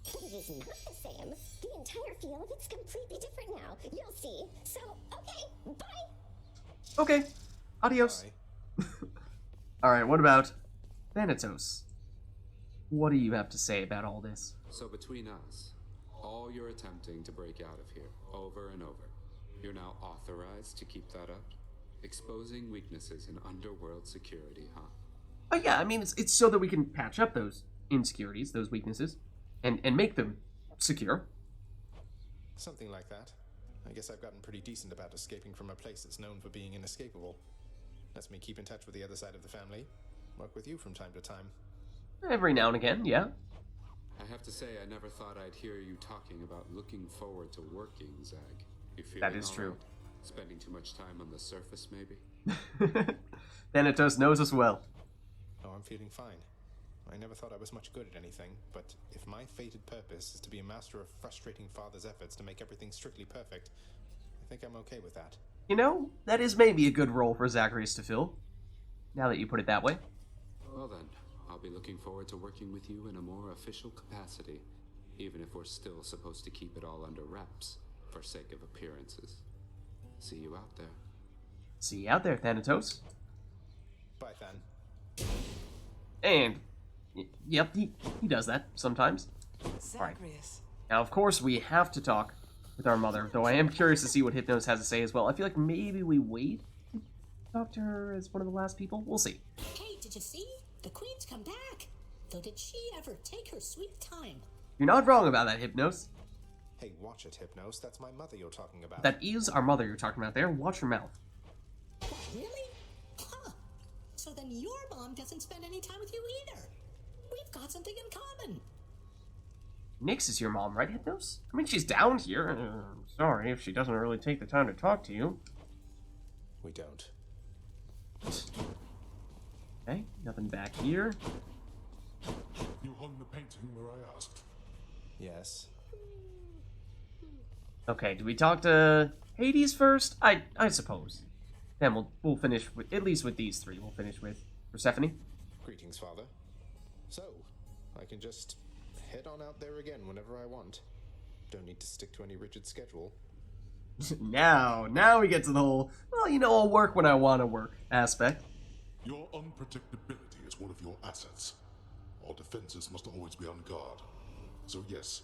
But it is not the same. The entire feel of it's completely different now. You'll see. So, okay, bye. Okay. Adios. Alright, what about Thanatos? What do you have to say about all this? So between us, all you're attempting to break out of here, over and over, you're now authorized to keep that up? Exposing weaknesses in underworld security, huh? Oh yeah, I mean, it's so that we can patch up those insecurities, those weaknesses, and make them secure. Something like that. I guess I've gotten pretty decent about escaping from a place that's known for being inescapable. Lets me keep in touch with the other side of the family. Work with you from time to time. Every now and again, yeah. I have to say, I never thought I'd hear you talking about looking forward to working, Zag. You feeling That is all true. right? Spending too much time on the surface, maybe? Thanatos knows us well. Oh, I'm feeling fine. I never thought I was much good at anything, but if my fated purpose is to be a master of frustrating father's efforts to make everything strictly perfect, I think I'm okay with that. You know, that is maybe a good role for Zacharias to fill, now that you put it that way. Well then, I'll be looking forward to working with you in a more official capacity, even if we're still supposed to keep it all under wraps, for sake of appearances. See you out there. See you out there, Thanatos. Bye, Than. And, yep, he does that sometimes. Alright. Now, of course, we have to talk with our mother, though I am curious to see what Hypnos has to say as well. I feel like maybe we wait to talk to her as one of the last people. We'll see. Hey, did you see? The Queen's come back. Though did she ever take her sweet time? You're not wrong about that, Hypnos. Hey, watch it, Hypnos. That's my mother you're talking about. That is our mother you're talking about there. Watch your mouth. What, really? Huh. So then your mom doesn't spend any time with you either. We've got something in common. Nyx is your mom, right, Hypnos? I mean, she's down here. Sorry if she doesn't really take the time to talk to you. We don't. Okay, nothing back here. You hung the painting where I asked. Yes. Okay, do we talk to Hades first? I suppose. Then we'll finish with, at least with these three. We'll finish with Persephone. Greetings, Father. So, I can just head on out there again whenever I want. Don't need to stick to any rigid schedule. Now we get to the whole, well, you know, I'll work when I want to work aspect. Your unpredictability is one of your assets. Our defenses must always be on guard. So yes,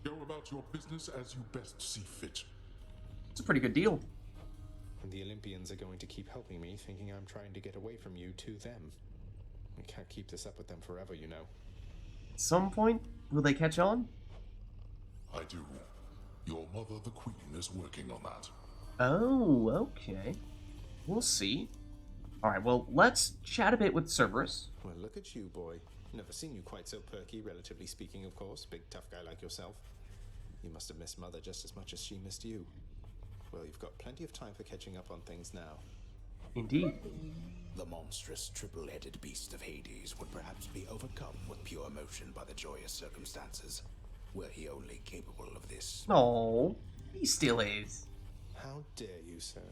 go about your business as you best see fit. It's a pretty good deal. And the Olympians are going to keep helping me, thinking I'm trying to get away from you to them. I can't keep this up with them forever, you know. At some point, will they catch on? I do. Your mother, the Queen, is working on that. Oh, okay. We'll see. Alright, well, let's chat a bit with Cerberus. Well, look at you, boy. Never seen you quite so perky, relatively speaking, of course. Big, tough guy like yourself. You must have missed Mother just as much as she missed you. Well, you've got plenty of time for catching up on things now. Indeed. The monstrous triple-headed beast of Hades would perhaps be overcome with pure emotion by the joyous circumstances, were he only capable of this. Oh, he still is. How dare you, sir?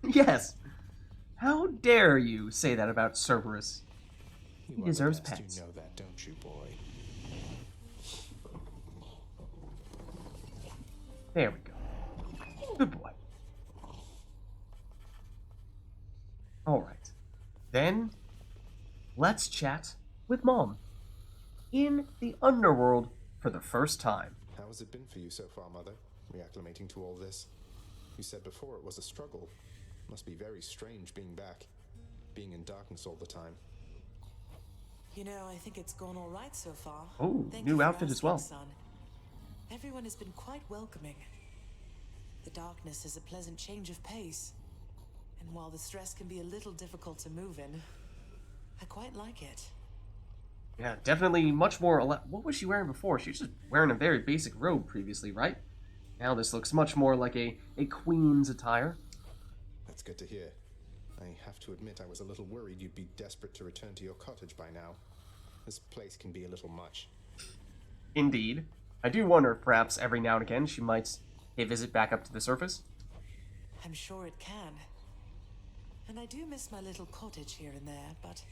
Yes. How dare you say that about Cerberus? He deserves pets. pets. You know that, don't you, boy? There we go. Good boy. Alright. Then, let's chat with Mom. In the underworld for the first time. How has it been for you so far, Mother? Reacclimating to all this? You said before it was a struggle. Must be very strange being back. Being in darkness all the time. You know, I think it's gone all right so far. Oh, Thank new you for outfit as asking, well. Son. Everyone has been quite welcoming. The darkness is a pleasant change of pace. And while the stress can be a little difficult to move in, I quite like it. Yeah, definitely much more... What was she wearing before? She was just wearing a very basic robe previously, right? Now this looks much more like a queen's attire. That's good to hear. I have to admit I was a little worried you'd be desperate to return to your cottage by now. This place can be a little much. Indeed. I do wonder if perhaps every now and again she might pay a visit back up to the surface. I'm sure it can. And I do miss my little cottage here and there, but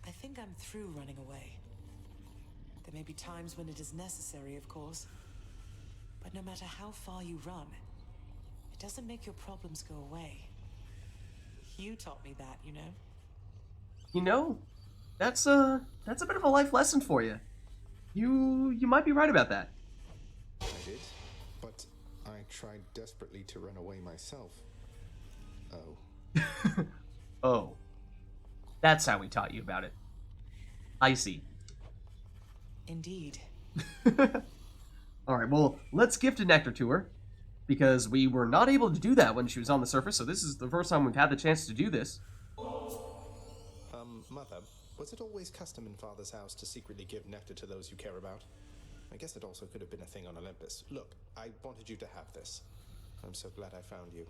I think I'm through running away. There may be times when it is necessary, of course. But no matter how far you run, it doesn't make your problems go away. You taught me that, you know? You know, that's a bit of a life lesson for you. You might be right about that. I did, but I tried desperately to run away myself. Oh. Oh. That's how we taught you about it. I see. Indeed. Alright, well, let's gift a nectar to her. Because we were not able to do that when she was on the surface, so this is the first time we've had the chance to do this. Mother, was it always custom in Father's house to secretly give nectar to those you care about? I guess it also could have been a thing on Olympus. Look, I wanted you to have this. I'm so glad I found you.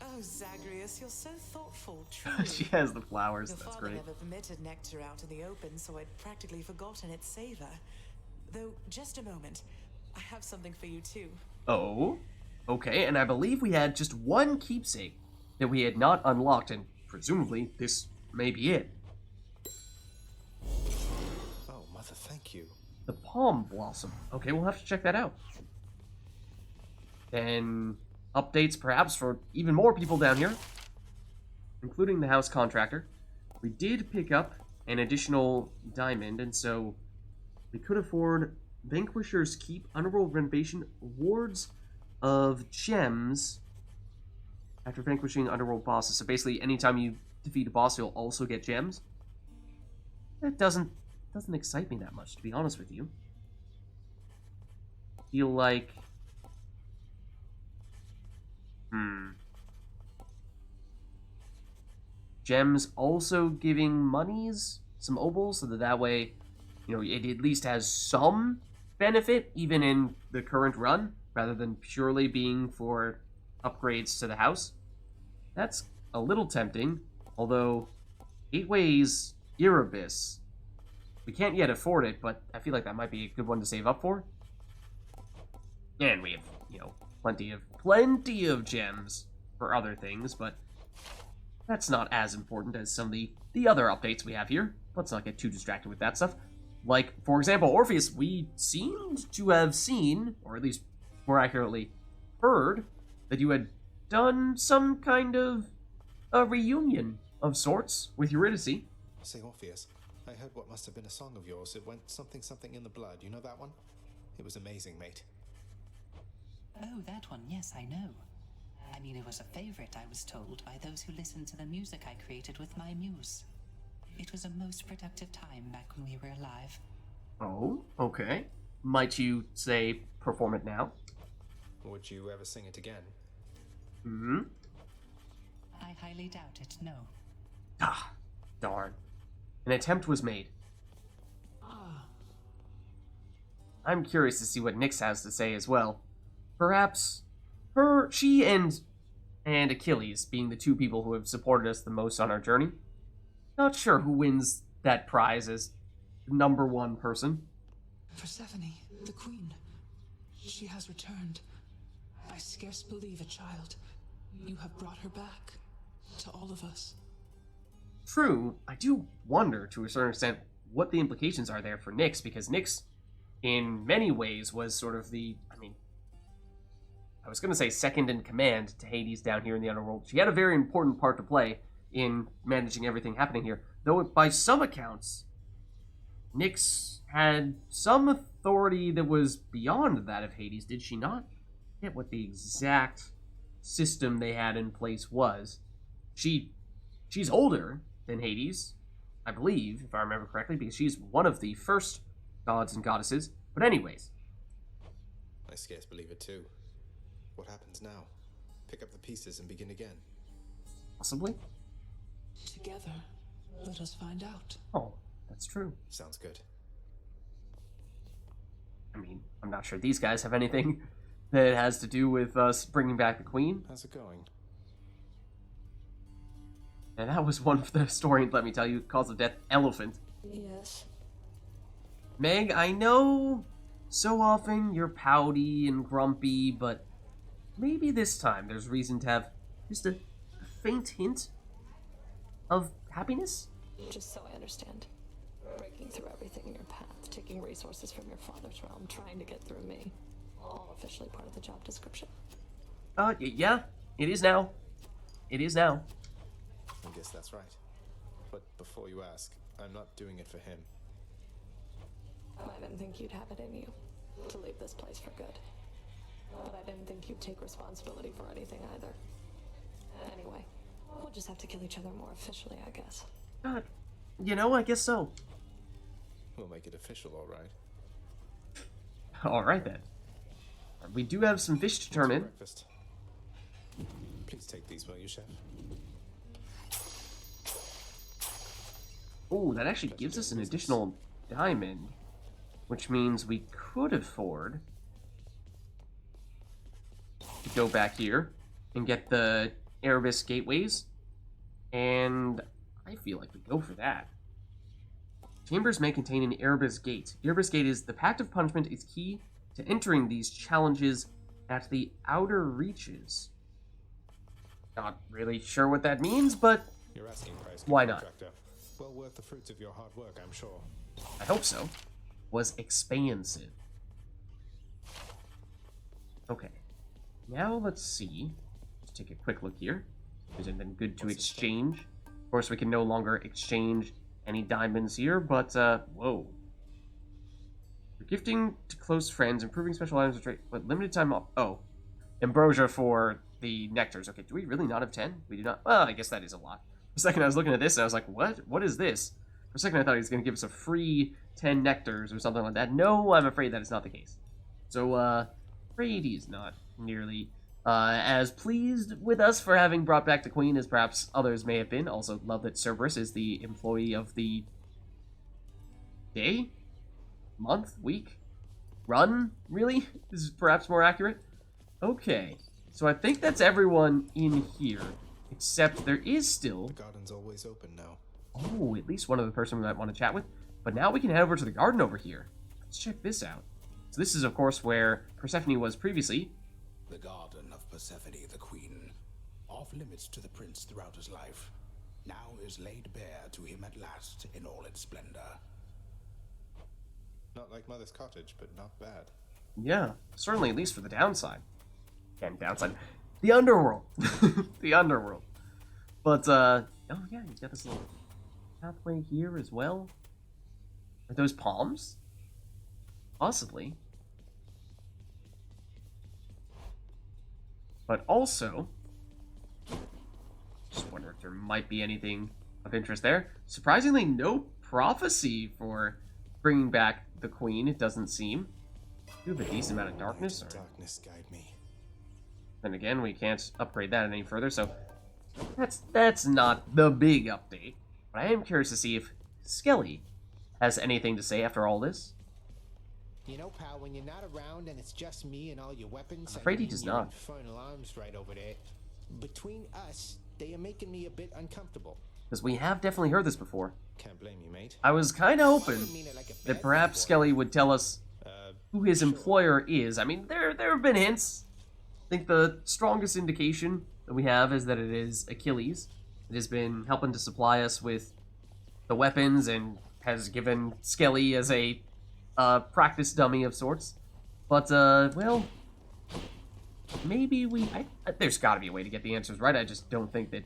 Oh, Zagreus, you're so thoughtful, truly. She has the flowers, Your that's father great. never permitted nectar out in the open, so I'd practically forgotten its savor. Though, just a moment. I have something for you, too. Oh? Okay, and I believe we had just one keepsake that we had not unlocked, and presumably this may be it. Oh, Mother, thank you. The palm blossom. Okay, we'll have to check that out. Then updates perhaps for even more people down here, including the house contractor. We did pick up an additional diamond, and so we could afford Vanquisher's Keep, Underworld Renovation, Awards of Gems after vanquishing Underworld bosses. So basically, anytime you defeat a boss, you'll also get gems. That doesn't excite me that much, to be honest with you. Feel like... Gems also giving monies, some obols, so that way, you know, it at least has some benefit, even in the current run, rather than purely being for upgrades to the house. That's a little tempting, although 8 Ways Erebus, we can't yet afford it, but I feel like that might be a good one to save up for. And we have, you know, plenty of gems for other things, but that's not as important as some of the other updates we have here. Let's not get too distracted with that stuff. Like, for example, Orpheus, we seemed to have seen, or at least more accurately heard, that you had done some kind of a reunion of sorts with Eurydice. Say, Orpheus, I heard what must have been a song of yours. It went something something in the blood. You know that one? It was amazing, mate. Oh, that one, yes, I know. I mean, it was a favorite, I was told, by those who listened to the music I created with my muse. It was a most productive time back when we were alive. Oh, okay. Might you, say, perform it now? Would you ever sing it again? I highly doubt it, no. Ah, darn. An attempt was made. I'm curious to see what Nyx has to say as well. Perhaps she and Achilles being the two people who have supported us the most on our journey. Not sure who wins that prize as number one person. Persephone, the queen. She has returned. I scarce believe it, child. You have brought her back to all of us. True, I do wonder to a certain extent what the implications are there for Nyx, because Nyx, in many ways, was sort of the, I was going to say second in command to Hades down here in the Underworld. She had a very important part to play in managing everything happening here. Though by some accounts, Nyx had some authority that was beyond that of Hades, did she not? I forget what the exact system they had in place was. She's older than Hades, I believe, if I remember correctly, because she's one of the first gods and goddesses. But anyways. I scarce believe it too. What happens now? Pick up the pieces and begin again. Possibly. Together, let us find out. Oh, that's true. Sounds good. I'm not sure these guys have anything that has to do with us bringing back the queen. How's it going? And that was one of the historians, let me tell you, cause of death, elephant. Yes. Meg, I know so often you're pouty and grumpy, but maybe this time there's reason to have just a faint hint of happiness? Just so I understand. Breaking through everything in your path, taking resources from your father's realm, trying to get through me. All officially part of the job description. Yeah, it is now. It is now. I guess that's right. But before you ask, I'm not doing it for him. I didn't think you'd have it in you to leave this place for good. But I didn't think you'd take responsibility for anything either. Anyway, we'll just have to kill each other more officially, I guess. You know, I guess so. We'll make it official, all right. Alright then. We do have some fish to turn in. Breakfast. Please take these, will you, chef? Oh, that actually gives us an additional diamond, which means we could afford to go back here and get the Erebus gateways, and I feel like we go for that. Chambers may contain an Erebus gate. Erebus gate is the pact of punishment is key to entering these challenges at the outer reaches. Not really sure what that means, but Your asking price, why not? contractor. Well worth the fruits of your hard work, I'm sure. I hope so. Was expansive. Okay. Now let's see. Let's take a quick look here. Is it been good to exchange? Of course, we can no longer exchange any diamonds here, but, whoa. For gifting to close friends, improving special items, but limited time off. Oh. Ambrosia for the nectars. Okay, do we really not have 10? We do not. Well, I guess that is a lot. For a second, I was looking at this, and I was like, what? What is this? For a second, I thought he was going to give us a free 10 nectars or something like that. No, I'm afraid that is not the case. So, afraid he's not nearly as pleased with us for having brought back the queen as perhaps others may have been. Also, love that Cerberus is the employee of the day? Month? Week? Run? Really? This is perhaps more accurate? Okay. So I think that's everyone in here. Except there is still... The garden's always open now. Oh, at least one other person we might want to chat with. But now we can head over to the garden over here. Let's check this out. So this is, of course, where Persephone was previously. The garden of Persephone, the queen, off limits to the prince throughout his life, now is laid bare to him at last in all its splendor. Not like Mother's cottage, but not bad. Yeah, certainly at least for the downside. Again, downside. The underworld. The underworld. But, oh yeah, he's got this little pathway here as well. Are those palms? Possibly. But also, just wonder if there might be anything of interest there. Surprisingly, no prophecy for bringing back the queen, it doesn't seem. You have a decent amount of darkness. Darkness guide me. Then again, we can't upgrade that any further, so that's not the big update. But I am curious to see if Skelly has anything to say after all this. You know, pal, when you're not around and it's just me and all your weapons, I'm afraid he I mean, does your not. infernal arms right over there. Between us, they are making me a bit uncomfortable. Because we have definitely heard this before. Can't blame you, mate. I was kind of hoping that perhaps Skelly would tell us who his employer is. I mean, there have been hints. I think the strongest indication that we have is that it is Achilles. It has been helping to supply us with the weapons and has given Skelly as a practice dummy of sorts. But, well, maybe there's got to be a way to get the answers right. I just don't think that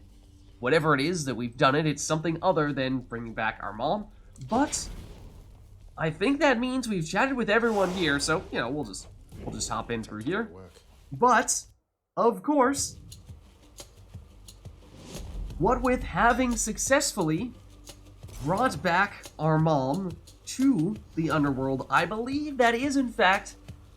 whatever it is that we've done it's something other than bringing back our mom. But I think that means we've chatted with everyone here, so, you know, we'll just hop in through here. But, of course, what with having successfully brought back our mom to the underworld, I believe that is, in fact,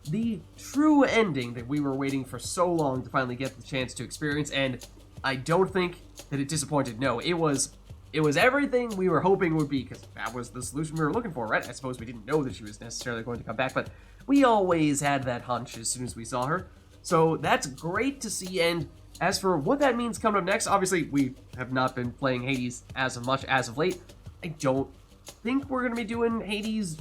the true ending that we were waiting for so long to finally get the chance to experience, and I don't think that it disappointed. No, it was everything we were hoping would be, because that was the solution we were looking for, right? I suppose we didn't know that she was necessarily going to come back, but we always had that hunch as soon as we saw her. So that's great to see, and as for what that means coming up next, obviously we have not been playing Hades as much as of late. I don't think we're going to be doing Hades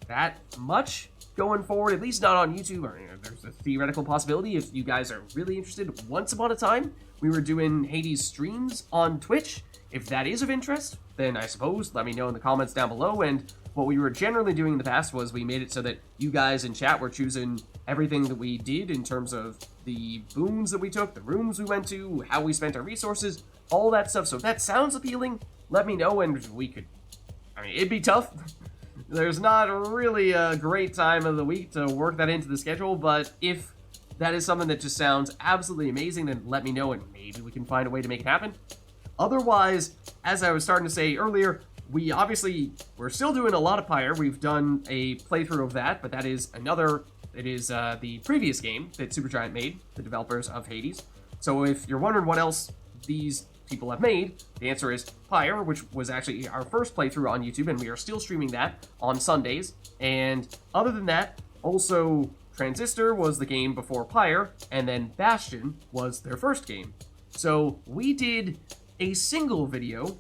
that much going forward, at least not on YouTube. Or, you know, there's a theoretical possibility if you guys are really interested. Once upon a time, we were doing Hades streams on Twitch. If that is of interest, then I suppose let me know in the comments down below. And what we were generally doing in the past was we made it so that you guys in chat were choosing everything that we did in terms of the boons that we took, the rooms we went to, how we spent our resources, all that stuff. So if that sounds appealing, let me know and we could, I mean, it'd be tough. There's not really a great time of the week to work that into the schedule, but if that is something that just sounds absolutely amazing, then let me know and maybe we can find a way to make it happen. Otherwise, as I was starting to say earlier, we're still doing a lot of Pyre. We've done a playthrough of that, but that is the previous game that Supergiant made, the developers of Hades. So if you're wondering what else these people have made, the answer is Pyre, which was actually our first playthrough on YouTube, and we are still streaming that on Sundays. And other than that, also Transistor was the game before Pyre, and then Bastion was their first game. So we did a single video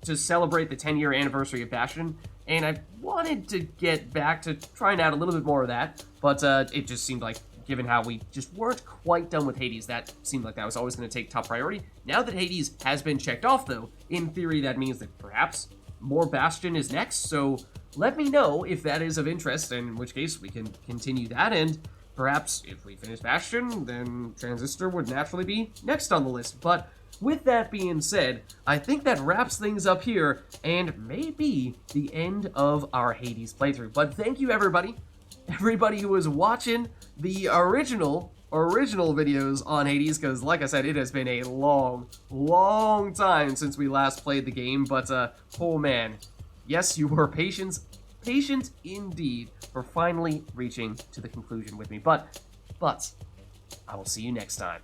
to celebrate the 10-year anniversary of Bastion, and I wanted to get back to trying out a little bit more of that, but it just seemed like, given how we just weren't quite done with Hades, that seemed like that was always going to take top priority. Now that Hades has been checked off, though, in theory that means that perhaps more Bastion is next, so let me know if that is of interest, and in which case we can continue that, and perhaps if we finish Bastion, then Transistor would naturally be next on the list. But with that being said, I think that wraps things up here, and may be the end of our Hades playthrough. But thank you, everybody who was watching the original videos on Hades, because like I said, it has been a long time since we last played the game, but oh man, yes, you were patient indeed for finally reaching to the conclusion with me, but I will see you next time.